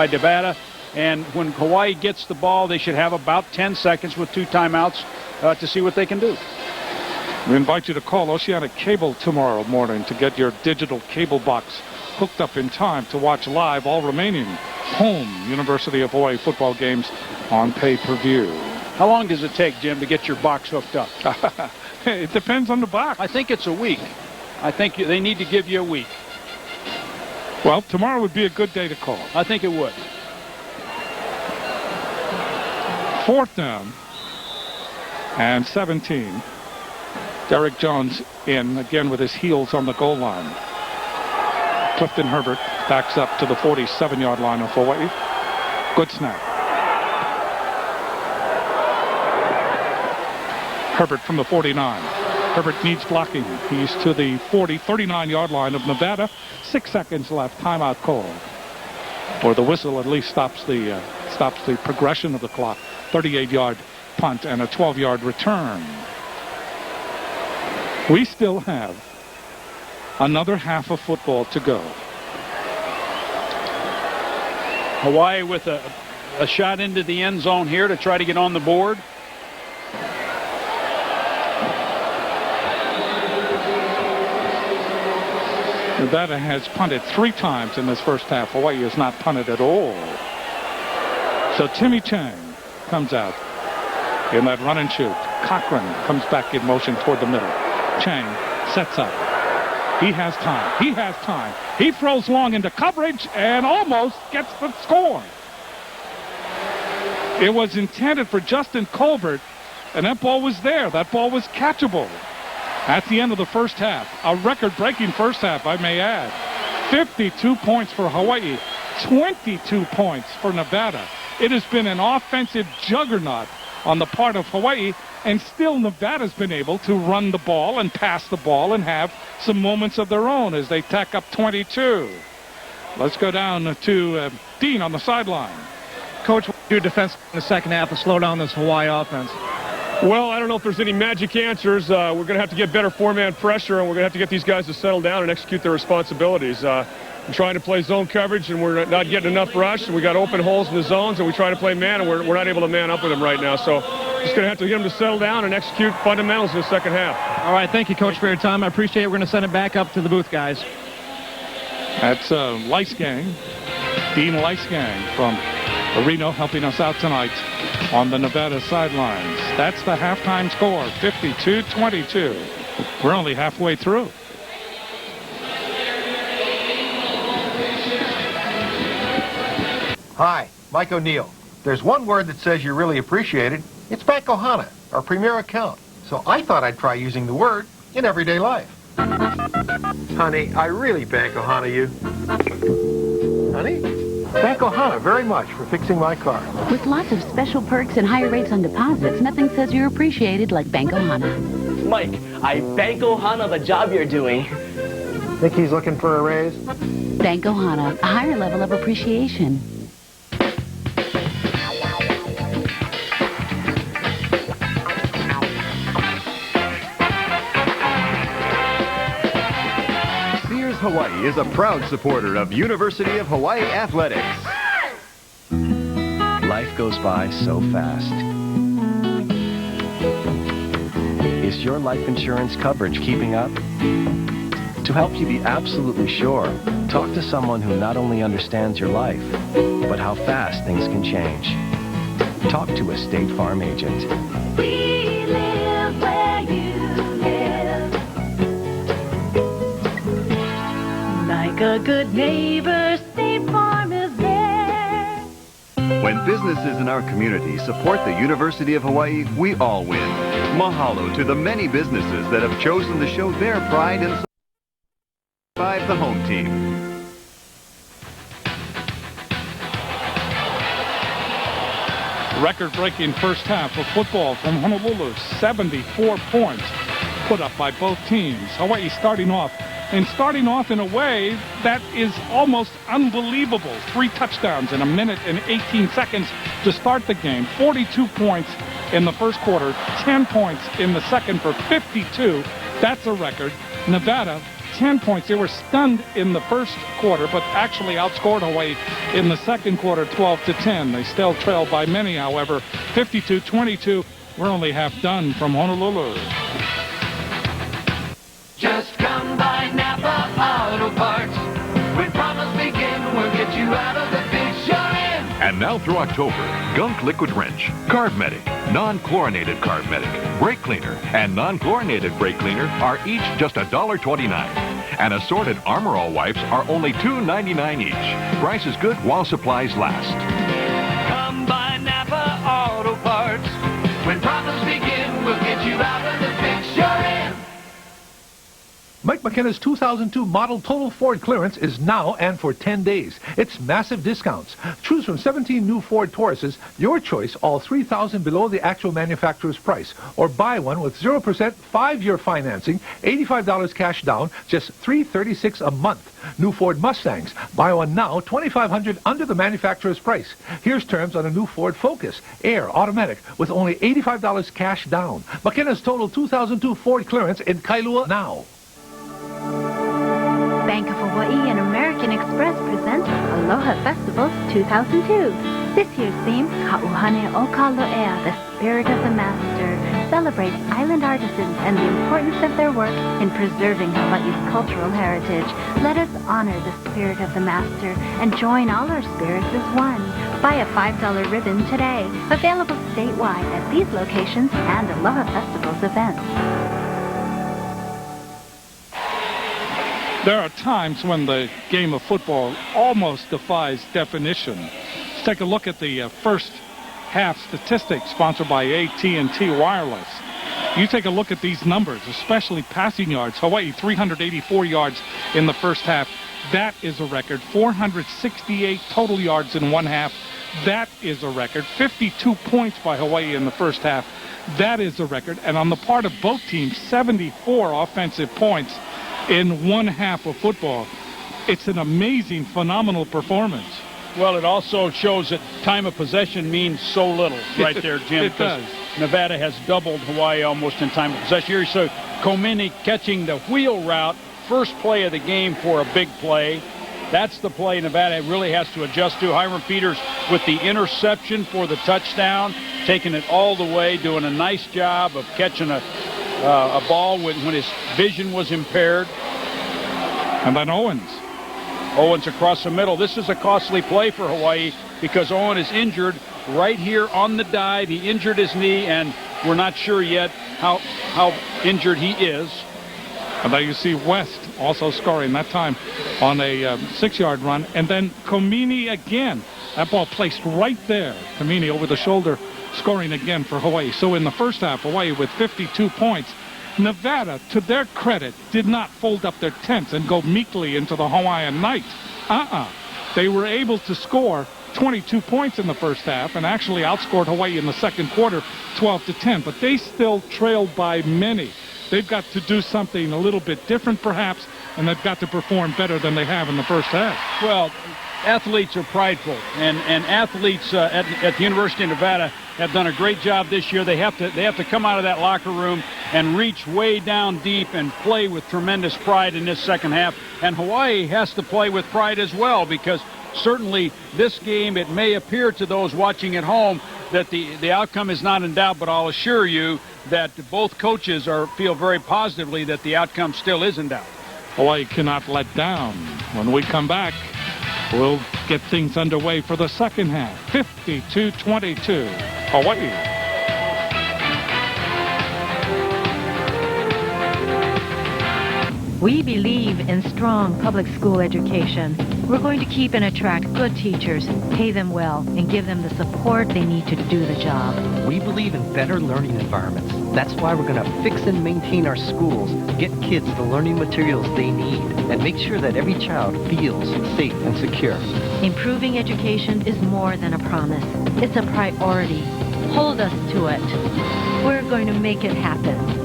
Nevada. And when Hawaii gets the ball, they should have about 10 seconds with 2 timeouts to see what they can do. We invite you to call Oceanic Cable tomorrow morning to get your digital cable box hooked up in time to watch live all remaining home University of Hawaii football games on pay-per-view. How long does it take, Jim, to get your box hooked up? It depends on the box. I think it's a week. I think they need to give you a week. Well, tomorrow would be a good day to call. I think it would. 4th down and 17. Derek Jones in again with his heels on the goal line. Clifton Herbert backs up to the 47-yard line of Hawaii. Good snap. Herbert from the 49. Herbert needs blocking. He's to the 39-yard line of Nevada. 6 seconds left. Timeout call. Or the whistle at least stops the progression of the clock. 38-yard punt and a 12-yard return. We still have another half of football to go. Hawaii with a shot into the end zone here to try to get on the board. Nevada has punted 3 times in this first half. Hawaii has not punted at all. So Timmy Chang comes out in that run and shoot. Cochran comes back in motion toward the middle. Chang sets up. He has time. He has time. He throws long into coverage and almost gets the score. It was intended for Justin Colbert, and that ball was there. That ball was catchable. At the end of the first half, a record-breaking first half, I may add. 52 points for Hawaii, 22 points for Nevada. It has been an offensive juggernaut on the part of Hawaii, and still Nevada's been able to run the ball and pass the ball and have some moments of their own as they tack up 22. Let's go down to Dean on the sideline. Coach, what do you do defense in the second half to slow down this Hawaii offense? Well, I don't know if there's any magic answers. We're going to have to get better four-man pressure, and we're going to have to get these guys to settle down and execute their responsibilities. We're trying to play zone coverage, and we're not getting enough rush, and we got open holes in the zones, and we try to play man, and we're not able to man up with them right now. So just going to have to get them to settle down and execute fundamentals in the second half. All right, thank you, Coach, for your time. I appreciate it. We're going to send it back up to the booth, guys. That's Leisgang, Dean Leisgang from Reno, helping us out tonight on the Nevada sidelines. That's the halftime score, 52-22. We're only halfway through. Hi, Mike O'Neill. There's one word that says you're really appreciated. It's Bank Ohana, our premier account. So I thought I'd try using the word in everyday life. Honey, I really Bank Ohana you. Honey? Thank Ohana very much for fixing my car. With lots of special perks and higher rates on deposits, nothing says you're appreciated like Bank Ohana. Mike, I Bank Ohana the job you're doing. Think he's looking for a raise? Bank Ohana, a higher level of appreciation. Hawaii is a proud supporter of University of Hawai'i athletics. Life goes by so fast. Is your life insurance coverage keeping up? To help you be absolutely sure, talk to someone who not only understands your life, but how fast things can change. Talk to a State Farm agent. We live where you live. Like a good neighbor, State Farm is there. When businesses in our community support the University of Hawaii, we all win. Mahalo to the many businesses that have chosen to show their pride and survive the home team. Record-breaking first half of football from Honolulu. 74 points put up by both teams. Hawaii starting off in a way that is almost unbelievable. 3 touchdowns in a minute and 18 seconds to start the game. 42 points in the first quarter, 10 points in the second for 52. That's a record. Nevada, 10 points. They were stunned in the first quarter, but actually outscored Hawaii in the second quarter, 12-10. They still trail by many, however, 52-22. We're only half done from Honolulu. Just come by Napa Auto Parts. When problems begin, we'll get you out of the fix you're in. And now through October, Gunk Liquid Wrench, Carb Medic, non-chlorinated Carb Medic, Brake Cleaner, and non-chlorinated Brake Cleaner are each just $1.29. And assorted Armor All wipes are only $2.99 each. Price is good while supplies last. Come by Napa Auto Parts. When problems begin, we'll get you out of the fix you're in. Mike McKenna's 2002 model total Ford clearance is now and for 10 days. It's massive discounts. Choose from 17 new Ford Tauruses, your choice, all $3,000 below the actual manufacturer's price. Or buy one with 0% 5-year financing, $85 cash down, just $336 a month. New Ford Mustangs. Buy one now, $2,500 under the manufacturer's price. Here's terms on a new Ford Focus, Air, automatic, with only $85 cash down. McKenna's total 2002 Ford clearance in Kailua now. Bank of Hawaii and American Express present Aloha Festivals 2002. This year's theme, Ka'uhane o Kalo'ea, the Spirit of the Master, celebrates island artisans and the importance of their work in preserving Hawaii's cultural heritage. Let us honor the Spirit of the Master and join all our spirits as one. Buy a $5 ribbon today. Available statewide at these locations and Aloha Festivals events. There are times when the game of football almost defies definition. Let's take a look at the first half statistics sponsored by AT&T Wireless. You take a look at these numbers, especially passing yards. Hawaii, 384 yards in the first half. That is a record. 468 total yards in one half. That is a record. 52 points by Hawaii in the first half. That is a record. And on the part of both teams, 74 offensive points in one half of football. It's an amazing, phenomenal performance. Well, it also shows that time of possession means so little right there, Jim. It does. Nevada has doubled Hawaii almost in time of possession. Here, so Komini catching the wheel route, first play of the game for a big play. That's the play Nevada really has to adjust to. Hiram Peters with the interception for the touchdown, taking it all the way, doing a nice job of catching a ball when his vision was impaired. And then Owens across the middle. This is a costly play for Hawaii because Owens is injured right here on the dive. He injured his knee, and we're not sure yet how injured he is. And there you see West also scoring that time on a 6-yard run. And then Komini again. That ball placed right there. Komini over the shoulder, scoring again for Hawaii. So in the first half, Hawaii with 52 points. Nevada, to their credit, did not fold up their tents and go meekly into the Hawaiian night. They were able to score 22 points in the first half and actually outscored Hawaii in the second quarter 12-10. But they still trailed by many. They've got to do something a little bit different, perhaps, and they've got to perform better than they have in the first half. Well, athletes are prideful, and athletes at the University of Nevada have done a great job this year. They have to come out of that locker room and reach way down deep and play with tremendous pride in this second half. And Hawaii has to play with pride as well, because certainly this game, it may appear to those watching at home that the outcome is not in doubt, but I'll assure you that both coaches feel very positively that the outcome still is in doubt. Hawaii cannot let down. When we come back, we'll get things underway for the second half. 52-22, Hawaii. We believe in strong public school education. We're going to keep and attract good teachers, pay them well, and give them the support they need to do the job. We believe in better learning environments. That's why we're going to fix and maintain our schools, get kids the learning materials they need, and make sure that every child feels safe and secure. Improving education is more than a promise. It's a priority. Hold us to it. We're going to make it happen.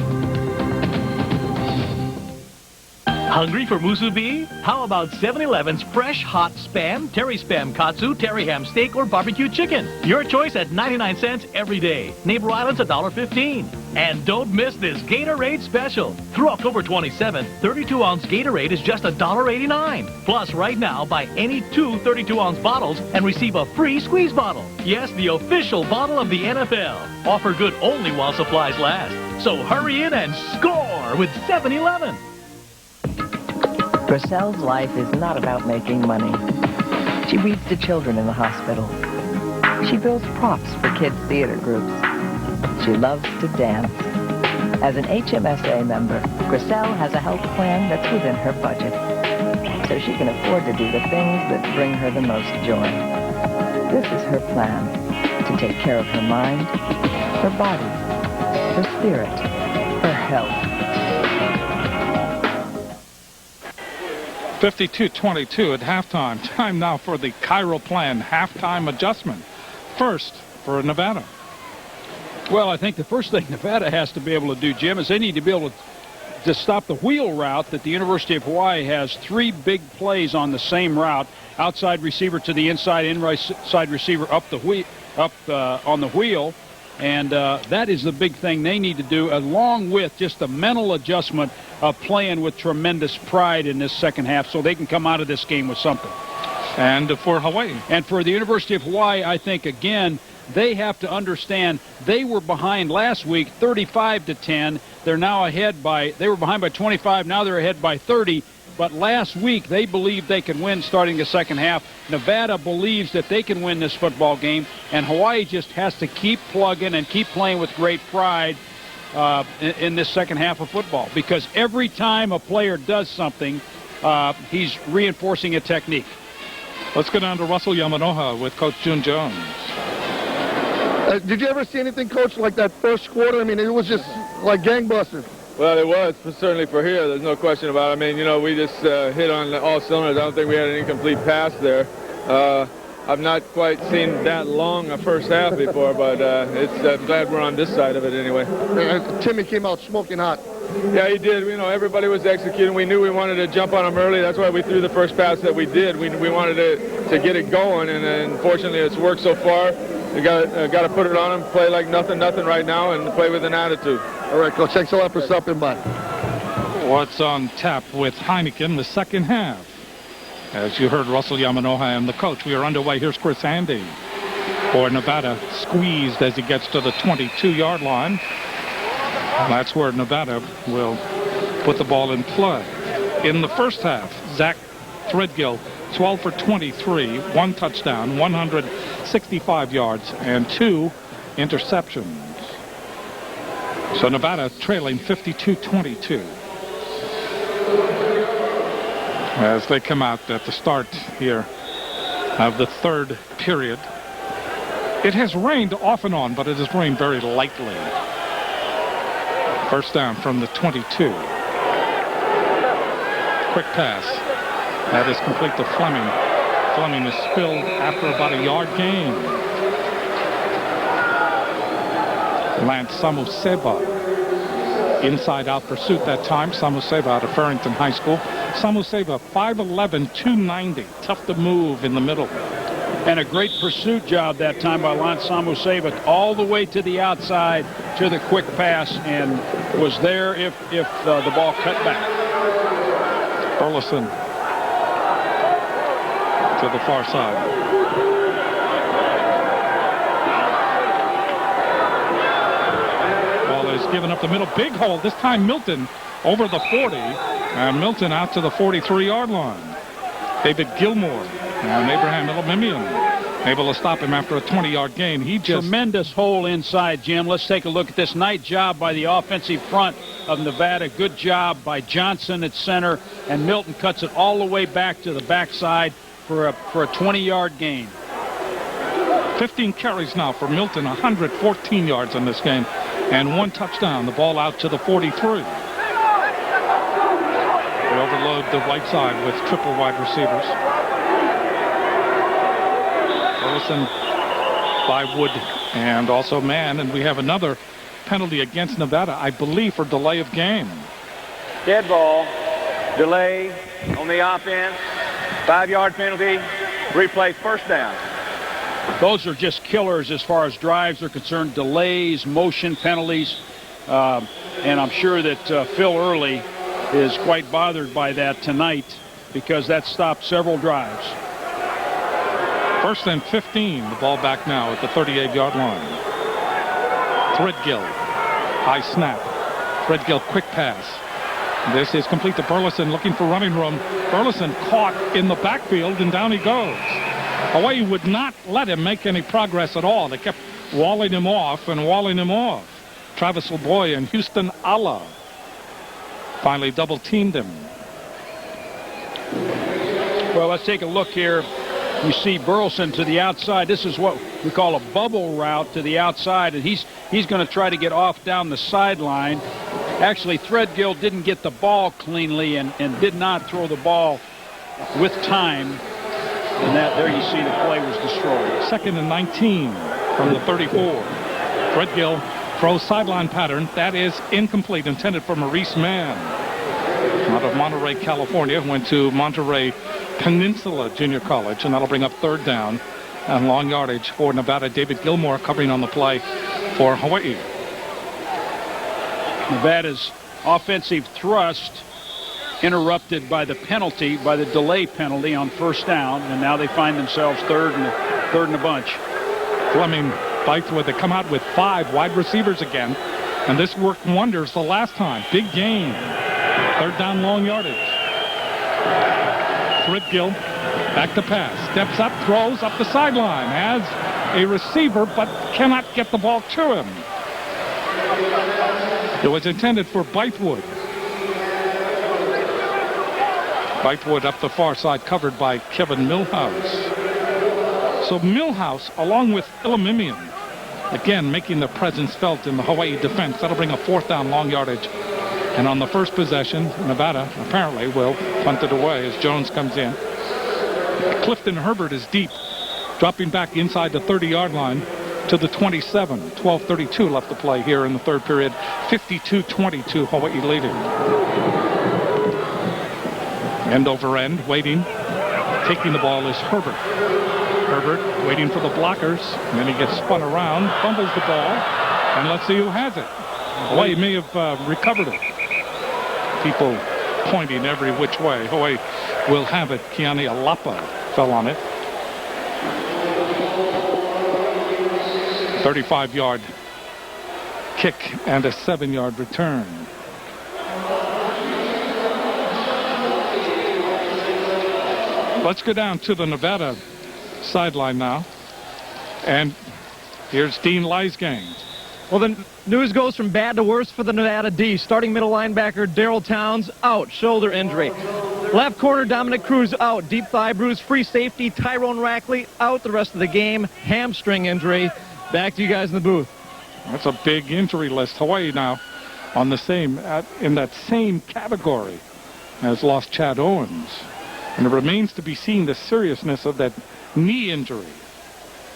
Hungry for musubi? How about 7-Eleven's fresh, hot Spam, Terry Spam Katsu, Terry Ham Steak, or barbecue chicken? Your choice at 99 cents every day. Neighbor Island's $1.15. And don't miss this Gatorade special. Through October 27th, 32-ounce Gatorade is just $1.89. Plus, right now, buy any 2 32-ounce bottles and receive a free squeeze bottle. Yes, the official bottle of the NFL. Offer good only while supplies last. So hurry in and score with 7-Eleven. Purcell's life is not about making money. She reads to children in the hospital. She builds props for kids' theater groups. She loves to dance. As an HMSA member, Purcell has a health plan that's within her budget, so she can afford to do the things that bring her the most joy. This is her plan, to take care of her mind, her body, her spirit, her health. 52-22 at halftime. Time now for the Chiral Plan halftime adjustment. First for Nevada. Well, I think the first thing Nevada has to be able to do, Jim, is they need to be able to stop the wheel route that the University of Hawaii has 3 big plays on the same route. Outside receiver to the inside receiver up on the wheel. And that is the big thing they need to do, along with just the mental adjustment of playing with tremendous pride in this second half so they can come out of this game with something. And for Hawaii. And for the University of Hawaii, I think, again, they have to understand they were behind last week 35-10. They're now ahead they were behind by 25. Now they're ahead by 30. But last week, they believed they could win starting the second half. Nevada believes that they can win this football game, and Hawaii just has to keep plugging and keep playing with great pride in this second half of football, because every time a player does something, he's reinforcing a technique. Let's go down to Russell Yamanoha with Coach June Jones. Did you ever see anything, Coach, like that first quarter? I mean, it was just like gangbusters. Well, it was, certainly for here. There's no question about it. I mean, you know, we just hit on all cylinders. I don't think we had an incomplete pass there. I've not quite seen that long a first half before, but I'm glad we're on this side of it anyway. Timmy came out smoking hot. Yeah, he did. You know, everybody was executing. We knew we wanted to jump on him early. That's why we threw the first pass that we did. We wanted to get it going, and unfortunately it's worked so far. We got to put it on him, play like nothing right now, and play with an attitude. All right, Coach, thanks a lot for stopping by. What's on tap with Heineken the second half? As you heard Russell Yamanoha and the coach, we are underway. Here's Chris Handy for Nevada, squeezed as he gets to the 22-yard line. That's where Nevada will put the ball in play. In the first half, Zach Threadgill, 12 for 23, 1 touchdown, 165 yards, and 2 interceptions. So Nevada trailing 52-22. As they come out at the start here of the third period. It has rained off and on, but it has rained very lightly. First down from the 22. Quick pass. That is complete to Fleming. Fleming is spilled after about a yard gain. Lance Samuseba. Inside out pursuit that time. Samuseba out of Farrington High School. Samuseba 5'11", 290. Tough to move in the middle. And a great pursuit job that time by Lance Samuseva, all the way to the outside to the quick pass, and was there if the ball cut back. Burleson to the far side. Ball is given up the middle. Big hole. This time Milton over the 40. And Milton out to the 43-yard line. David Gilmore and Abraham Elamimian able to stop him after a 20-yard gain. He just... Tremendous hole inside, Jim. Let's take a look at this. Nice job by the offensive front of Nevada. Good job by Johnson at center. And Milton cuts it all the way back to the backside for a 20-yard gain. 15 carries now for Milton. 114 yards in this game. And 1 touchdown. The ball out to the 43. They overload the right side with triple wide receivers. Burleson by Wood and also Mann. And we have another penalty against Nevada, I believe, for delay of game. Dead ball, delay on the offense, 5-yard penalty, replay first down. Those are just killers as far as drives are concerned. Delays, motion penalties. And I'm sure that Phil Early is quite bothered by that tonight because that stopped several drives. First and 15. The ball back now at the 38-yard line. Threadgill. High snap. Threadgill quick pass. This is complete to Burleson looking for running room. Burleson caught in the backfield and down he goes. Hawaii would not let him make any progress at all. They kept walling him off and walling him off. Travis LeBoy and Houston Alla finally double teamed him. Well, let's take a look here. You see Burleson to the outside. This is what we call a bubble route to the outside, and he's going to try to get off down the sideline. Actually, Threadgill didn't get the ball cleanly and did not throw the ball with time. And that there you see the play was destroyed. Second and 19 from the 34. Threadgill throws sideline pattern. That is incomplete, intended for Maurice Mann. Out of Monterey, California, went to Monterey Peninsula Junior College, and that'll bring up third down and long yardage for Nevada. David Gilmore covering on the play for Hawaii. Nevada's offensive thrust interrupted by the penalty, by the delay penalty on first down, and now they find themselves third and a bunch. Fleming bites with it. Come out with 5 wide receivers again, and this worked wonders the last time. Big gain. Third down, long yardage. Threadgill back to pass. Steps up, throws up the sideline. Has a receiver, but cannot get the ball to him. It was intended for Bythewood. Bythewood up the far side, covered by Kevin Milhouse. So Milhouse, along with Elamimian, again making their presence felt in the Hawaii defense. That'll bring a fourth down, long yardage. And on the first possession, Nevada apparently will punt it away as Jones comes in. Clifton Herbert is deep, dropping back inside the 30-yard line to the 27. 12:32 left to play here in the third period. 52-22, Hawaii leading. End over end, waiting. Taking the ball is Herbert. Herbert waiting for the blockers, and then he gets spun around, fumbles the ball, and let's see who has it. Hawaii may have recovered it. People pointing every which way. Hawaii will have it. Keani Alapa fell on it. 35-yard kick and a 7-yard return. Let's go down to the Nevada sideline now. And here's Dean Leisgang. Well, the news goes from bad to worse for the Nevada D. Starting middle linebacker Daryl Towns out, shoulder injury. Left corner Dominic Cruz out, deep thigh bruise. Free safety Tyrone Rackley out the rest of the game, hamstring injury. Back to you guys in the booth. That's a big injury list. Hawaii now on the same, in that same category, has lost Chad Owens. And it remains to be seen the seriousness of that knee injury.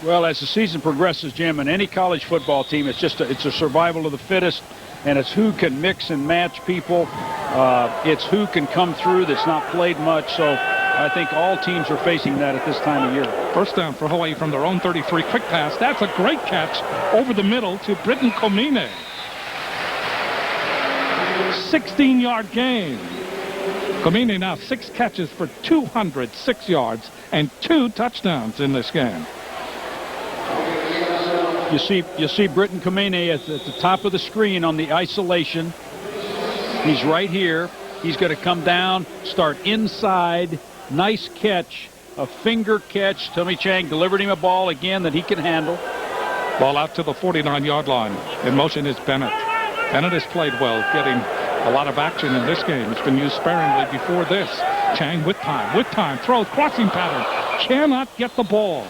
Well, as the season progresses, Jim, in any college football team, it's a survival of the fittest, and it's who can mix and match people. It's who can come through that's not played much. So I think all teams are facing that at this time of year. First down for Hawaii from their own 33. Quick pass. That's a great catch over the middle to Britton Komine. 16-yard gain. Komine now 6 catches for 206 yards and 2 touchdowns in this game. You see Britton Komine at the top of the screen on the isolation. He's right here. He's going to come down, start inside. Nice catch, a finger catch. Tommy Chang delivered him a ball again that he can handle. Ball out to the 49-yard line. In motion is Bennett. Bennett has played well, getting a lot of action in this game. It's been used sparingly before this. Chang with time, throws, crossing pattern. Cannot get the ball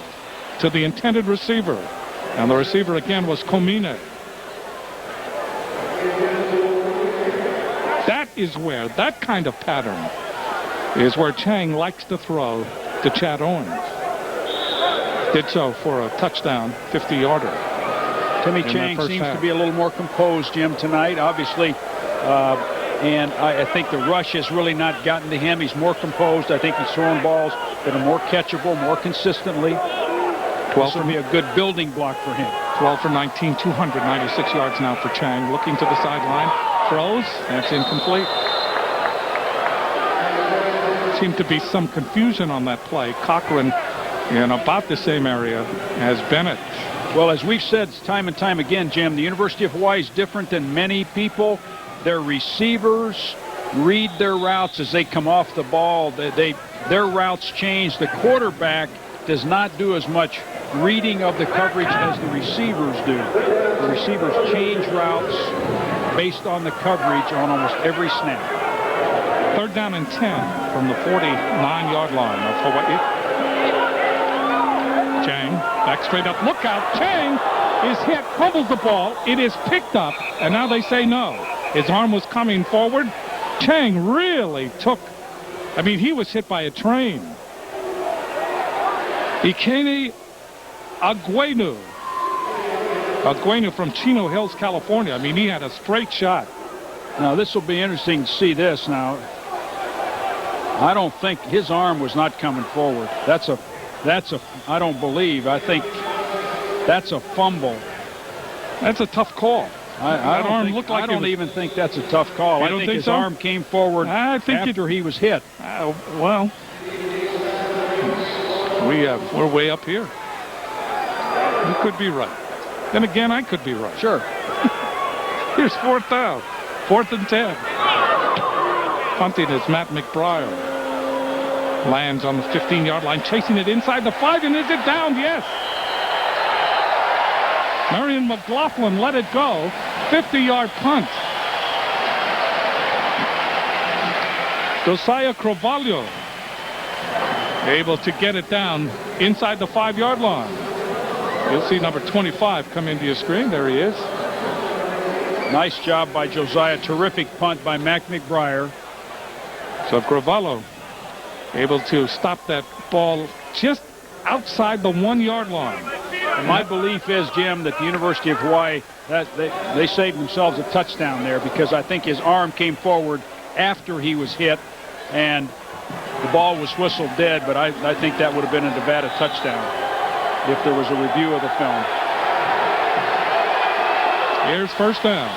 to the intended receiver. And the receiver again was Komine. That is where, that kind of pattern is where Chang likes to throw to Chad Owens. Did so for a touchdown, 50-yarder. Timmy Chang seems to be a little more composed, Jim, tonight, obviously. And I think the rush has really not gotten to him. He's more composed. I think he's throwing balls that are more catchable, more consistently. 12 will be a good building block for him. 12 for 19, 296 yards now for Chang. Looking to the sideline. Throws. That's incomplete. Seemed to be some confusion on that play. Cochran in about the same area as Bennett. Well, as we've said time and time again, Jim, the University of Hawaii is different than many people. Their receivers read their routes as they come off the ball. Their routes change. The quarterback does not do as much reading of the coverage as the receivers do. The receivers change routes based on the coverage on almost every snap. 3rd down and 10 from the 49-yard line of Hawaii. Chang back straight up. Look out. Chang is hit, fumbles the ball. It is picked up, and now they say no. His arm was coming forward. Chang really took, I mean, he was hit by a train. Ikene Aguenu from Chino Hills, California. I mean, he had a straight shot. Now, this will be interesting to see this now. I don't think his arm was not coming forward. I don't believe. I think that's a fumble. That's a tough call. I don't even think that's a tough call. I think his arm came forward after he was hit. Well, we're way up here. You could be right. Then again, I could be right. Sure. Here's 4th down. 4th and 10. Punting is Matt McBriar. Lands on the 15-yard line, chasing it inside the 5, and is it down? Yes. Marion McLaughlin let it go. 50-yard punt. Josiah Crovalio able to get it down inside the 5-yard line. You'll see number 25 come into your screen. There he is. Nice job by Josiah. Terrific punt by Mac McBriar. So Crovalio able to stop that ball just outside the 1-yard line. And my belief is, Jim, that the University of Hawaii, that they saved themselves a touchdown there, because I think his arm came forward after he was hit, and the ball was whistled dead, but I think that would have been a Nevada touchdown if there was a review of the film. Here's 1st down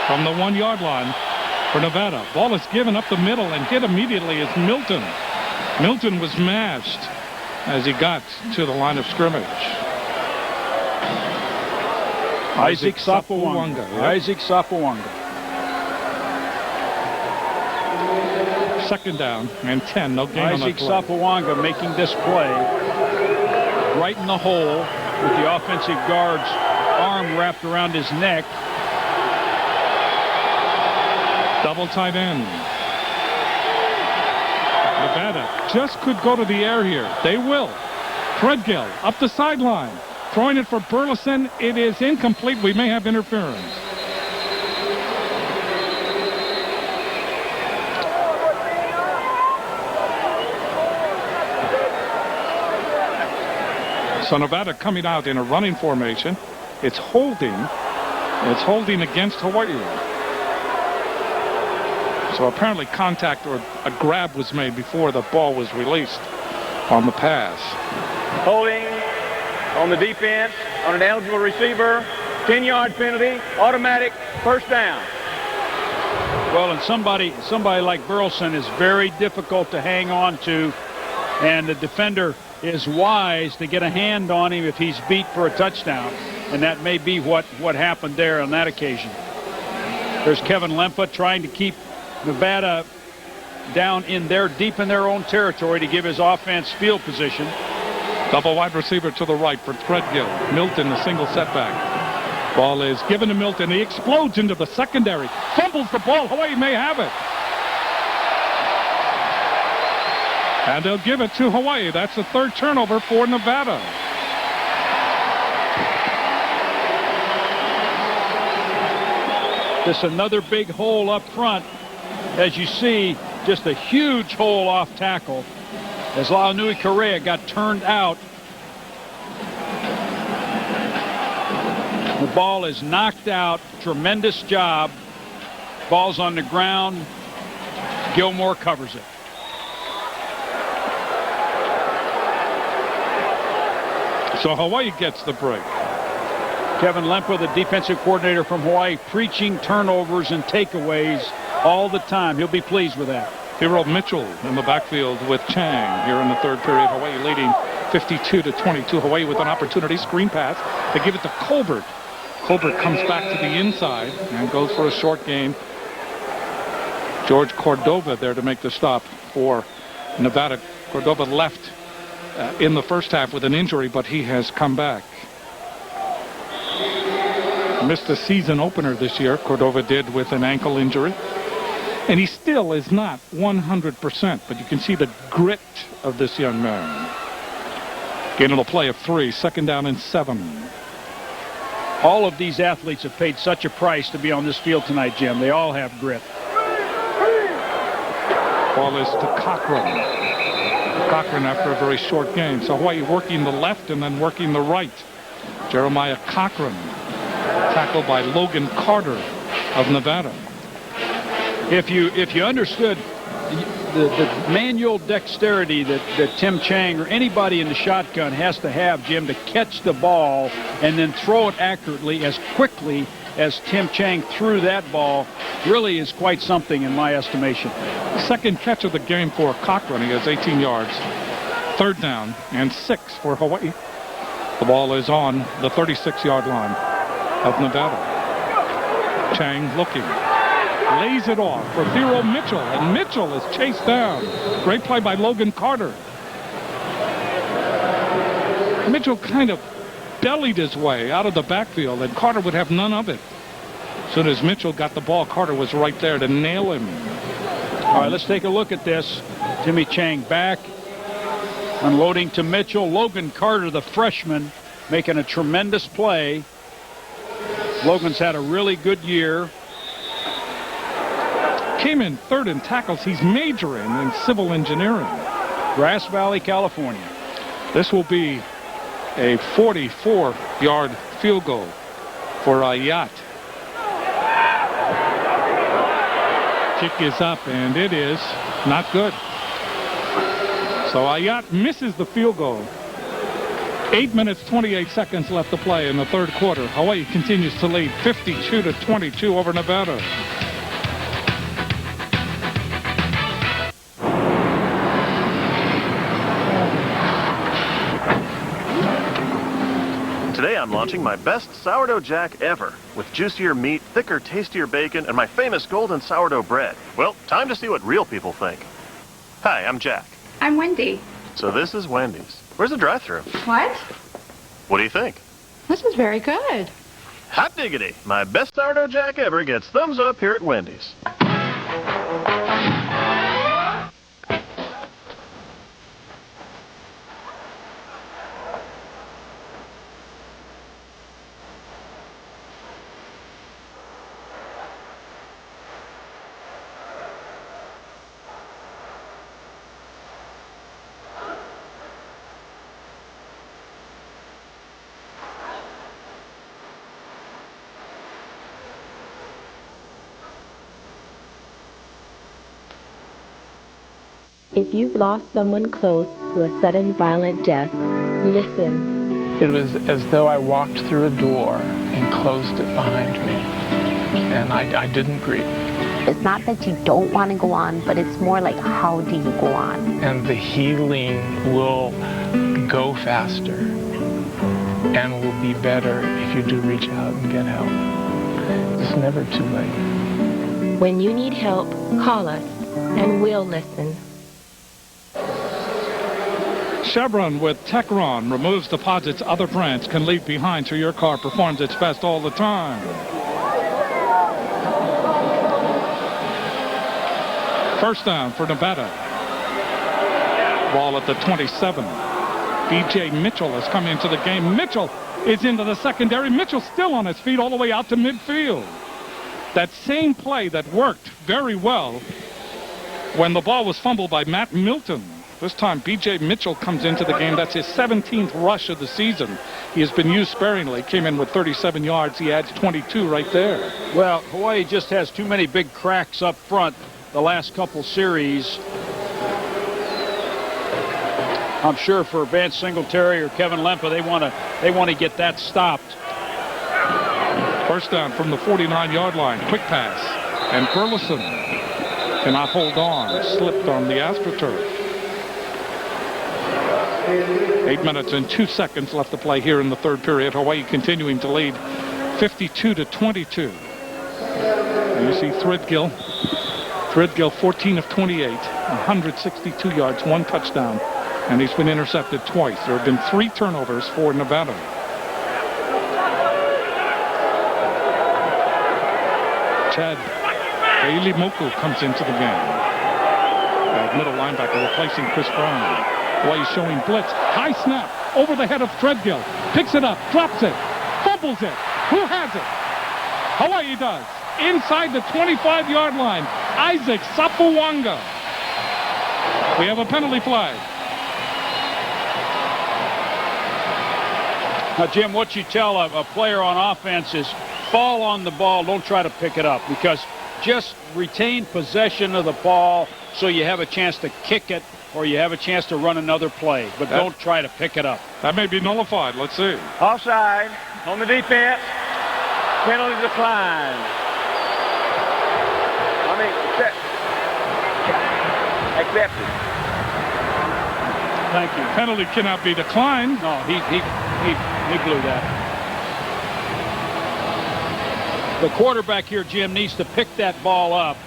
from the 1-yard line for Nevada. Ball is given up the middle, and hit immediately is Milton. Milton was mashed as he got to the line of scrimmage. Isaac Sapawanga. Isaac Sapawanga. Second down and 10. No gain on the Isaac play. Sapawanga making this play right in the hole with the offensive guard's arm wrapped around his neck. Double tight end. Nevada just could go to the air here. They will. Threadgill up the sideline. Throwing it for Burleson. It is incomplete. We may have interference. So Nevada coming out in a running formation. It's holding. It's holding against Hawaii. So apparently contact or a grab was made before the ball was released on the pass. Holding on the defense on an eligible receiver. 10-yard penalty. Automatic first down. Well, and somebody like Burleson is very difficult to hang on to, and the defender is wise to get a hand on him if he's beat for a touchdown, and that may be what happened there on that occasion. There's Kevin Lempa trying to keep Nevada down in deep in their own territory to give his offense field position. Double wide receiver to the right for Threadgill. Milton, the single setback. Ball is given to Milton. He explodes into the secondary. Fumbles the ball. Hawaii may have it. And they'll give it to Hawaii. That's the third turnover for Nevada. Just another big hole up front. As you see, just a huge hole off tackle as Launui Correa got turned out. The ball is knocked out. Tremendous job. Ball's on the ground. Gilmore covers it. So Hawaii gets the break. Kevin Lempa, the defensive coordinator from Hawaii, preaching turnovers and takeaways all the time. He'll be pleased with that. Hero Mitchell in the backfield with Chang here in the third period. Hawaii leading 52-22. Hawaii with an opportunity. Screen pass. They give it to Colbert. Colbert comes back to the inside and goes for a short gain. George Cordova there to make the stop for Nevada. Cordova left in the first half with an injury, but he has come back. Missed the season opener this year. Cordova did with an ankle injury. And he still is not 100%, but you can see the grit of this young man. Gain on the play of 3, second down and 7. All of these athletes have paid such a price to be on this field tonight, Jim. They all have grit. Ball is to Cochran. Cochran after a very short game. So Hawaii working the left and then working the right. Jeremiah Cochran, tackled by Logan Carter of Nevada. If you understood the manual dexterity that Tim Chang or anybody in the shotgun has to have, Jim, to catch the ball and then throw it accurately as quickly as Tim Chang threw that ball, really is quite something in my estimation. Second catch of the game for Cochran. He has 18 yards. Third down and 6 for Hawaii. The ball is on the 36-yard line of Nevada. Chang looking. Lays it off for Hero Mitchell, and Mitchell is chased down. Great play by Logan Carter. Mitchell kind of bellied his way out of the backfield, and Carter would have none of it. As soon as Mitchell got the ball, Carter was right there to nail him. All right, let's take a look at this. Timmy Chang back. Unloading to Mitchell. Logan Carter, the freshman, making a tremendous play. Logan's had a really good year. Came in third in tackles. He's majoring in civil engineering. Grass Valley, California. This will be a 44-yard field goal for Ayat. Kick is up, and it is not good. So Ayat misses the field goal. 8 minutes, 28 seconds left to play in the third quarter. Hawaii continues to lead 52-22 over Nevada. Today I'm launching my best sourdough jack ever, with juicier meat, thicker, tastier bacon, and my famous golden sourdough bread. Well, time to see what real people think. Hi, I'm Jack. I'm Wendy. So this is Wendy's. Where's the drive-thru? What? What do you think? This is very good. Hot diggity. My best sourdough jack ever gets thumbs up here at Wendy's. If you've lost someone close to a sudden violent death, listen. It was as though I walked through a door and closed it behind me, and I didn't grieve. It's not that you don't want to go on, but it's more like, how do you go on? And the healing will go faster and will be better if you do reach out and get help. It's never too late. When you need help, call us, and we'll listen. Chevron with Techron removes deposits other brands can leave behind so your car performs its best all the time. First down for Nevada. Ball at the 27. B.J. Mitchell has come into the game. Mitchell is into the secondary. Mitchell still on his feet all the way out to midfield. That same play that worked very well when the ball was fumbled by Matt Milton. This time, B.J. Mitchell comes into the game. That's his 17th rush of the season. He has been used sparingly. Came in with 37 yards. He adds 22 right there. Well, Hawaii just has too many big cracks up front the last couple series. I'm sure for Vance Singletary or Kevin Lempa, they want to get that stopped. First down from the 49-yard line. Quick pass. And Burleson cannot hold on. Slipped on the AstroTurf. 8 minutes and 2 seconds left to play here in the third period. Hawaii continuing to lead 52-22. You see Threadgill. Threadgill 14 of 28, 162 yards, 1 touchdown, and he's been intercepted twice. There have been 3 turnovers for Nevada. Chad Bailey-Moku comes into the game. At middle linebacker replacing Chris Brown. Hawaii showing blitz. High snap over the head of Threadgill. Picks it up, drops it, fumbles it. Who has it? Hawaii does. Inside the 25-yard line. Isaac Sapuwanga. We have a penalty flag. Now, Jim, what you tell a player on offense is fall on the ball, don't try to pick it up, because just retain possession of the ball so you have a chance to kick it or you have a chance to run another play, but don't try to pick it up. That may be nullified. Let's see. Offside on the defense. Penalty declined. Accepted. Thank you. Penalty cannot be declined. No, he blew that. The quarterback here, Jim, needs to pick that ball up.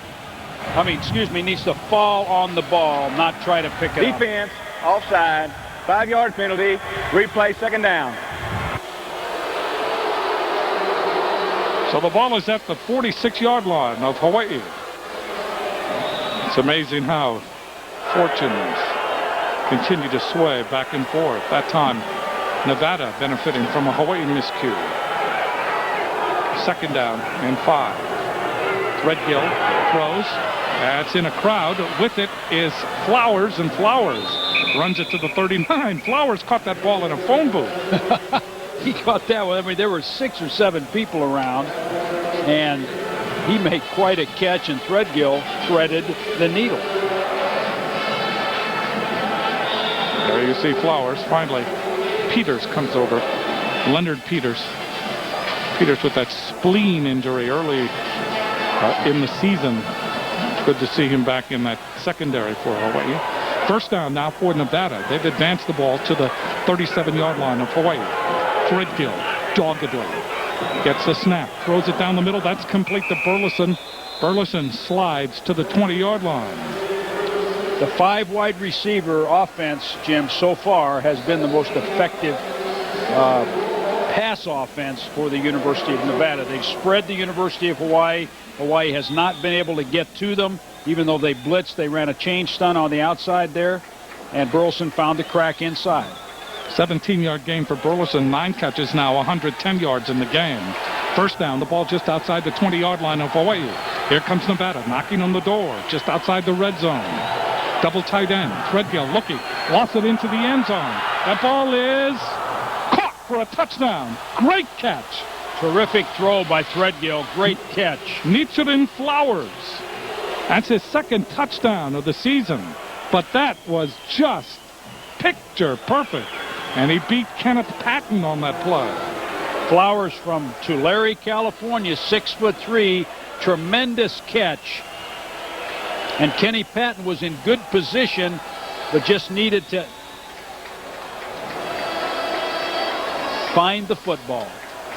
Needs to fall on the ball, not try to pick it up. Defense, offside, 5-yard penalty, replay, second down. So the ball is at the 46-yard line of Hawaii. It's amazing how fortunes continue to sway back and forth. That time, Nevada benefiting from a Hawaii miscue. Second down and 5. Threadgill throws. It's in a crowd. With it is Flowers, and Flowers runs it to the 39. Flowers caught that ball in a phone booth. He caught that one. I mean, there were 6 or 7 people around, and he made quite a catch, and Threadgill threaded the needle. There you see Flowers. Finally, Peters comes over. Leonard Peters. Peters with that spleen injury early in the season. Good to see him back in that secondary for Hawaii. First down now for Nevada. They've advanced the ball to the 37-yard line of Hawaii. Threadgill doggedly gets the snap, throws it down the middle. That's complete to Burleson. Burleson slides to the 20-yard line. The 5 wide receiver offense, Jim, so far has been the most effective pass offense for the University of Nevada. They've spread the University of Hawaii. Hawaii has not been able to get to them. Even though they blitzed, they ran a change stunt on the outside there, and Burleson found the crack inside. 17-yard gain for Burleson, 9 catches now, 110 yards in the game. First down, the ball just outside the 20-yard line of Hawaii. Here comes Nevada, knocking on the door, just outside the red zone. Double tight end, Threadgill looking, lost it into the end zone. That ball is caught for a touchdown. Great catch. Terrific throw by Threadgill, great catch. Nichiren Flowers. That's his second touchdown of the season. But that was just picture perfect. And he beat Kenneth Patton on that play. Flowers from Tulare, California, 6'3", tremendous catch. And Kenny Patton was in good position, but just needed to find the football.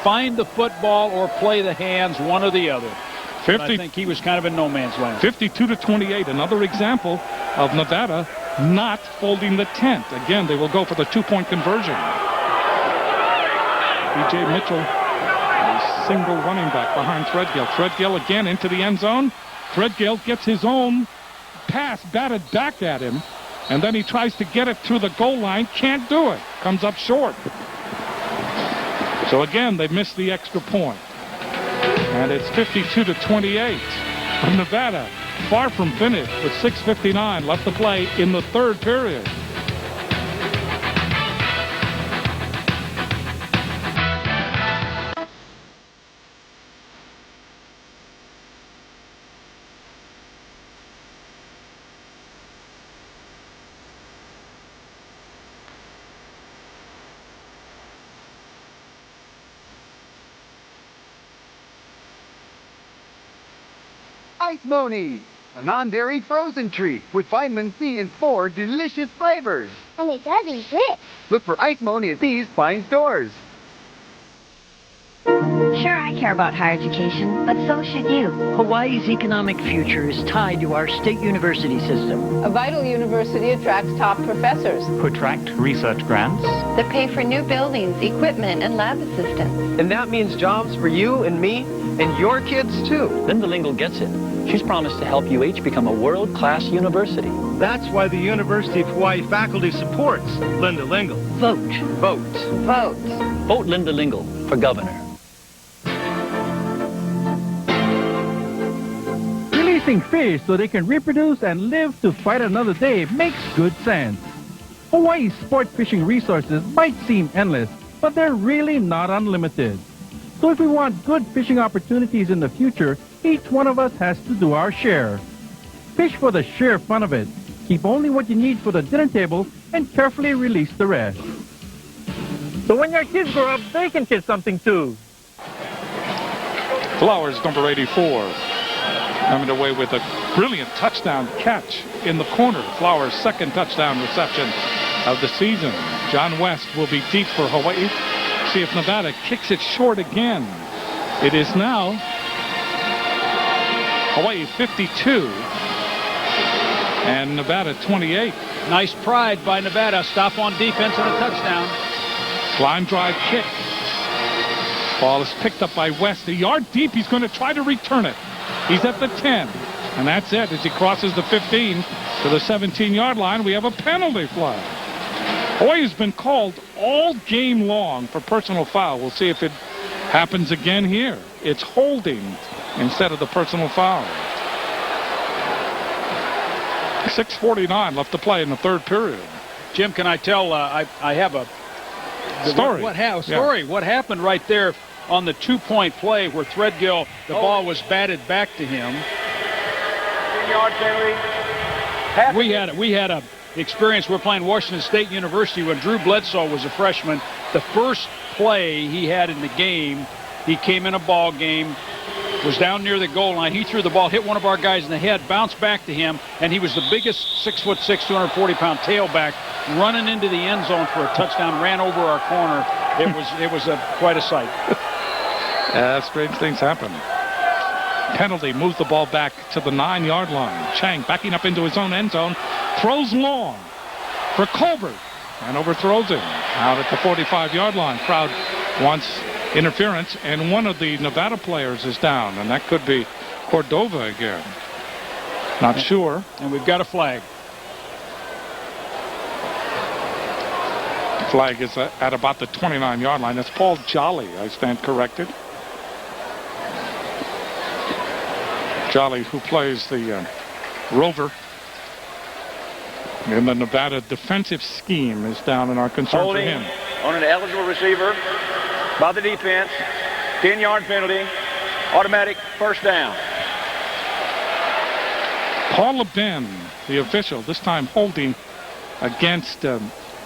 Find the football or play the hands, one or the other. I think he was kind of in no man's land. 52-28, another example of Nevada not folding the tent. Again, they will go for the 2-point conversion. B.J. Mitchell, a single running back behind Threadgill. Threadgill again into the end zone. Threadgill gets his own pass batted back at him, and then he tries to get it to the goal line. Can't do it. Comes up short. So again, they missed the extra point. And it's 52-28 from Nevada. Far from finished with 6:59 left to play in the third period. Ice Moni, a non-dairy frozen treat with vitamin C and 4 delicious flavors. And it doesn't fit. Look for Ice Moni at these fine stores. Sure, I care about higher education, but so should you. Hawaii's economic future is tied to our state university system. A vital university attracts top professors who attract research grants that pay for new buildings, equipment, and lab assistants. And that means jobs for you and me and your kids, too. Linda Lingle gets it. She's promised to help UH become a world-class university. That's why the University of Hawaii faculty supports Linda Lingle. Vote. Vote. Vote. Vote Linda Lingle for governor. Releasing fish so they can reproduce and live to fight another day makes good sense. Hawaii's sport fishing resources might seem endless, but they're really not unlimited. So if we want good fishing opportunities in the future, each one of us has to do our share. Fish for the sheer fun of it. Keep only what you need for the dinner table and carefully release the rest. So when your kids grow up, they can catch something too. Flowers, number 84, coming away with a brilliant touchdown catch in the corner. Flowers' second touchdown reception of the season. John West will be deep for Hawaii. See if Nevada kicks it short again. It is now Hawaii 52 and Nevada 28. Nice pride by Nevada. Stop on defense and a touchdown. Line drive kick. Ball is picked up by West. A yard deep. He's going to try to return it. He's at the 10. And that's it. As he crosses the 15 to the 17-yard line, we have a penalty flag. Hawaii has been called all game long for personal foul. We'll see if it happens again here. It's holding instead of the personal foul. 6:49 left to play in the third period. Jim, can I tell? I have a story. What happened right there on the 2-point play where Threadgill, the ball was batted back to him. 10-yard penalty. We had a experience. We're playing Washington State University when Drew Bledsoe was a freshman. The first play he had in the game, he came in a ball game, was down near the goal line. He threw the ball, hit one of our guys in the head, bounced back to him, and he was the biggest 6'6", 240-pound tailback running into the end zone for a touchdown, ran over our corner. It was quite a sight. Strange things happen. Penalty moves the ball back to the 9-yard line. Chang backing up into his own end zone. Throws long for Colbert and overthrows him out at the 45-yard line. Crowd wants interference, and one of the Nevada players is down, and that could be Cordova again. Not sure. And we've got a flag. Flag is at about the 29-yard line. That's Paul Jolly, I stand corrected. Jolly, who plays the Rover in the Nevada defensive scheme, is down, in our concern Holding for him. On an eligible receiver by the defense. 10-yard penalty. Automatic first down. Paul LeBen, the official, this time holding against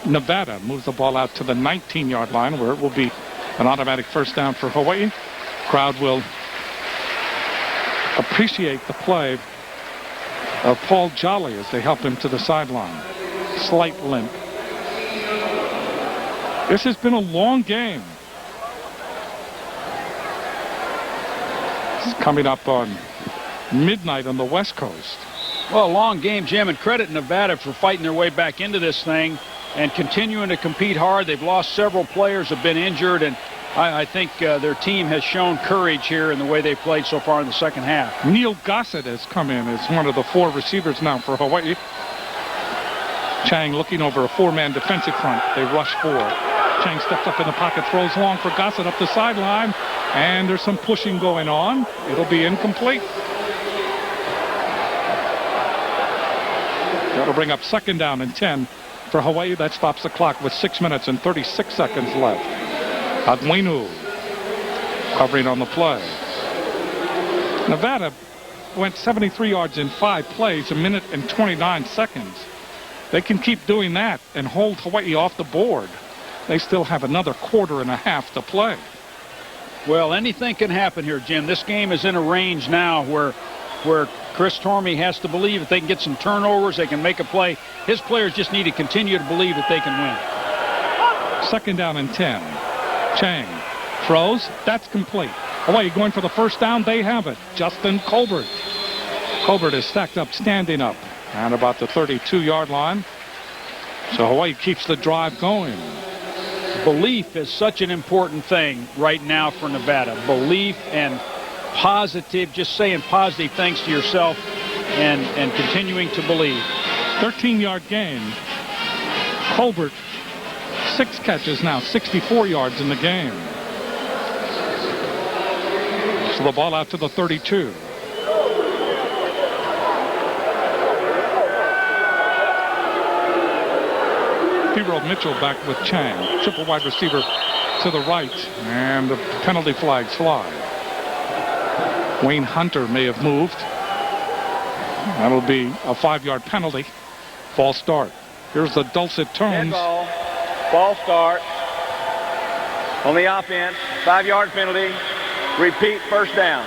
Nevada, moves the ball out to the 19-yard line, where it will be an automatic first down for Hawaii. Crowd will appreciate the play of Paul Jolly as they help him to the sideline. Slight limp. This has been a long game. It's coming up on midnight on the West Coast. Well, a long game, Jim, and credit Nevada for fighting their way back into this thing and continuing to compete hard. They've lost several players, have been injured, and I think their team has shown courage here in the way they've played so far in the second half. Neil Gossett has come in as one of the 4 receivers now for Hawaii. Chang looking over a 4-man defensive front. They rush 4. Chang steps up in the pocket, throws long for Gossett up the sideline, and there's some pushing going on. It'll be incomplete. That'll bring up second down and 10 for Hawaii. That stops the clock with 6 minutes and 36 seconds left. Adwinu covering on the play. Nevada went 73 yards in 5 plays, 1 minute and 29 seconds. They can keep doing that and hold Hawaii off the board. They still have another quarter and a half to play. Well, anything can happen here, Jim. This game is in a range now where Chris Tormey has to believe if they can get some turnovers, they can make a play. His players just need to continue to believe that they can win. Second down and 10. Chang throws. That's complete. Hawaii going for the first down. They have it. Justin Colbert. Colbert is stacked up, standing up, and about the 32-yard line. So Hawaii keeps the drive going. Belief is such an important thing right now for Nevada. Belief and positive, just saying positive things to yourself and continuing to believe. 13-yard gain. Colbert, 6 catches now, 64 yards in the game. So the ball out to the 32. P-Roll Mitchell back with Chang. Triple wide receiver to the right, and the penalty flags fly. Wayne Hunter may have moved. That'll be a 5-yard penalty. False start. Here's the dulcet tones. Ball. False start. On the offense. 5-yard penalty. Repeat first down.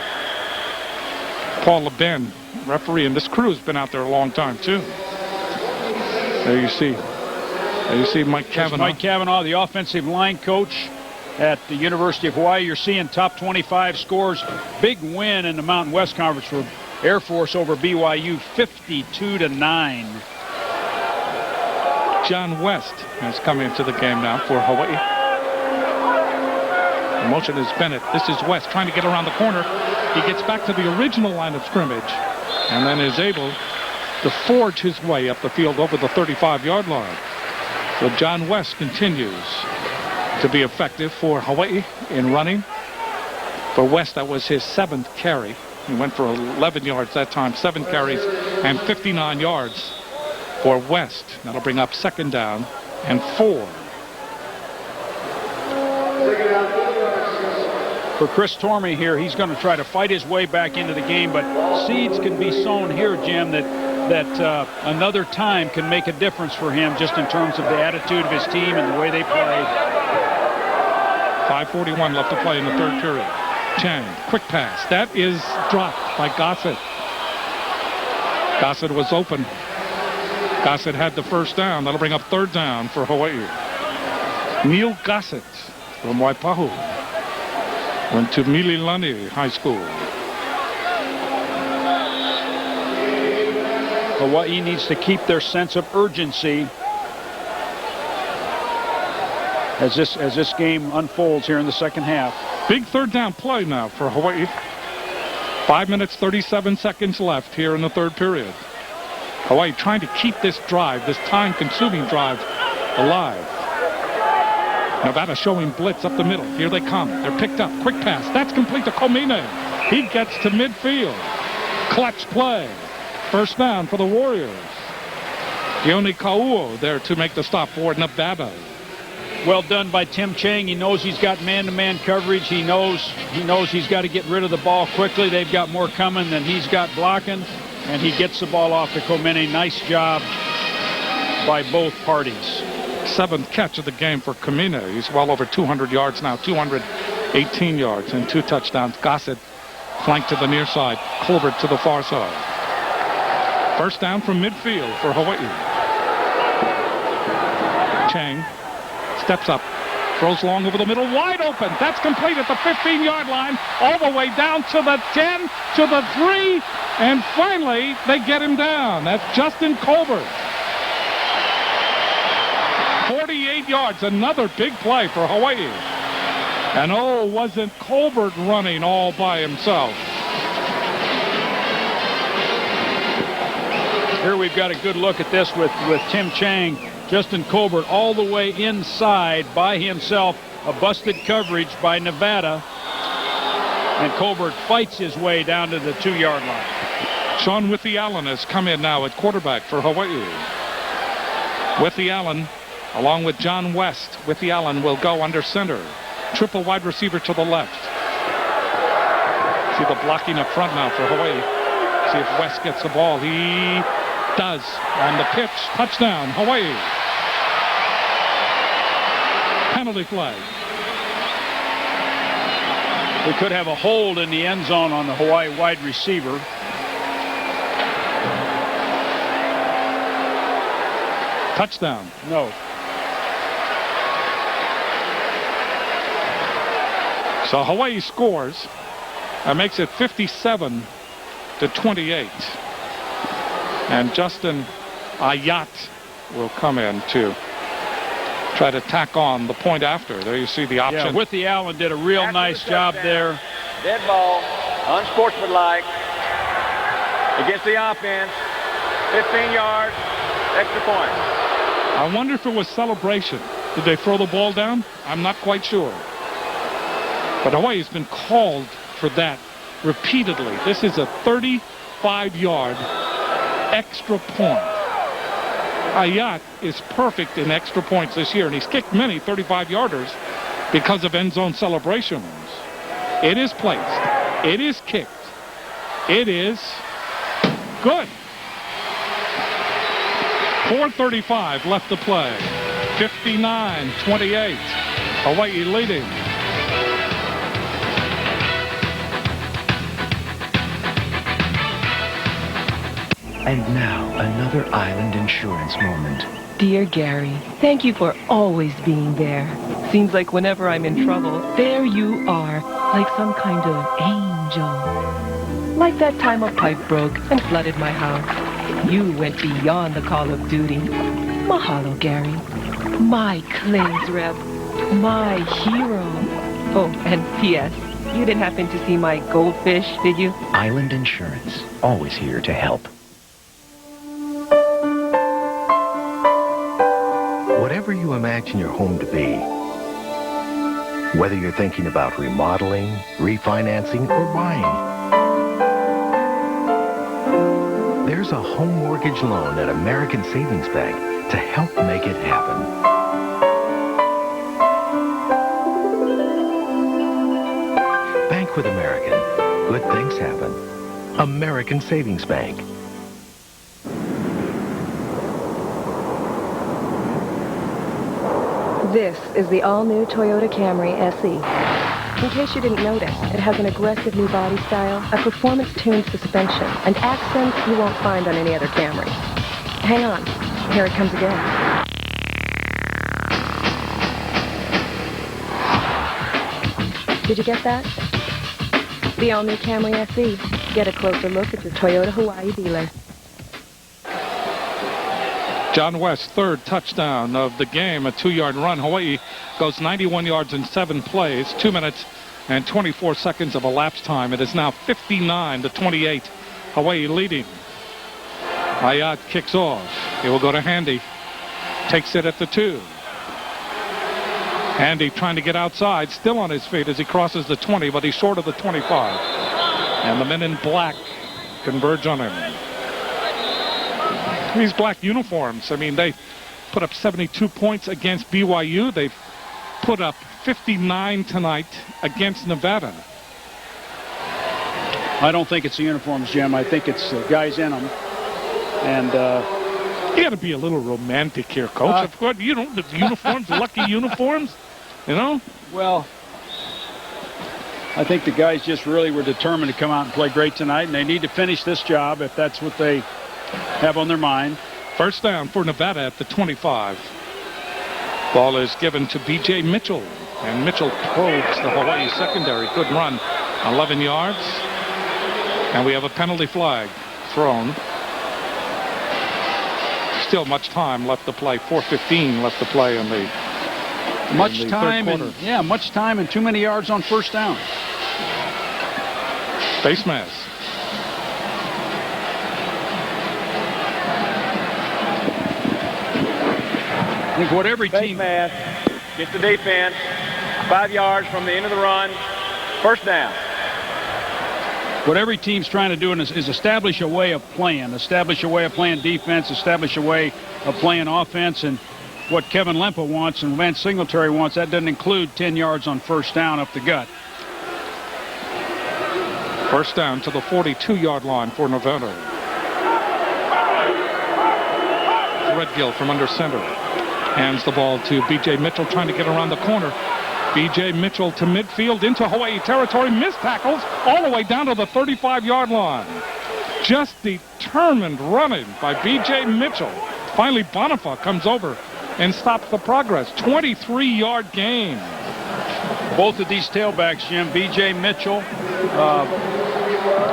Paul LeBen, referee, and this crew's been out there a long time too. There you see. There you see Mike Cavanaugh. Mike Cavanaugh, the offensive line coach at the University of Hawaii. You're seeing top 25 scores. Big win in the Mountain West Conference for Air Force over BYU, 52-9. John West has come into the game now for Hawaii. The motion is Bennett. This is West trying to get around the corner. He gets back to the original line of scrimmage and then is able to forge his way up the field over the 35-yard line. So John West continues to be effective for Hawaii in running. For West, that was his 7th carry. He went for 11 yards that time, 7 carries and 59 yards for West. That'll bring up second down and 4. For Chris Tormey here, he's going to try to fight his way back into the game, but seeds can be sown here, Jim, that another time can make a difference for him just in terms of the attitude of his team and the way they play. 5:41 left to play in the 3rd period. Chang, quick pass. That is dropped by Gossett. Gossett was open. Gossett had the first down. That'll bring up 3rd down for Hawaii. Neil Gossett from Waipahu went to Mililani High School. Hawaii needs to keep their sense of urgency as this game unfolds here in the second half. Big third down play now for Hawaii. 5 minutes, 37 seconds left here in the third period. Hawaii trying to keep this drive, this time-consuming drive, alive. Nevada showing blitz up the middle. Here they come. They're picked up. Quick pass. That's complete to Komine. He gets to midfield. Clutch play. First down for the Warriors. Yoni Kauo there to make the stop for Nevada. Well done by Tim Chang. He knows he's got man-to-man coverage. He knows he's got to get rid of the ball quickly. They've got more coming than he's got blocking, and he gets the ball off to Komine. Nice job by both parties. 7th catch of the game for Komine. He's well over 200 yards now, 218 yards and 2 touchdowns. Gossett flanked to the near side, Colbert to the far side. First down from midfield for Hawaii. Chang steps up, throws long over the middle, wide open. That's complete at the 15-yard line, all the way down to the 10, to the 3, and finally they get him down. That's Justin Colbert. 48 yards, another big play for Hawaii. And oh, wasn't Colbert running all by himself. Here we've got a good look at this with Tim Chang. Justin Colbert all the way inside by himself. A busted coverage by Nevada. And Colbert fights his way down to the 2-yard line. Sean Withy-Allen has come in now at quarterback for Hawaii. Withy-Allen, along with John West. Withy-Allen will go under center. Triple wide receiver to the left. See the blocking up front now for Hawaii. See if West gets the ball. He does. On the pitch, touchdown, Hawaii. Penalty flag. We could have a hold in the end zone on the Hawaii wide receiver. Touchdown. No. So Hawaii scores and makes it 57-28. And Justin Ayat will come in to try to tack on the point after. There you see the option. Yeah, Withy-Allen did a real nice job there. Dead ball, unsportsmanlike, against the offense, 15 yards, extra point. I wonder if it was celebration. Did they throw the ball down? I'm not quite sure. But Hawaii's been called for that repeatedly. This is a 35-yard extra point. Ayat is perfect in extra points this year, and he's kicked many 35-yarders because of end zone celebrations. It is placed. It is kicked. It is good. 4:35 left to play. 59-28. Hawaii leading. And now, another Island Insurance moment. Dear Gary, thank you for always being there. Seems like whenever I'm in trouble, there you are, like some kind of angel. Like that time a pipe broke and flooded my house. You went beyond the call of duty. Mahalo, Gary. My claims rep. My hero. Oh, and P.S. You didn't happen to see my goldfish, did you? Island Insurance, always here to help. Whatever you imagine your home to be, whether you're thinking about remodeling, refinancing, or buying, there's a home mortgage loan at American Savings Bank to help make it happen. Bank with American. Good things happen. American Savings Bank. This is the all-new Toyota Camry SE. In case you didn't notice, it has an aggressive new body style, a performance-tuned suspension, and accents you won't find on any other Camry. Hang on. Here it comes again. Did you get that? The all-new Camry SE. Get a closer look at your Toyota Hawaii dealer. John West, third touchdown of the game, a 2-yard run. Hawaii goes 91 yards in 7 plays, 2 minutes and 24 seconds of elapsed time. It is now 59-28. Hawaii leading. Ayat kicks off. It will go to Handy. Takes it at the 2. Handy trying to get outside, still on his feet as he crosses the 20, but he's short of the 25. And the men in black converge on him. These black uniforms, I mean, they put up 72 points against BYU. They've put up 59 tonight against Nevada. I don't think it's the uniforms, Jim. I think it's the guys in them. And you got to be a little romantic here, Coach. Of course, you know, the uniforms, lucky uniforms, you know? Well, I think the guys just really were determined to come out and play great tonight, and they need to finish this job if that's what they have on their mind. First down for Nevada at the 25. Ball is given to B.J. Mitchell, and Mitchell probes the Hawaii secondary. Good run, 11 yards, and we have a penalty flag thrown. Still much time left to play. 4:15 left to play in the much time and much time and too many yards on first down. Face mask. I think what every team gets the defense 5 yards from the end of the run. First down. What every team's trying to do is establish a way of playing defense, establish a way of playing offense. And what Kevin Lempa wants and Vance Singletary wants, that doesn't include 10 yards on first down up the gut. First down to the 42-yard line for Nevada. Threadgill from under center. Hands the ball to B.J. Mitchell, trying to get around the corner. B.J. Mitchell to midfield into Hawaii territory. Missed tackles all the way down to the 35-yard line. Just determined running by B.J. Mitchell. Finally, Bonifa comes over and stops the progress. 23-yard gain. Both of these tailbacks, Jim, B.J. Mitchell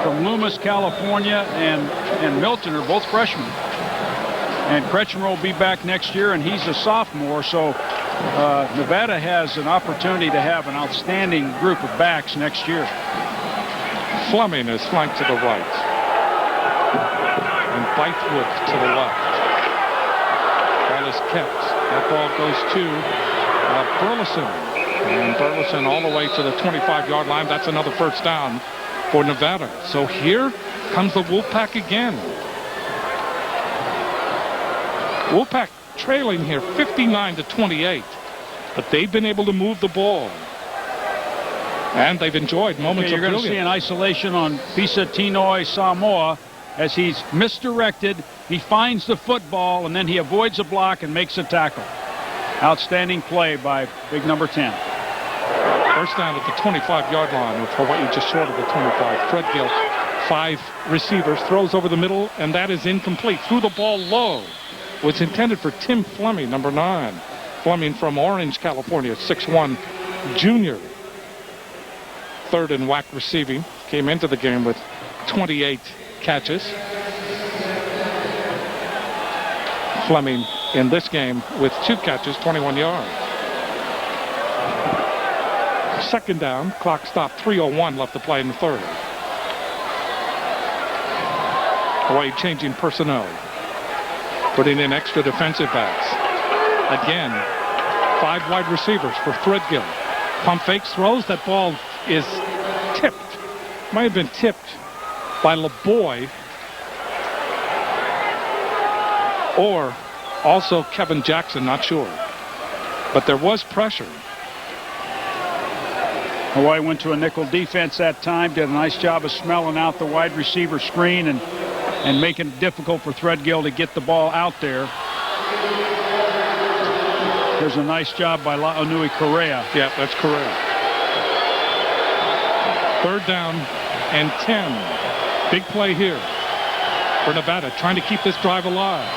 from Loomis, California, and Milton are both freshmen. And Kretschmer will be back next year, and he's a sophomore, so Nevada has an opportunity to have an outstanding group of backs next year. Fleming is flanked to the right, and Bythewood to the left. Ball is kept. That ball goes to Burleson, and Burleson all the way to the 25-yard line. That's another first down for Nevada. So here comes the Wolfpack again. Wolfpack trailing here 59-28, but they've been able to move the ball, and they've enjoyed moments of brilliance. You're going to see an isolation on Pisatinoy Samoa as he's misdirected. He finds the football, and then he avoids a block and makes a tackle. Outstanding play by big number 10. First down at the 25-yard line with Hawaii just short of the 25. Threadgill, 5 receivers, throws over the middle, and that is incomplete. Threw the ball low. Was intended for Tim Fleming, number 9. Fleming from Orange, California, 6'1", junior. Third in WAC receiving. Came into the game with 28 catches. Fleming in this game with 2 catches, 21 yards. Second down, clock stopped, 3:01 left to play in the third. Hawaii changing personnel. Putting in extra defensive backs. Again, 5 wide receivers for Threadgill. Pump fakes, throws. That ball is tipped. Might have been tipped by LeBoy. Or also Kevin Jackson, not sure. But there was pressure. Hawaii went to a nickel defense that time. Did a nice job of smelling out the wide receiver screen and making it difficult for Threadgill to get the ball out there. There's a nice job by La'anui Correa. Yeah, that's Correa. Third down and 10. Big play here for Nevada, trying to keep this drive alive.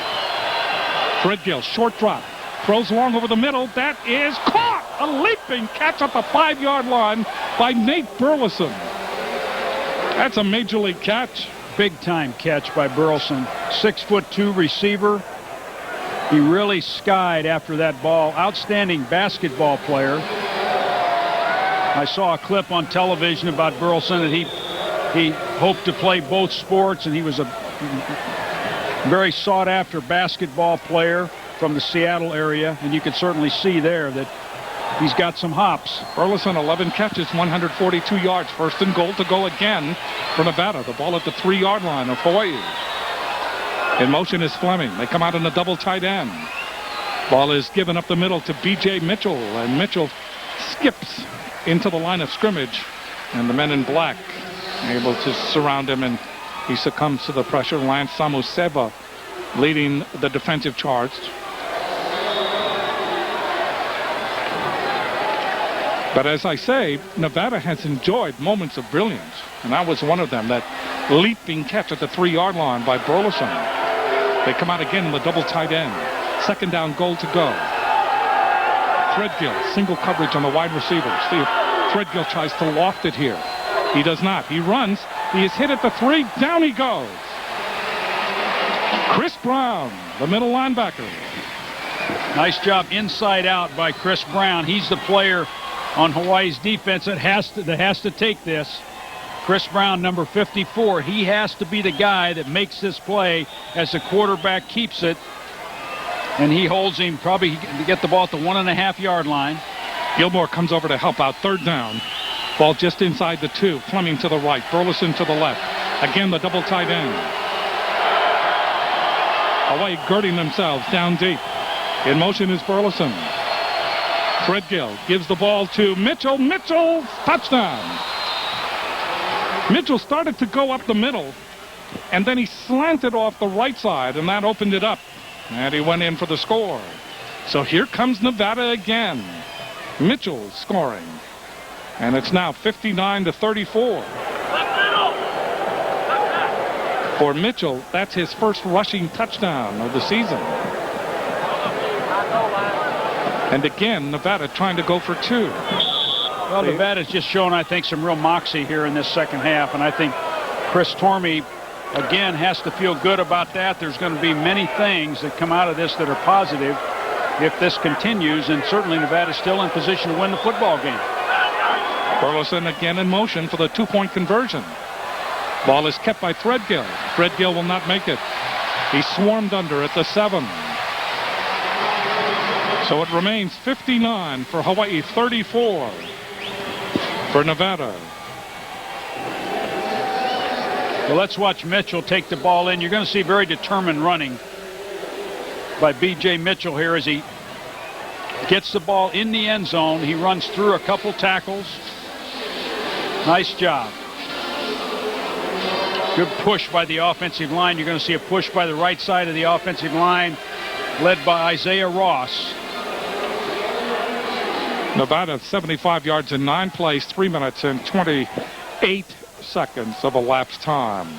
Threadgill, short drop, throws long over the middle. That is caught! A leaping catch up a 5-yard line by Nate Burleson. That's a major league catch. Big time catch by Burleson. 6'2" receiver. He really skied after that ball. Outstanding basketball player. I saw a clip on television about Burleson that he hoped to play both sports, and he was a very sought-after basketball player from the Seattle area, and you can certainly see there that he's got some hops. Burleson, 11 catches, 142 yards. First and goal to go again for Nevada. The ball at the 3-yard line of Hawaii. In motion is Fleming. They come out in a double tight end. Ball is given up the middle to B.J. Mitchell, and Mitchell skips into the line of scrimmage, and the men in black able to surround him, and he succumbs to the pressure. Lance Samuseva leading the defensive charge. But as I say, Nevada has enjoyed moments of brilliance, and that was one of them, that leaping catch at the 3-yard line by Burleson. They come out again in the double tight end. Second down, goal to go. Threadgill, single coverage on the wide receivers. See if Threadgill tries to loft it here. He does not. He runs. He is hit at the 3. Down he goes. Chris Brown, the middle linebacker. Nice job inside out by Chris Brown. He's the player on Hawaii's defense that has to take this. Chris Brown, number 54, he has to be the guy that makes this play as the quarterback keeps it. And he holds him probably to get the ball at the 1.5-yard line. Gilmore comes over to help out. Third down. Ball just inside the 2. Fleming to the right. Burleson to the left. Again, the double tight end. Hawaii girding themselves down deep. In motion is Burleson. Threadgill gives the ball to Mitchell. Mitchell, touchdown. Mitchell started to go up the middle, and then he slanted off the right side, and that opened it up. And he went in for the score. So here comes Nevada again. Mitchell scoring. And it's now 59-34. For Mitchell, that's his first rushing touchdown of the season. And again, Nevada trying to go for 2. Well, Nevada's just shown, I think, some real moxie here in this second half, and I think Chris Tormey, again, has to feel good about that. There's going to be many things that come out of this that are positive if this continues, and certainly Nevada's still in position to win the football game. Burleson again in motion for the 2-point conversion. Ball is kept by Threadgill. Threadgill will not make it. He swarmed under at the 7. So it remains 59 for Hawaii, 34 for Nevada. Well, let's watch Mitchell take the ball in. You're going to see very determined running by B.J. Mitchell here as he gets the ball in the end zone. He runs through a couple tackles. Nice job. Good push by the offensive line. You're going to see a push by the right side of the offensive line led by Isaiah Ross. Nevada 75 yards in 9 plays, 3 minutes and 28 seconds of elapsed time.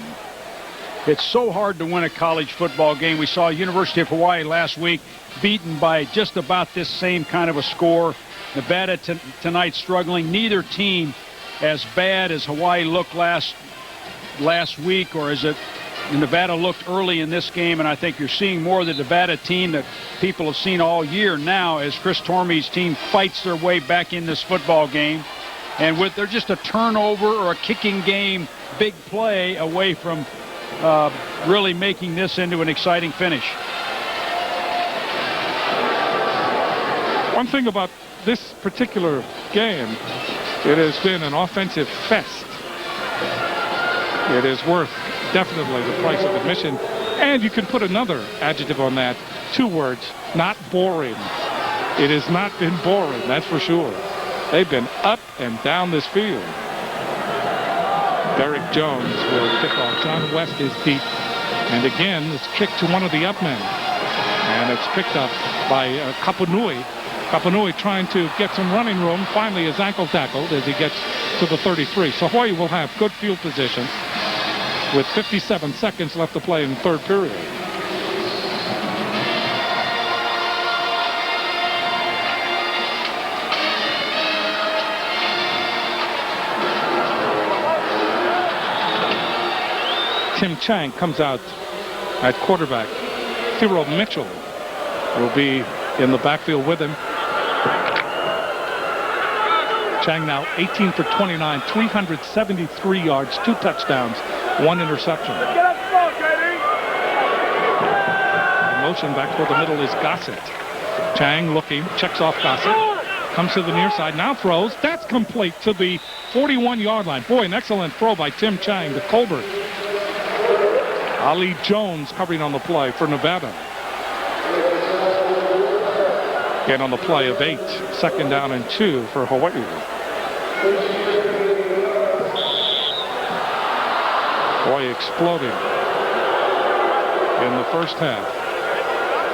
It's so hard to win a college football game. We saw University of Hawaii last week beaten by just about this same kind of a score. Nevada tonight struggling. Neither team as bad as Hawaii looked last week, or as Nevada looked early in this game, and I think you're seeing more of the Nevada team that people have seen all year now as Chris Tormey's team fights their way back in this football game. And they're just a turnover or a kicking game, big play away from really making this into an exciting finish. One thing about this particular game, it has been an offensive fest. It is worth definitely the price of admission. And you can put another adjective on that. 2 words, not boring. It has not been boring, that's for sure. They've been up and down this field. Derek Jones will kick off. John West is deep. And again, it's kicked to one of the up men. And it's picked up by Kapanui. Kapanui trying to get some running room. Finally, his ankle tackled as he gets to the 33. So Hawaii will have good field position with 57 seconds left to play in the third period. Tim Chang comes out at quarterback. Thiro Mitchell will be in the backfield with him. Chang now 18 for 29, 373 yards, 2 touchdowns, 1 interception. In motion back toward the middle is Gossett. Chang looking, checks off Gossett. Comes to the near side, now throws. That's complete to the 41-yard line. Boy, an excellent throw by Tim Chang to Colbert. Ali Jones covering on the play for Nevada. Again on the play of 8. 2nd down and 2 for Hawaii. Hawaii exploding in the first half.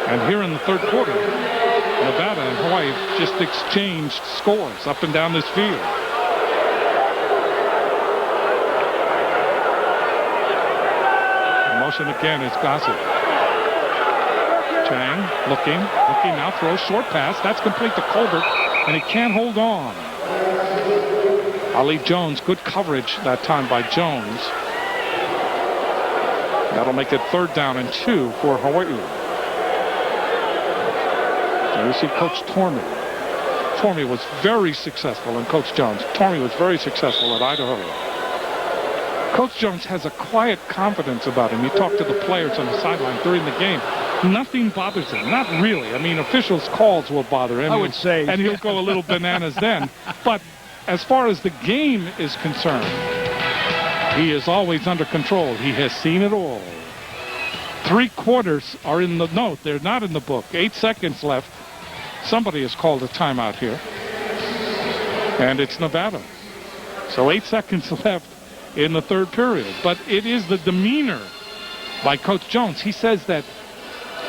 And here in the third quarter, Nevada and Hawaii just exchanged scores up and down this field. In motion again is Gossett. Chang looking now, throws short pass. That's complete to Colbert, and he can't hold on. Ali Jones, good coverage that time by Jones. That'll make it 3rd down and 2 for Hawaii. And you see Coach Tormey. Tormey was very successful, and Coach Jones. Tormey was very successful at Idaho. Coach Jones has a quiet confidence about him. You talk to the players on the sideline during the game. Nothing bothers him. Not really. I mean, officials' calls will bother him. I would say. And he'll go a little bananas then. But as far as the game is concerned, he is always under control. He has seen it all. 3 quarters are in the note. They're not in the book. 8 seconds left. Somebody has called a timeout here. And it's Nevada. So 8 seconds left in the third period. But it is the demeanor by Coach Jones. He says that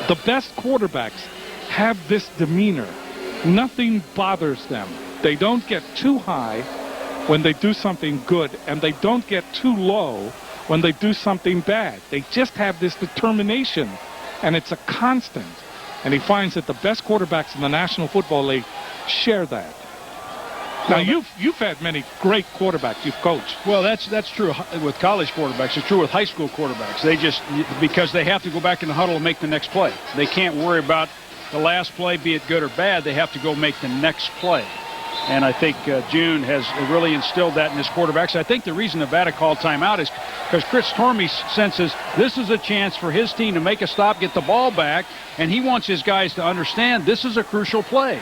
the best quarterbacks have this demeanor. Nothing bothers them. They don't get too high when they do something good, and they don't get too low when they do something bad. They just have this determination, and it's a constant. And he finds that the best quarterbacks in the National Football League share that. Now, you've had many great quarterbacks you've coached. Well, that's true with college quarterbacks. It's true with high school quarterbacks. They just, because they have to go back in the huddle and make the next play. They can't worry about the last play, be it good or bad. They have to go make the next play. And I think June has really instilled that in his quarterbacks. I think the reason Nevada called timeout is because Chris Tormey senses this is a chance for his team to make a stop, get the ball back, and he wants his guys to understand this is a crucial play,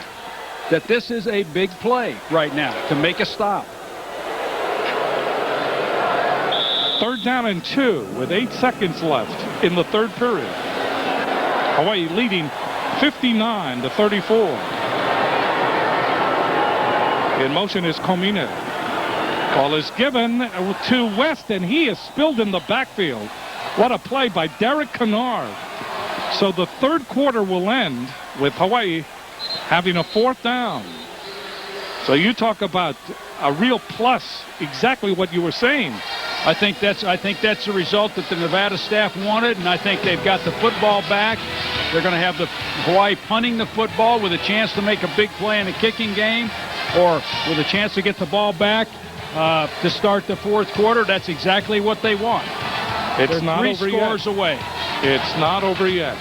that this is a big play right now to make a stop. 3rd down and 2 with 8 seconds left in the third period. Hawaii leading 59-34. In motion is Komine. Ball is given to West, and he is spilled in the backfield. What a play by Derek Kennard. So the third quarter will end with Hawaii having a 4th down. So you talk about a real plus, exactly what you were saying. I think that's the result that the Nevada staff wanted, and I think they've got the football back. They're going to have the Hawaii punting the football with a chance to make a big play in a kicking game, or with a chance to get the ball back to start the fourth quarter. That's exactly what they want. It's not over yet. 3 scores away. It's not over yet.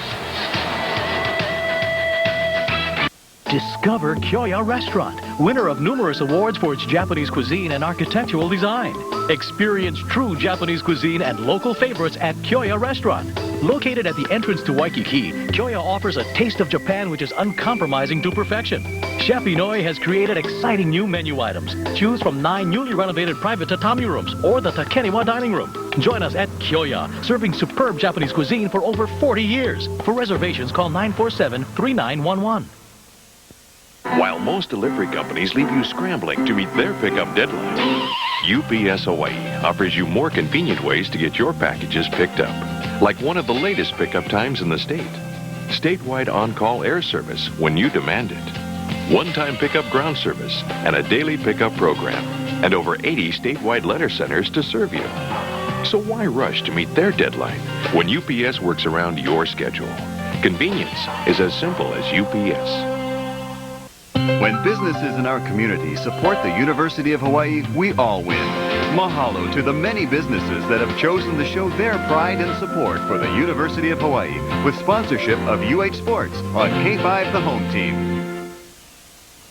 Discover Kyoya Restaurant, winner of numerous awards for its Japanese cuisine and architectural design. Experience true Japanese cuisine and local favorites at Kyoya Restaurant. Located at the entrance to Waikiki, Kyoya offers a taste of Japan which is uncompromising to perfection. Chef Inouye has created exciting new menu items. Choose from 9 newly renovated private tatami rooms or the Takeniwa dining room. Join us at Kyoya, serving superb Japanese cuisine for over 40 years. For reservations, call 947-3911. While most delivery companies leave you scrambling to meet their pickup deadline, UPS Hawaii offers you more convenient ways to get your packages picked up, like one of the latest pickup times in the state. Statewide on-call air service when you demand it. One-time pickup ground service and a daily pickup program, and over 80 statewide letter centers to serve you. So why rush to meet their deadline when UPS works around your schedule? Convenience is as simple as UPS. When businesses in our community support the University of Hawaii, we all win. Mahalo to the many businesses that have chosen to show their pride and support for the University of Hawaii with sponsorship of UH Sports on K5 the home team.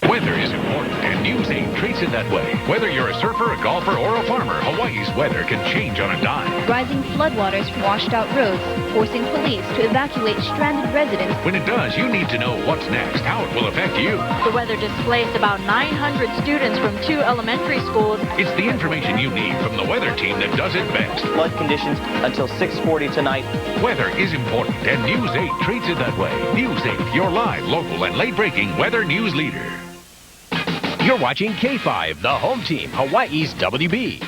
Weather is important, and News 8 treats it that way. Whether you're a surfer, a golfer, or a farmer, Hawaii's weather can change on a dime. Rising floodwaters from washed-out roads, forcing police to evacuate stranded residents. When it does, you need to know what's next, how it will affect you. The weather displaced about 900 students from 2 elementary schools. It's the information you need from the weather team that does it best. Flood conditions until 6:40 tonight. Weather is important, and News 8 treats it that way. News 8, your live, local, and late-breaking weather news leader. You're watching K5, the home team, Hawaii's WB.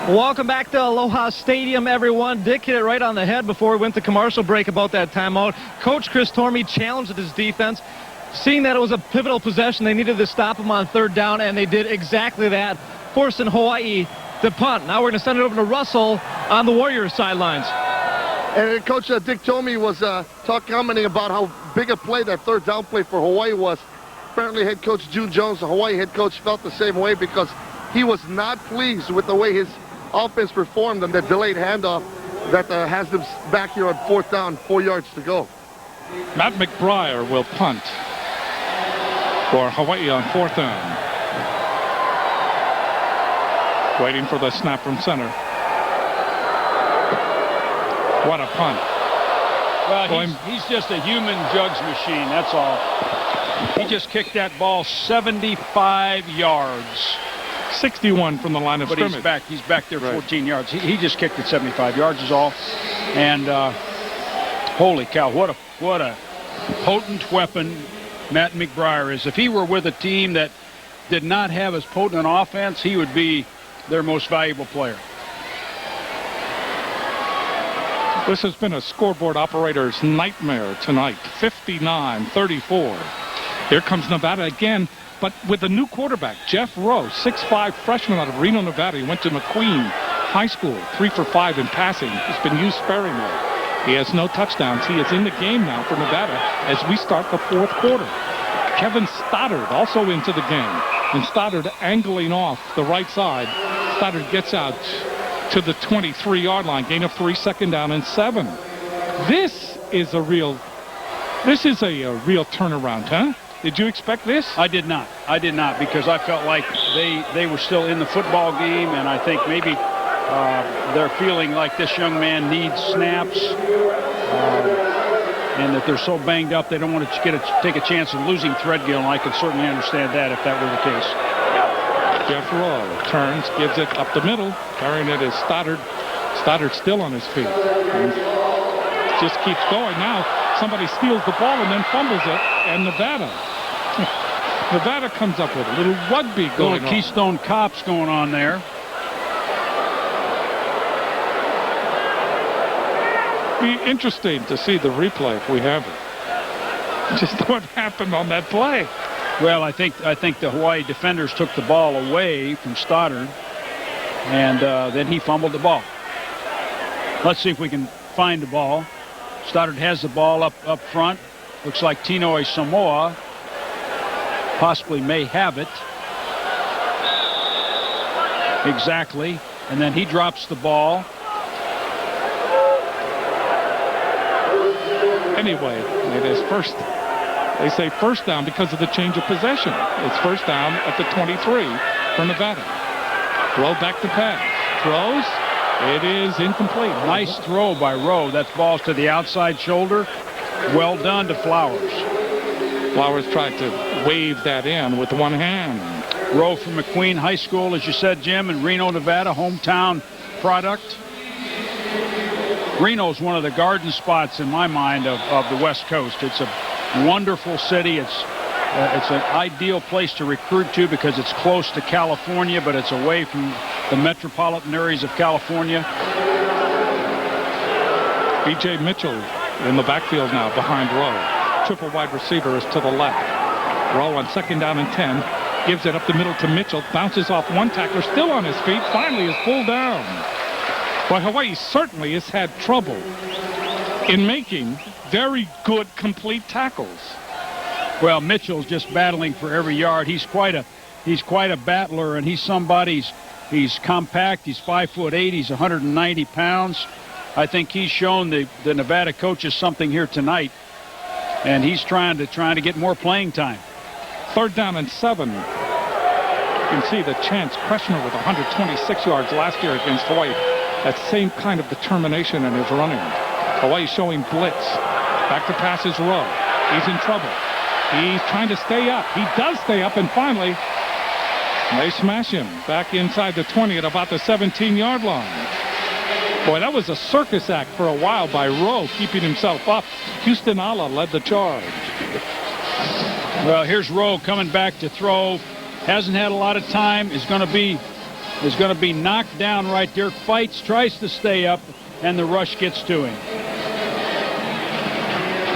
Welcome back to Aloha Stadium, everyone. Dick hit it right on the head before we went to commercial break about that timeout. Coach Chris Tormey challenged his defense. Seeing that it was a pivotal possession, they needed to stop him on 3rd down, and they did exactly that, forcing Hawaii to punt. Now we're going to send it over to Russell on the Warriors sidelines. And Coach Dick Tormey was commenting about how big a play that 3rd down play for Hawaii was. Apparently head coach June Jones, the Hawaii head coach, felt the same way because he was not pleased with the way his offense performed on that delayed handoff that has them back here on 4th down, 4 yards to go. Matt McBriar will punt for Hawaii on 4th down. Waiting for the snap from center. What a punt. Well, he's just a human jugs machine, that's all. He just kicked that ball 75 yards. 61 from the line of scrimmage. He's back there 14 yards. He just kicked it 75 yards is all. And holy cow, what a potent weapon Matt McBriar is. If he were with a team that did not have as potent an offense, he would be their most valuable player. This has been a scoreboard operator's nightmare tonight. 59-34. Here comes Nevada again, but with a new quarterback, Jeff Rowe, 6'5" freshman out of Reno, Nevada. He went to McQueen High School, 3 for 5 in passing. He's been used sparingly. He has no touchdowns. He is in the game now for Nevada as we start the 4th quarter. Kevin Stoddard also into the game. And Stoddard angling off the right side. Stoddard gets out to the 23-yard line. Gain of 3, 2nd down and 7. This is a real turnaround, huh? Did you expect this? I did not. Because I felt like they were still in the football game, and I think maybe they're feeling like this young man needs snaps, and that they're so banged up they don't want to take a chance of losing Threadgill, and I could certainly understand that if that were the case. Jeff Rowe turns, gives it up the middle. Carrying it is Stoddard. Stoddard still on his feet. And just keeps going. Now somebody steals the ball and then fumbles it. And Nevada comes up with a little rugby going on. Little Keystone Cops going on there. Be interesting to see the replay if we have it. Just what happened on that play. Well, I think the Hawaii defenders took the ball away from Stoddard, and then he fumbled the ball. Let's see if we can find the ball. Stoddard has the ball up front. Looks like Tino Samoa possibly may have it. Exactly. And then he drops the ball. Anyway, it is first. They say 1st down because of the change of possession. It's 1st down at the 23 for Nevada. Throw back to pass. Throws. It is incomplete. Nice throw by Rowe. That ball's to the outside shoulder. Well done to Flowers. Flowers tried to wave that in with one hand. Rowe from McQueen High School, as you said, Jim, in Reno, Nevada, hometown product. Reno's one of the garden spots in my mind of the West Coast. It's a wonderful city. It's an ideal place to recruit to because it's close to California, but it's away from the metropolitan areas of California. B.J. Mitchell in the backfield now behind Rowe. Triple wide receiver is to the left. Rowe on 2nd down and 10. Gives it up the middle to Mitchell. Bounces off one tackler, still on his feet. Finally is pulled down. Well, Hawaii certainly has had trouble in making very good complete tackles. Well, Mitchell's just battling for every yard. He's quite a battler, and he's compact. He's 5'8". He's 190 pounds. I think he's shown the Nevada coaches something here tonight, and he's trying to get more playing time. 3rd down and 7. You can see the Chance Kretschmer with 126 yards last year against Hawaii. That same kind of determination in his running. Hawaii showing blitz. Back to pass is Rowe. He's in trouble. He's trying to stay up. He does stay up, and finally, they smash him back inside the 20 at about the 17-yard line. Boy, that was a circus act for a while by Rowe, keeping himself up. Houston Ala led the charge. Well, here's Rowe coming back to throw. Hasn't had a lot of time. Is going to be knocked down right there. Fights, tries to stay up, and the rush gets to him.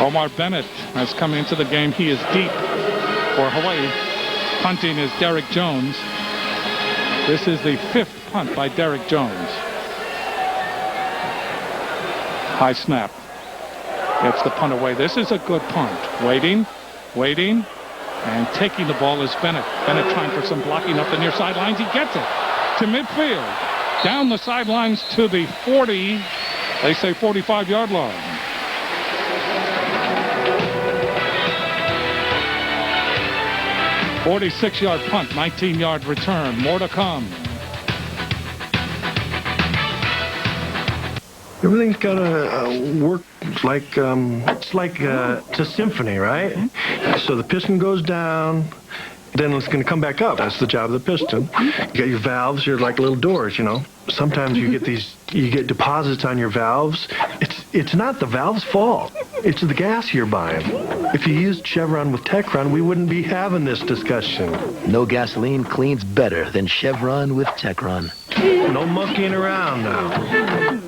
Omar Bennett has come into the game. He is deep for Hawaii. Punting is Derek Jones. This is the 5th punt by Derek Jones. High snap. Gets the punt away. This is a good punt. Waiting, and taking the ball is Bennett. Bennett trying for some blocking up the near sidelines. He gets it to midfield. Down the sidelines to the 40, they say 45-yard line. "46-yard punt, 19-yard return. More to come." Everything's got to work like it's like it's a symphony, right? So the piston goes down, then it's going to come back up. That's the job of the piston. You got your valves. You're like little doors, you know. Sometimes you get deposits on your valves. It's not the valve's fault. It's the gas you're buying. If you used Chevron with Techron, we wouldn't be having this discussion. No gasoline cleans better than Chevron with Techron. No monkeying around now.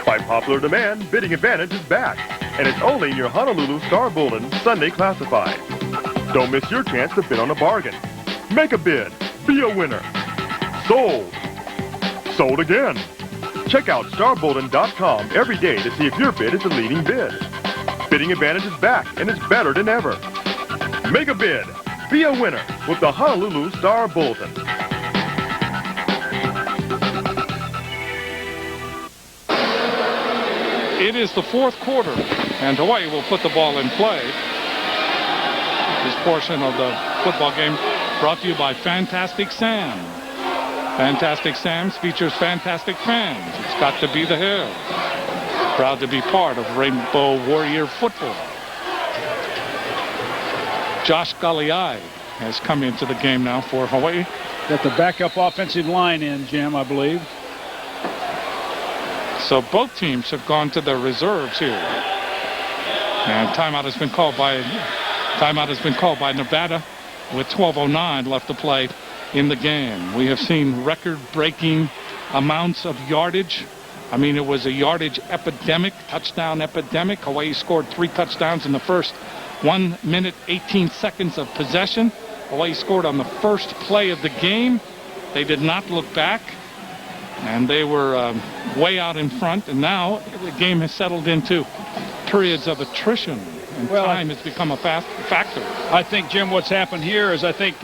By popular demand, Bidding Advantage is back, and it's only in your Honolulu Star Bulletin Sunday Classified. Don't miss your chance to bid on a bargain. Make a bid. Be a winner. Sold. Sold again. Check out starbulletin.com every day to see if your bid is the leading bid. Bidding Advantage is back, and it's better than ever. Make a bid. Be a winner with the Honolulu Star Bulletin. It is the 4th quarter, and Hawaii will put the ball in play. This portion of the football game brought to you by Fantastic Sam. Fantastic Sam's features fantastic fans. It's got to be the hair. Proud to be part of Rainbow Warrior football. Josh Galiai has come into the game now for Hawaii. Got the backup offensive line in, Jim, I believe. So both teams have gone to their reserves here. And timeout has been called by Nevada with 12:09 left to play in the game. We have seen record-breaking amounts of yardage. I mean, it was a yardage epidemic, touchdown epidemic. Hawaii scored 3 touchdowns in the first 1 minute, 18 seconds of possession. Hawaii scored on the first play of the game. They did not look back, and they were way out in front. And now the game has settled into periods of attrition, and time has become a factor. I think, Jim, what's happened here is I think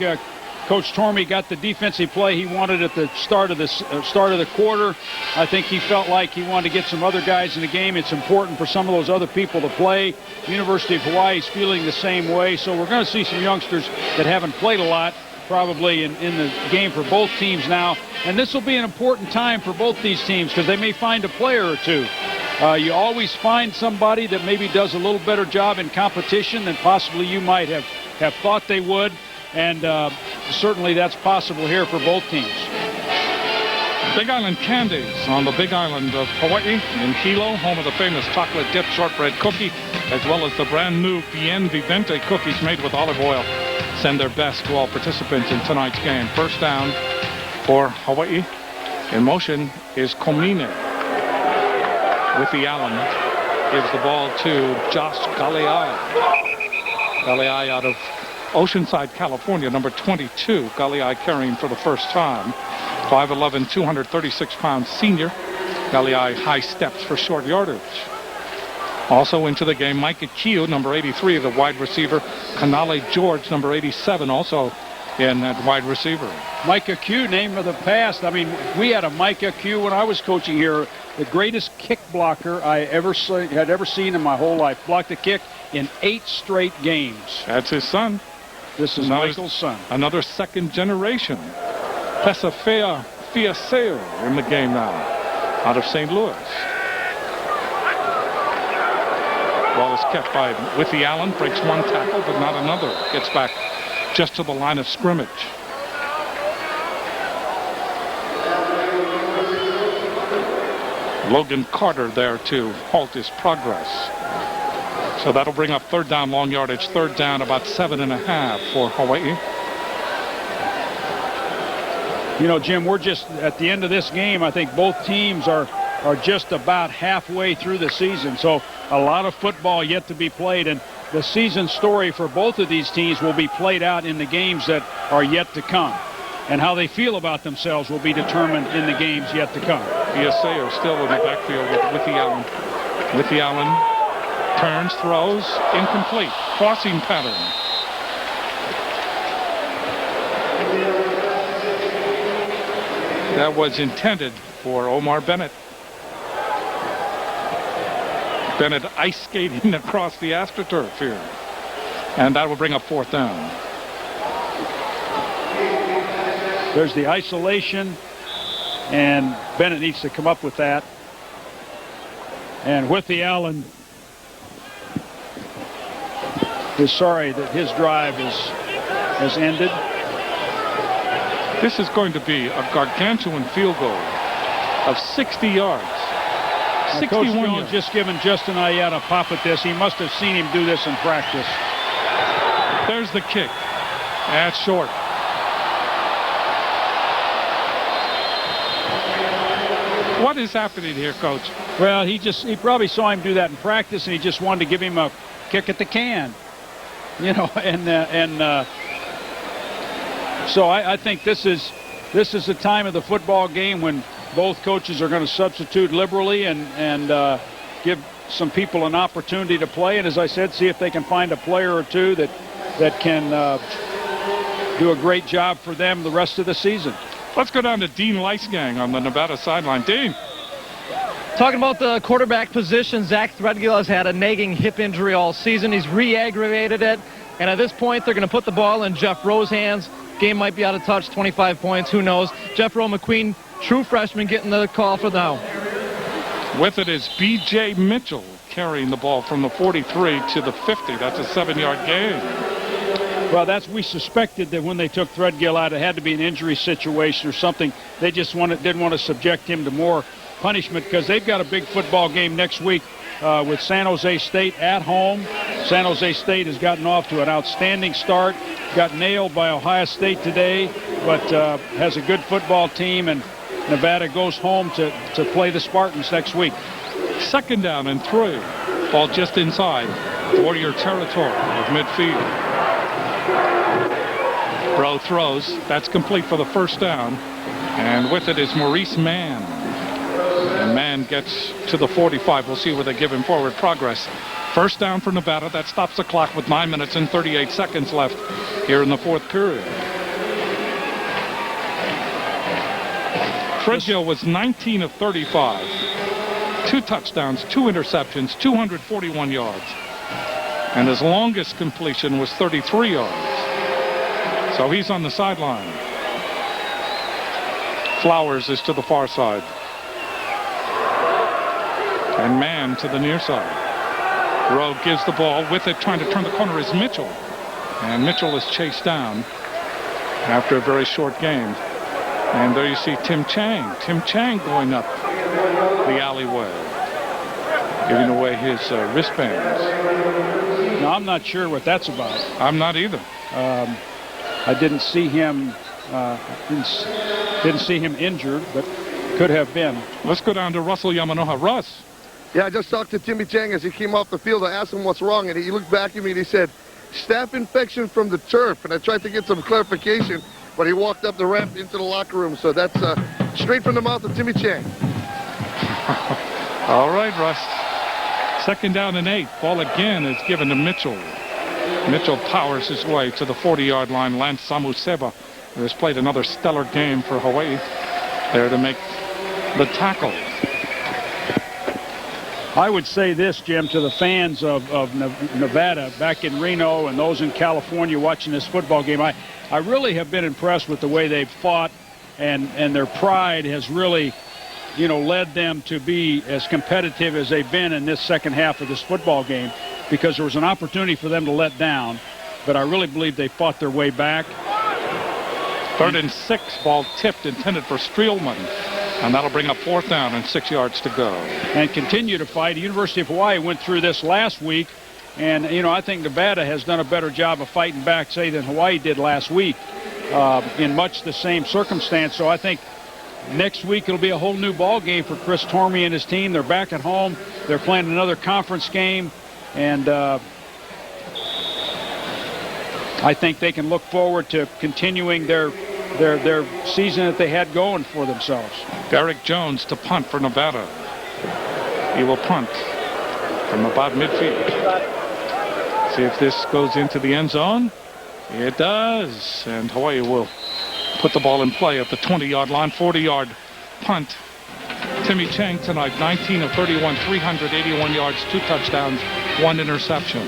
Coach Tormey got the defensive play he wanted at the start of the quarter. I think he felt like he wanted to get some other guys in the game. It's important for some of those other people to play. The University of Hawaii is feeling the same way. So we're going to see some youngsters that haven't played a lot probably in the game for both teams now. And this will be an important time for both these teams because they may find a player or two. You always find somebody that maybe does a little better job in competition than possibly you might have thought they would. And certainly that's possible here for both teams. Big Island Candies on the Big Island of Hawaii in Hilo, home of the famous chocolate dip shortbread cookie, as well as the brand new Bien Vivente cookies made with olive oil. Send their best to all participants in tonight's game. First down for Hawaii. In motion is Komine. Withy-Allen gives the ball to Josh Galiai. Galiai out of Oceanside, California, number 22. Galiai carrying for the first time. 5'11", 236-pound senior. Galiai high steps for short yardage. Also into the game, Micah Q, number 83, the wide receiver. Kanale George, number 87, also in at wide receiver. Micah Q, name of the past. I mean, we had a Micah Q when I was coaching here. The greatest kick blocker I had ever seen in my whole life. Blocked a kick in 8 straight games. That's his son. This is Michael's son. Another second generation. Pesafea Fiaseo in the game now, out of St. Louis. Ball is kept by Withy-Allen, breaks one tackle, but not another. Gets back just to the line of scrimmage. Logan Carter there to halt his progress. So that'll bring up third down, long yardage, third down, about 7.5 for Hawaii. You know, Jim, we're just at the end of this game. I think both teams are just about halfway through the season. So a lot of football yet to be played. And the season story for both of these teams will be played out in the games that are yet to come. And how they feel about themselves will be determined in the games yet to come. ESA are still in the backfield with Withy-Allen. Withy-Allen turns, throws, incomplete. Crossing pattern. That was intended for Omar Bennett. Bennett ice skating across the AstroTurf here. And that will bring up fourth down. There's the isolation, and Bennett needs to come up with that. And Withy-Allen is sorry that his drive has ended. This is going to be a gargantuan field goal of 60 yards. 61 Coach Jones yards. just given Justin Ayat a pop at this. He must have seen him do this in practice. There's the kick. That's short. What is happening here, Coach? Well, he probably saw him do that in practice, and he just wanted to give him a kick at the can. You know, so I think this is the time of the football game when both coaches are going to substitute liberally and give some people an opportunity to play. And as I said, see if they can find a player or two that can do a great job for them the rest of the season. Let's go down to Dean Leisgang on the Nevada sideline. Dean. Talking about the quarterback position, Zach Threadgill has had a nagging hip injury all season. He's re-aggravated it. And at this point, they're going to put the ball in Jeff Rowe's hands. Game might be out of touch, 25 points, who knows. Jeff Rowe McQueen, true freshman, getting the call for now. With it is B.J. Mitchell carrying the ball from the 43 to the 50. That's a 7-yard gain. Well, we suspected that when they took Threadgill out, it had to be an injury situation or something. They just didn't want to subject him to more punishment because they've got a big football game next week with San Jose State at home. San Jose State has gotten off to an outstanding start, got nailed by Ohio State today, but has a good football team, and Nevada goes home to play the Spartans next week. Second down and 3. Ball just inside Warrior territory of midfield. Rowe throws. That's complete for the first down. And with it is Maurice Mann. And Mann gets to the 45. We'll see where they give him forward progress. First down for Nevada. That stops the clock with 9 minutes and 38 seconds left here in the fourth period. Threadgill was 19 of 35. 2 touchdowns, 2 interceptions, 241 yards. And his longest completion was 33 yards. So he's on the sideline. Flowers is to the far side. And Mann to the near side. Rowe gives the ball with it, trying to turn the corner is Mitchell. And Mitchell is chased down after a very short game. And there you see Tim Chang. Tim Chang going up the alleyway, giving away his wristbands. Now, I'm not sure what that's about. I'm not either. I didn't see him didn't see him injured, but could have been. Let's go down to Russell Yamanoha. Russ. Yeah, I just talked to Timmy Chang as he came off the field. I asked him what's wrong, and he looked back at me and he said, staph infection from the turf. And I tried to get some clarification, but he walked up the ramp into the locker room. So that's straight from the mouth of Timmy Chang. All right, Russ. Second down and 8. Ball again is given to Mitchell. Mitchell powers his way to the 40-yard line. Lance Samuseba, who has played another stellar game for Hawaii, there to make the tackle. I would say this, Jim, to the fans of Nevada back in Reno and those in California watching this football game. I really have been impressed with the way they've fought, and their pride has really, led them to be as competitive as they've been in this second half of this football game, because there was an opportunity for them to let down, but I really believe they fought their way back. 3rd and 6, ball tipped, intended for Streelman. And that'll bring up 4th down and 6 yards to go. And continue to fight. The University of Hawaii went through this last week. And, I think Nevada has done a better job of fighting back, say, than Hawaii did last week in much the same circumstance. So I think next week it'll be a whole new ball game for Chris Tormey and his team. They're back at home. They're playing another conference game. And I think they can look forward to continuing their season that they had going for themselves. Derek Jones to punt for Nevada. He will punt from about midfield. See if this goes into the end zone. It does. And Hawaii will put the ball in play at the 20-yard line. 40-yard punt. Timmy Chang tonight, 19 of 31, 381 yards, 2 touchdowns, 1 interception.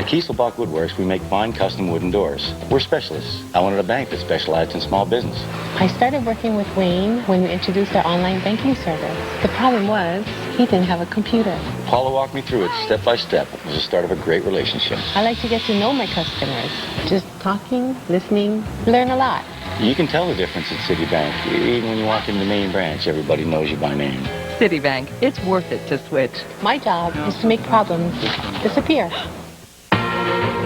Kieselbach Woodworks, we make fine custom wooden doors. We're specialists. I wanted a bank that specialized in small business. I started working with Wayne when we introduced our online banking service. The problem was, he didn't have a computer. Paula walked me through it step by step. It was the start of a great relationship. I like to get to know my customers. Just talking, listening, learn a lot. You can tell the difference at Citibank. Even when you walk into the main branch, everybody knows you by name. Citibank, it's worth it to switch. My job is to make problems disappear.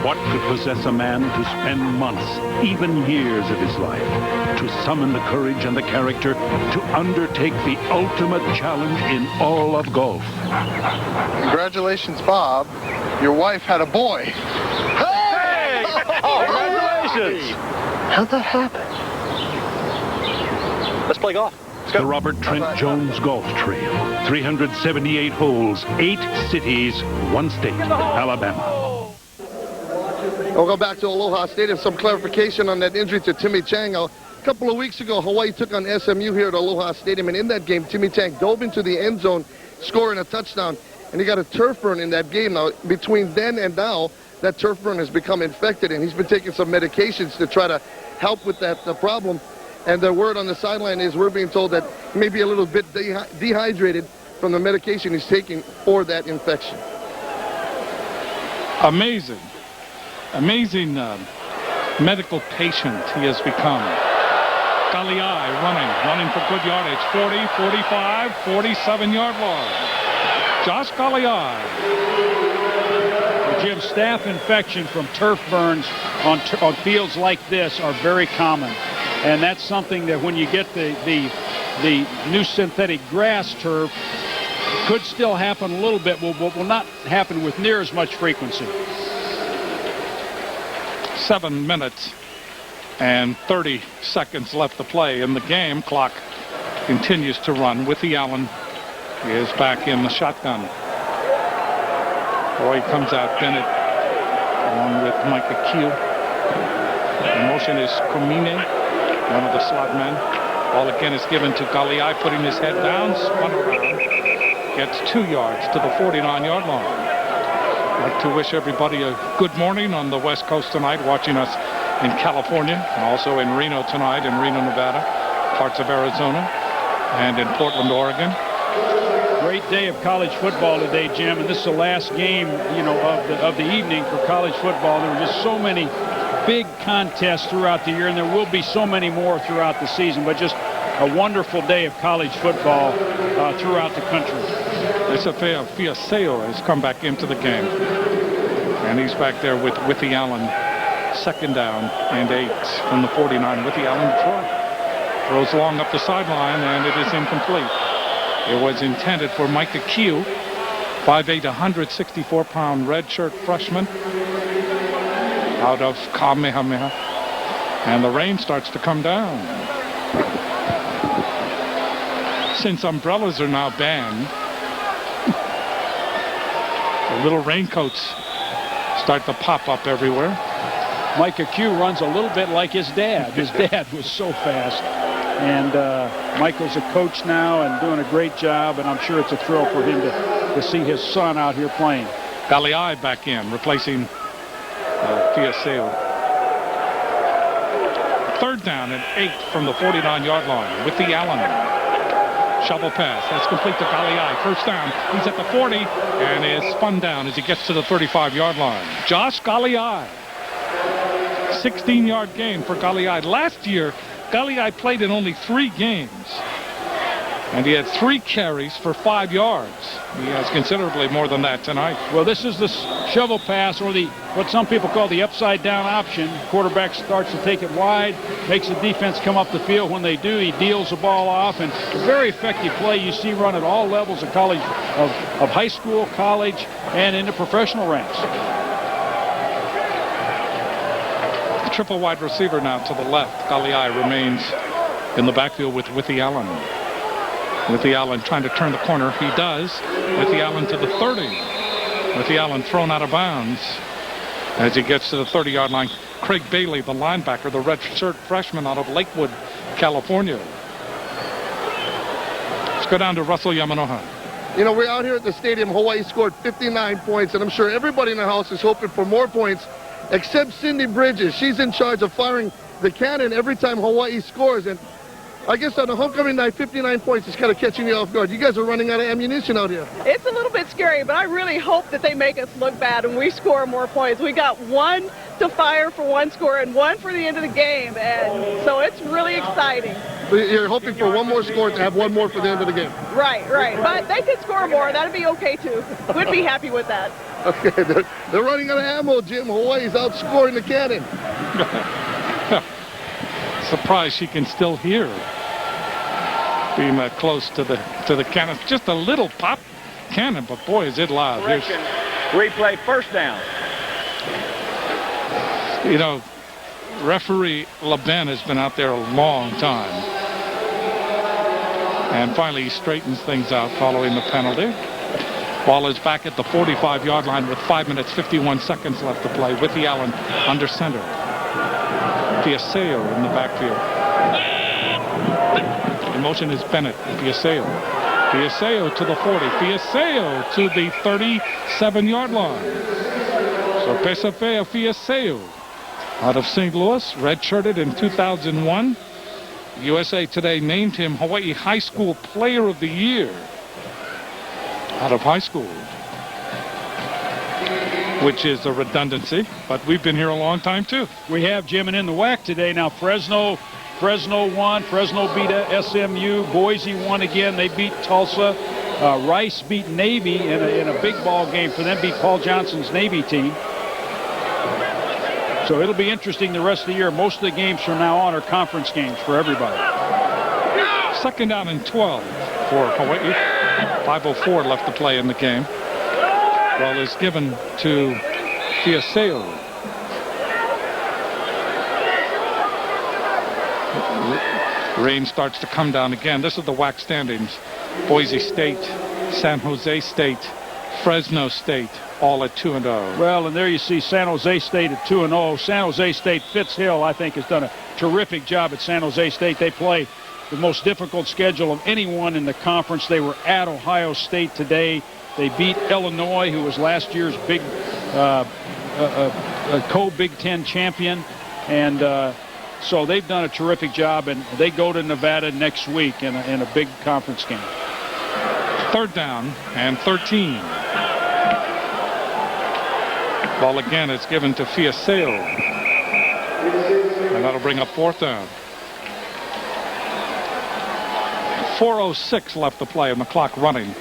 What could possess a man to spend months, even years of his life, to summon the courage and the character to undertake the ultimate challenge in all of golf? Congratulations, Bob. Your wife had a boy. Hey! Congratulations! How'd that happen? Let's play golf. The Robert Trent Jones Golf Trail. 378 holes, 8 cities, 1 state, Alabama. We'll go back to Aloha Stadium. Some clarification on that injury to Timmy Chang. A couple of weeks ago, Hawaii took on SMU here at Aloha Stadium, and in that game, Timmy Chang dove into the end zone, scoring a touchdown, and he got a turf burn in that game. Now, between then and now, that turf burn has become infected, and he's been taking some medications to try to help with that problem. And the word on the sideline is we're being told that he may be a little bit dehydrated from the medication he's taking for that infection. Amazing medical patient he has become. Galiai running for good yardage. 40, 45, 47-yard line. Josh Galiai. Jim, staph infection from turf burns on fields like this are very common. And that's something that when you get the new synthetic grass turf, could still happen a little bit, will not happen with near as much frequency. 7 minutes and 30 seconds left to play in the game. Clock continues to run. Withy-Allen is back in the shotgun. Boy comes out Bennett along with Micah Q. In motion is Komine, one of the slot men. Ball again is given to Galiai, putting his head down, spun around, gets 2 yards to the 49-yard line. I'd like to wish everybody a good morning on the West Coast tonight, watching us in California, and also in Reno tonight, in Reno, Nevada, parts of Arizona, and in Portland, Oregon. Great day of college football today, Jim, and this is the last game, of the evening for college football. There were just so many big contests throughout the year, and there will be so many more throughout the season, but just a wonderful day of college football throughout the country. This affair of Fiaseo has come back into the game. And he's back there with Withy-Allen. 2nd down and 8 from the 49. Withy-Allen throws long up the sideline, and it is incomplete. It was intended for Micah Q, 5'8", 164-pound redshirt freshman out of Kamehameha. And the rain starts to come down. Since umbrellas are now banned, the little raincoats start to pop up everywhere. Micah Q runs a little bit like his dad. His dad was so fast. And Michael's a coach now and doing a great job, and I'm sure it's a thrill for him to see his son out here playing. Galiai back in, replacing Fiaseo. 3rd down and 8 from the 49-yard line. Withy-Allen. Shovel pass. That's complete to Galiai. 1st down. He's at the 40 and is spun down as he gets to the 35-yard line. Josh Galiai. 16-yard gain for Galiai. Last year, Galiai played in only 3 games. And he had 3 carries for 5 yards. He has considerably more than that tonight. Well, this is the shovel pass, or what some people call the upside-down option. Quarterback starts to take it wide, makes the defense come up the field. When they do, he deals the ball off, and a very effective play you see run at all levels of college, of high school, college, and into professional ranks. Triple wide receiver now to the left. Galiai remains in the backfield with Withy-Allen. Withy-Allen trying to turn the corner. He does. Withy-Allen to the 30. Withy-Allen thrown out of bounds as he gets to the 30-yard line. Craig Bailey, the linebacker, the redshirt freshman out of Lakewood, California. Let's go down to Russell Yamanoha. You know, we're out here at the stadium. Hawaii scored 59 points, and I'm sure everybody in the house is hoping for more points, except Cindy Bridges. She's in charge of firing the cannon every time Hawaii scores. And I guess on a homecoming night, 59 points is kind of catching you off guard. You guys are running out of ammunition out here. It's a little bit scary, but I really hope that they make us look bad and we score more points. We got 1 to fire for 1 score and 1 for the end of the game, and so it's really exciting. You're hoping for 1 more score to have 1 more for the end of the game. Right. But they could score more. That'd be okay, too. We'd be happy with that. Okay, they're running out of ammo, Jim. Hawaii's outscoring the cannon. Surprised she can still hear being that close to the cannon. Just a little pop cannon, but boy, is it loud. Here's replay 1st down. You know, referee LeBen has been out there a long time. And finally, he straightens things out following the penalty. Ball is back at the 45-yard line with 5 minutes, 51 seconds left to play. Withy-Allen under center. Fiaseo in the backfield. In motion is Bennett. Fiaseo. Fiaseo to the 40. Fiaseo to the 37-yard line. So Pesafea Fiaseo out of St. Louis, redshirted in 2001. USA Today named him Hawaii High School Player of the Year out of high school, which is a redundancy, but we've been here a long time too. We have, Jim, and in the WAC today now, Fresno won. Fresno beat SMU. Boise won again. They beat Tulsa. Rice beat Navy in a big ball game for them, beat Paul Johnson's Navy team. So it'll be interesting the rest of the year. Most of the games from now on are conference games for everybody. 2nd down and 12 for Hawaii. 5:04 left to play in the game. Ball is given to Fiaseo. Rain starts to come down again. This is the WAC standings. Boise State, San Jose State, Fresno State, all at 2-0. Well, and there you see San Jose State at 2-0. San Jose State, Fitz Hill, I think, has done a terrific job at San Jose State. They play the most difficult schedule of anyone in the conference. They were at Ohio State today. They beat Illinois, who was last year's big co-Big Ten champion. And so they've done a terrific job, and they go to Nevada next week in a big conference game. 3rd down and 13. Ball again is given to Fiaseo. And that'll bring up 4th down. 4:06 left to play and the clock running.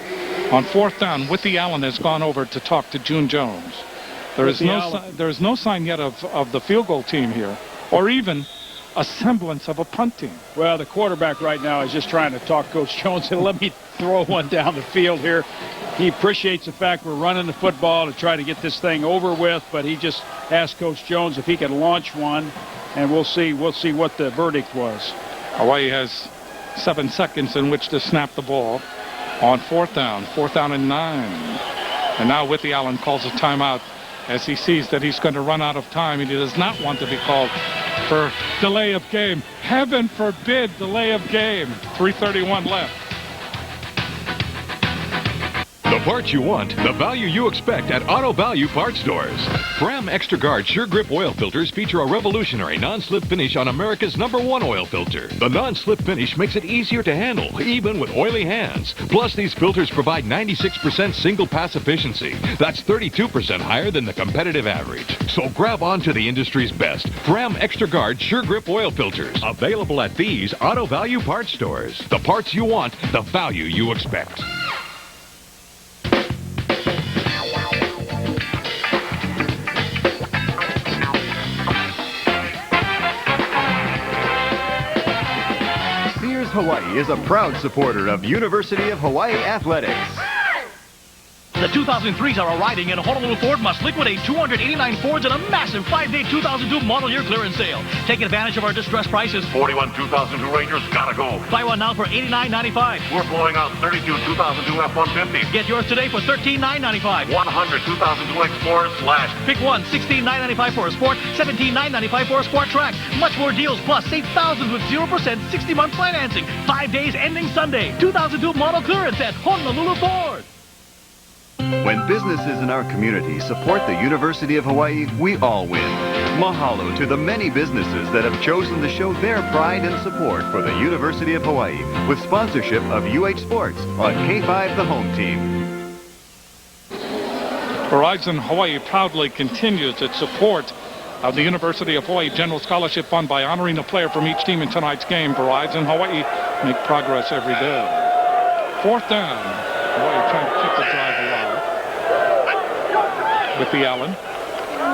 On 4th down, Withy-Allen has gone over to talk to June Jones. There is no sign yet of the field goal team here, or even a semblance of a punt team. Well, the quarterback right now is just trying to talk Coach Jones and let me throw one down the field here. He appreciates the fact we're running the football to try to get this thing over with, but he just asked Coach Jones if he could launch one, and we'll see what the verdict was. Hawaii has 7 seconds in which to snap the ball on 4th down. 4th down and 9. And now Withy-Allen calls a timeout as he sees that he's going to run out of time, and he does not want to be called for delay of game. Heaven forbid delay of game. 3:31 left. The parts you want, the value you expect at Auto Value Parts Stores. Fram Extra Guard Sure Grip oil filters feature a revolutionary non-slip finish on America's #1 oil filter. The non-slip finish makes it easier to handle, even with oily hands. Plus, these filters provide 96% single pass efficiency. That's 32% higher than the competitive average. So grab on to the industry's best. Fram Extra Guard Sure Grip oil filters. Available at these Auto Value Parts Stores. The parts you want, the value you expect. Hawaii is a proud supporter of University of Hawai'i athletics. The 2003s are arriving, and Honolulu Ford must liquidate 289 Fords in a massive 5-day 2002 model year clearance sale. Take advantage of our distressed prices. 41 2002 Rangers gotta go. Buy one now for $89.95. We're blowing out 32 2002 F-150. Get yours today for $13,995. 100 2002 Explorer Slash. Pick one, $16,995 for a Sport, $17,995 for a Sport Track. Much more deals, plus save thousands with 0% 60-month financing. 5 days ending Sunday. 2002 model clearance at Honolulu Ford. When businesses in our community support the University of Hawaii, we all win. Mahalo to the many businesses that have chosen to show their pride and support for the University of Hawaii with sponsorship of UH Sports on K5 the home team. Verizon Hawaii proudly continues its support of the University of Hawaii General Scholarship Fund by honoring a player from each team in tonight's game. Verizon Hawaii make progress every day. 4th down. Hawaii trying to keep the drive alive. Withy-Allen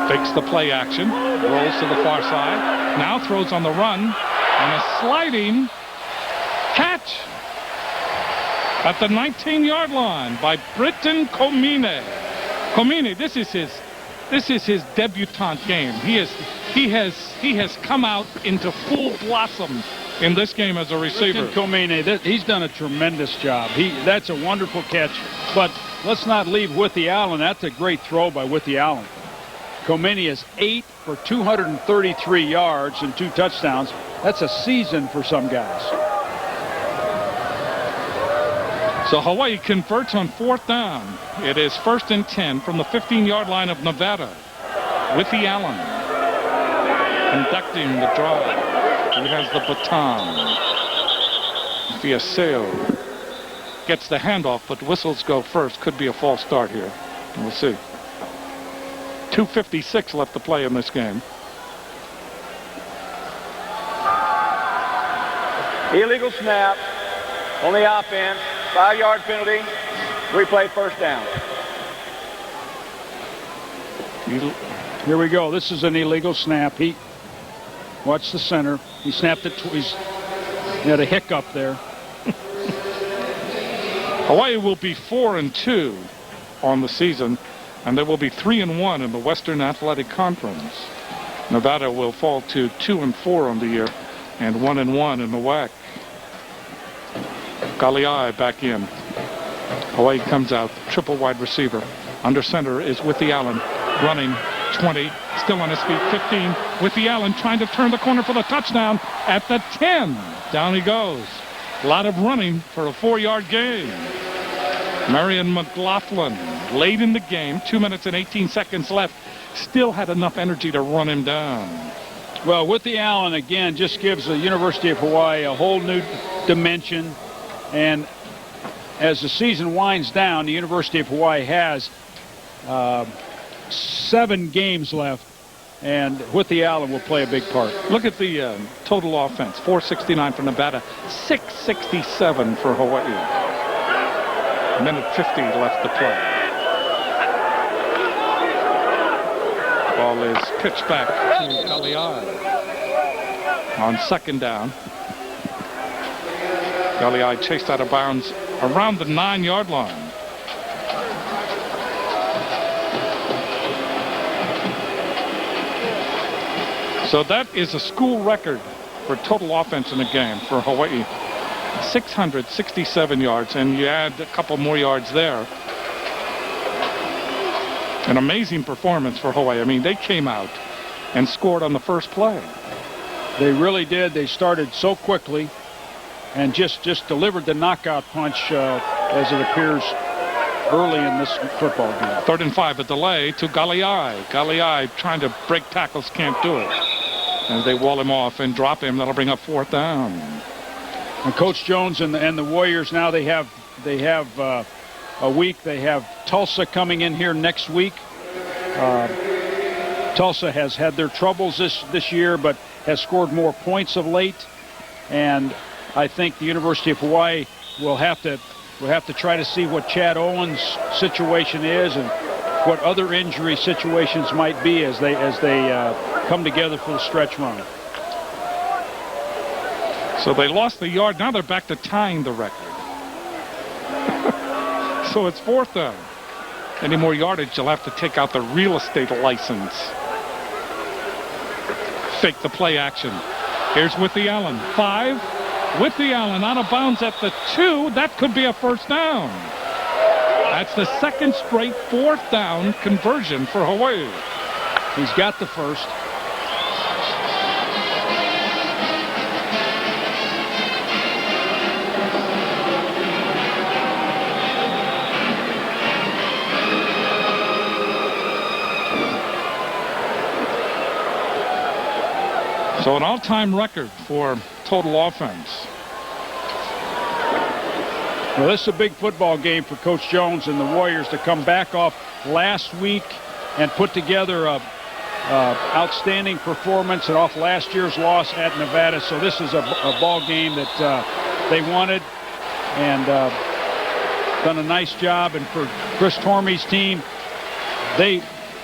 fakes the play action, rolls to the far side, now throws on the run, and a sliding catch at the 19-yard line by Britton Komine. Komine, this is his debutante game. He has come out into full blossom in this game as a receiver. Komine, he's done a tremendous job. That's a wonderful catch, but let's not leave Withy-Allen. That's a great throw by Withy-Allen. Komine is 8 for 233 yards and 2 touchdowns. That's a season for some guys. So Hawaii converts on 4th down. It is 1st and 10 from the 15-yard line of Nevada. Withy-Allen conducting the drive. He has the baton. Fiaseo gets the handoff, but whistles go first. Could be a false start here. We'll see. 2:56 left to play in this game. Illegal snap on the offense. 5-yard penalty. Replay 1st down. Here we go. This is an illegal snap. Watch the center. He snapped it. He had a hiccup there. Hawaii will be 4-2 on the season, and they will be 3-1 in the Western Athletic Conference. Nevada will fall to 2-4 on the year and 1-1 in the WAC. Galiai back in. Hawaii comes out, triple wide receiver. Under center is Withy-Allen, running 20, still on his feet, 15. Withy-Allen trying to turn the corner for the touchdown at the 10. Down he goes. A lot of running for a 4-yard gain. Marion McLaughlin, late in the game, 2 minutes and 18 seconds left, still had enough energy to run him down. Well, Withy-Allen, again, just gives the University of Hawaii a whole new dimension. And as the season winds down, the University of Hawaii has 7 games left and Withy-Allen will play a big part. Look at the total offense. 469 for Nevada, 667 for Hawaii. Minute 50 left to play. Ball is pitched back to Galiai on second down. Galiai chased out of bounds around the 9-yard line. So that is a school record for total offense in a game for Hawaii. 667 yards, and you add a couple more yards there. An amazing performance for Hawaii. I mean, they came out and scored on the first play. They really did. They started so quickly and just delivered the knockout punch as it appears early in this football game. 3rd and 5, a delay to Galiai. Galiai trying to break tackles, can't do it. As they wall him off and drop him, that'll bring up 4th down. And Coach Jones and the Warriors now they have a week. They have Tulsa coming in here next week. Tulsa has had their troubles this year, but has scored more points of late. And I think the University of Hawaii will have to try to see what Chad Owens' situation is and what other injury situations might be as they come together for the stretch run. So they lost the yard. Now they're back to tying the record. So it's 4th down. Any more yardage, you'll have to take out the real estate license. Fake the play action. Here's Withy-Allen. 5. Withy-Allen out of bounds at the 2. That could be a 1st down. That's the 2nd straight 4th down conversion for Hawaii. He's got the first. So an all-time record for total offense. Well, this is a big football game for Coach Jones and the Warriors to come back off last week and put together a outstanding performance and off last year's loss at Nevada. So this is a ball game that they wanted and done a nice job. And for Chris Tormey's team, they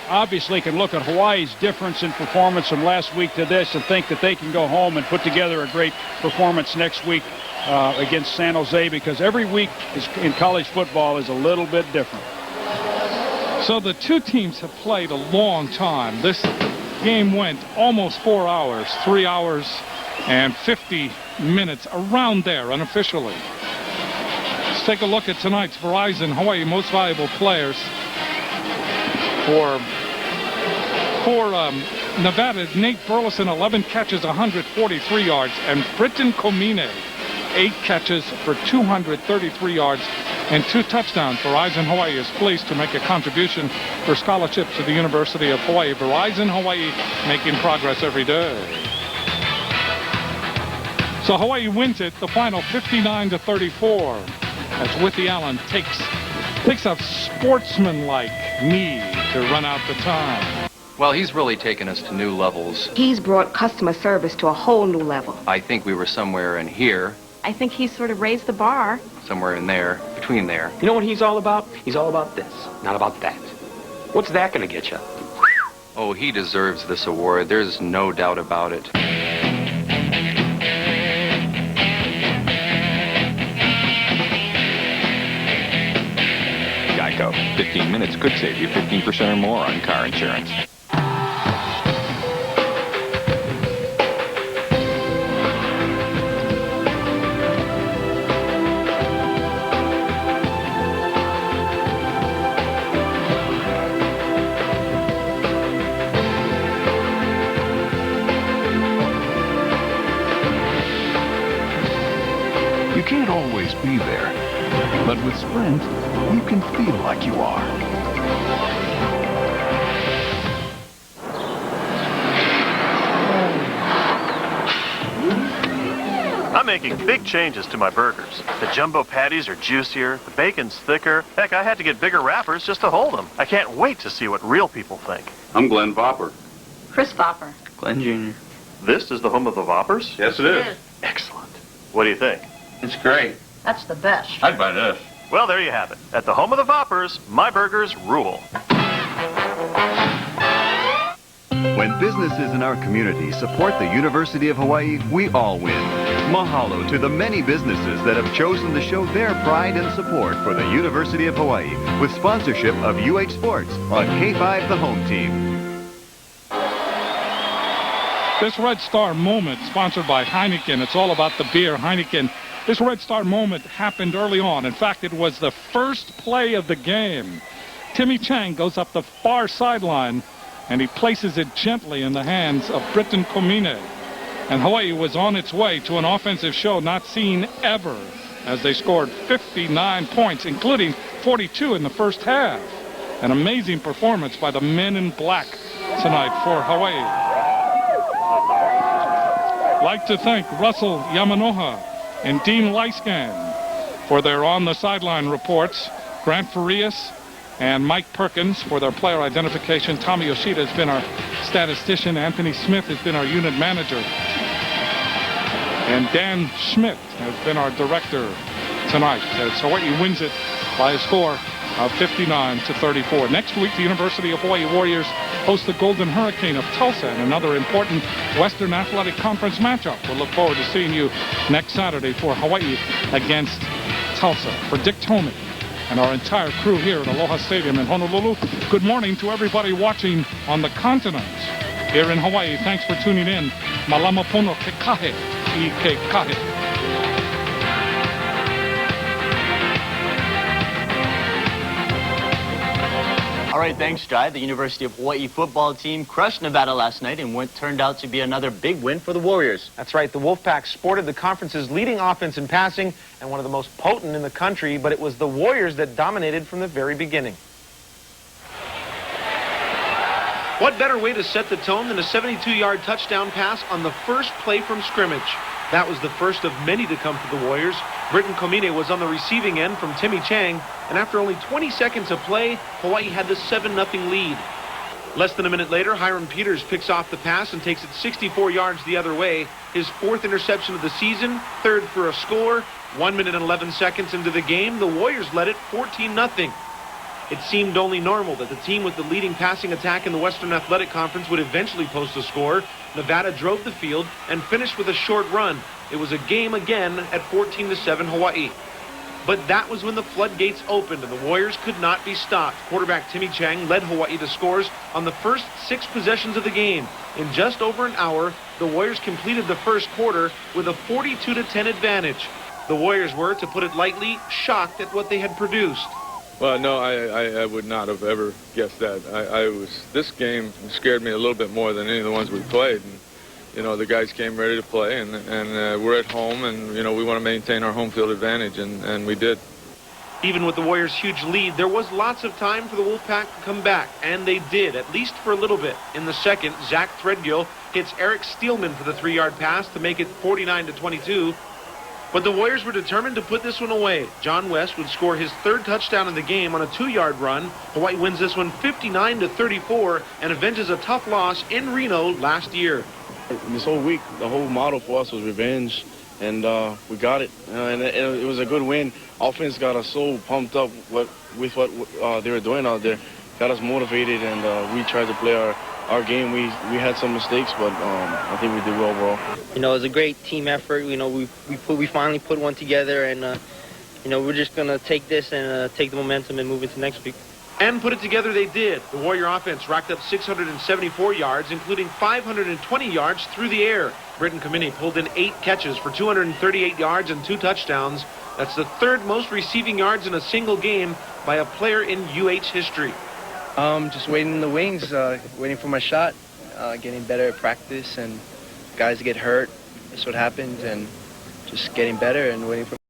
obviously can look at Hawaii's difference in performance from last week to this and think that they can go home and put together a great performance next week against San Jose, because every week in college football is a little bit different. So the two teams have played a long time. This game went almost 4 hours, 3 hours and 50 minutes, around there unofficially. Let's take a look at tonight's Verizon Hawaii Most Valuable Players. For Nevada, Nate Burleson, 11 catches, 143 yards, and Britton Komine, 8 catches for 233 yards and 2 touchdowns. Verizon Hawaii is pleased to make a contribution for scholarships to the University of Hawaii. Verizon Hawaii, making progress every day. So Hawaii wins it, the final 59-34, as Withy-Allen takes a sportsmanlike knee to run out the time. Well, he's really taken us to new levels. He's brought customer service to a whole new level. I think we were somewhere in here. I think he's sort of raised the bar. Somewhere in there, between there. You know what he's all about? He's all about this, not about that. What's that going to get you? Oh, he deserves this award. There's no doubt about it. Geico. 15 minutes could save you 15% or more on car insurance. You can't always be there, but with Sprint, you can feel like you are. I'm making big changes to my burgers. The jumbo patties are juicier, the bacon's thicker. Heck, I had to get bigger wrappers just to hold them. I can't wait to see what real people think. I'm Glenn Popper. Christopher. Glenn Jr. This is the home of the Whoppers? Yes, it is. Excellent. What do you think? It's great. That's the best. I'd buy this. Well, there you have it. At the home of the Whoppers, my burgers rule. When businesses in our community support the University of Hawaii, we all win. Mahalo to the many businesses that have chosen to show their pride and support for the University of Hawaii with sponsorship of UH Sports on K5 the home team. This Red Star moment, sponsored by Heineken. It's all about the beer, Heineken. This Red Star moment happened early on. In fact, it was the first play of the game. Timmy Chang goes up the far sideline, and he places it gently in the hands of Britton Komine. And Hawaii was on its way to an offensive show not seen ever, as they scored 59 points, including 42 in the first half. An amazing performance by the men in black tonight for Hawaii. Like to thank Russell Yamanoha and Dean Lyscan for their on-the-sideline reports, Grant Farias and Mike Perkins for their player identification. Tommy Yoshida has been our statistician. Anthony Smith has been our unit manager. And Dan Schmidt has been our director tonight, as Hawaii wins it by a score of 59-34. Next week, the University of Hawaii Warriors host the Golden Hurricane of Tulsa in another important Western Athletic Conference matchup. We'll look forward to seeing you next Saturday for Hawaii against Tulsa. For Dick Tomey and our entire crew here at Aloha Stadium in Honolulu, good morning to everybody watching on the continent here in Hawaii. Thanks for tuning in. Malama pono ke kahe I ke kahe. All right, thanks, Jai. The University of Hawaii football team crushed Nevada last night in what turned out to be another big win for the Warriors. That's right. The Wolfpack sported the conference's leading offense in passing and one of the most potent in the country, but it was the Warriors that dominated from the very beginning. What better way to set the tone than a 72-yard touchdown pass on the first play from scrimmage? That was the first of many to come for the Warriors. Britton Komine was on the receiving end from Timmy Chang, and after only 20 seconds of play, Hawaii had the 7-0 lead. Less than a minute later, Hiram Peters picks off the pass and takes it 64 yards the other way. His fourth interception of the season, third for a score. 1 minute and 11 seconds into the game, the Warriors led it 14-0. It seemed only normal that the team with the leading passing attack in the Western Athletic Conference would eventually post a score. Nevada drove the field and finished with a short run. It was a game again at 14-7 Hawaii. But that was when the floodgates opened and the Warriors could not be stopped. Quarterback Timmy Chang led Hawaii to scores on the first 6 possessions of the game. In just over an hour, the Warriors completed the first quarter with a 42-10 advantage. The Warriors were, to put it lightly, shocked at what they had produced. Well, no, I would not have ever guessed that. This game scared me a little bit more than any of the ones we played. And, you know, the guys came ready to play, and we're at home, and, you know, we want to maintain our home field advantage, and we did. Even with the Warriors' huge lead, there was lots of time for the Wolfpack to come back, and they did, at least for a little bit. In the second, Zach Threadgill hits Eric Steelman for the 3-yard pass to make it 49-22. But the Warriors were determined to put this one away. John West would score his 3rd touchdown in the game on a 2-yard run. Hawaii wins this one 59-34 and avenges a tough loss in Reno last year. This whole week, the whole model for us was revenge, and we got it. And it was a good win. Offense got us so pumped up with what they were doing out there. Got us motivated, and we tried to play our game. We had some mistakes, but I think we did well overall. You know, it was a great team effort. You know, we finally put one together, and you know, we're just gonna take this and take the momentum and move into next week. And put it together they did. The Warrior offense racked up 674 yards, including 520 yards through the air. Britton Komine pulled in 8 catches for 238 yards and 2 touchdowns. That's the 3rd most receiving yards in a single game by a player in UH history. Just waiting in the wings, waiting for my shot, getting better at practice, and guys get hurt. That's what happens, and just getting better and waiting for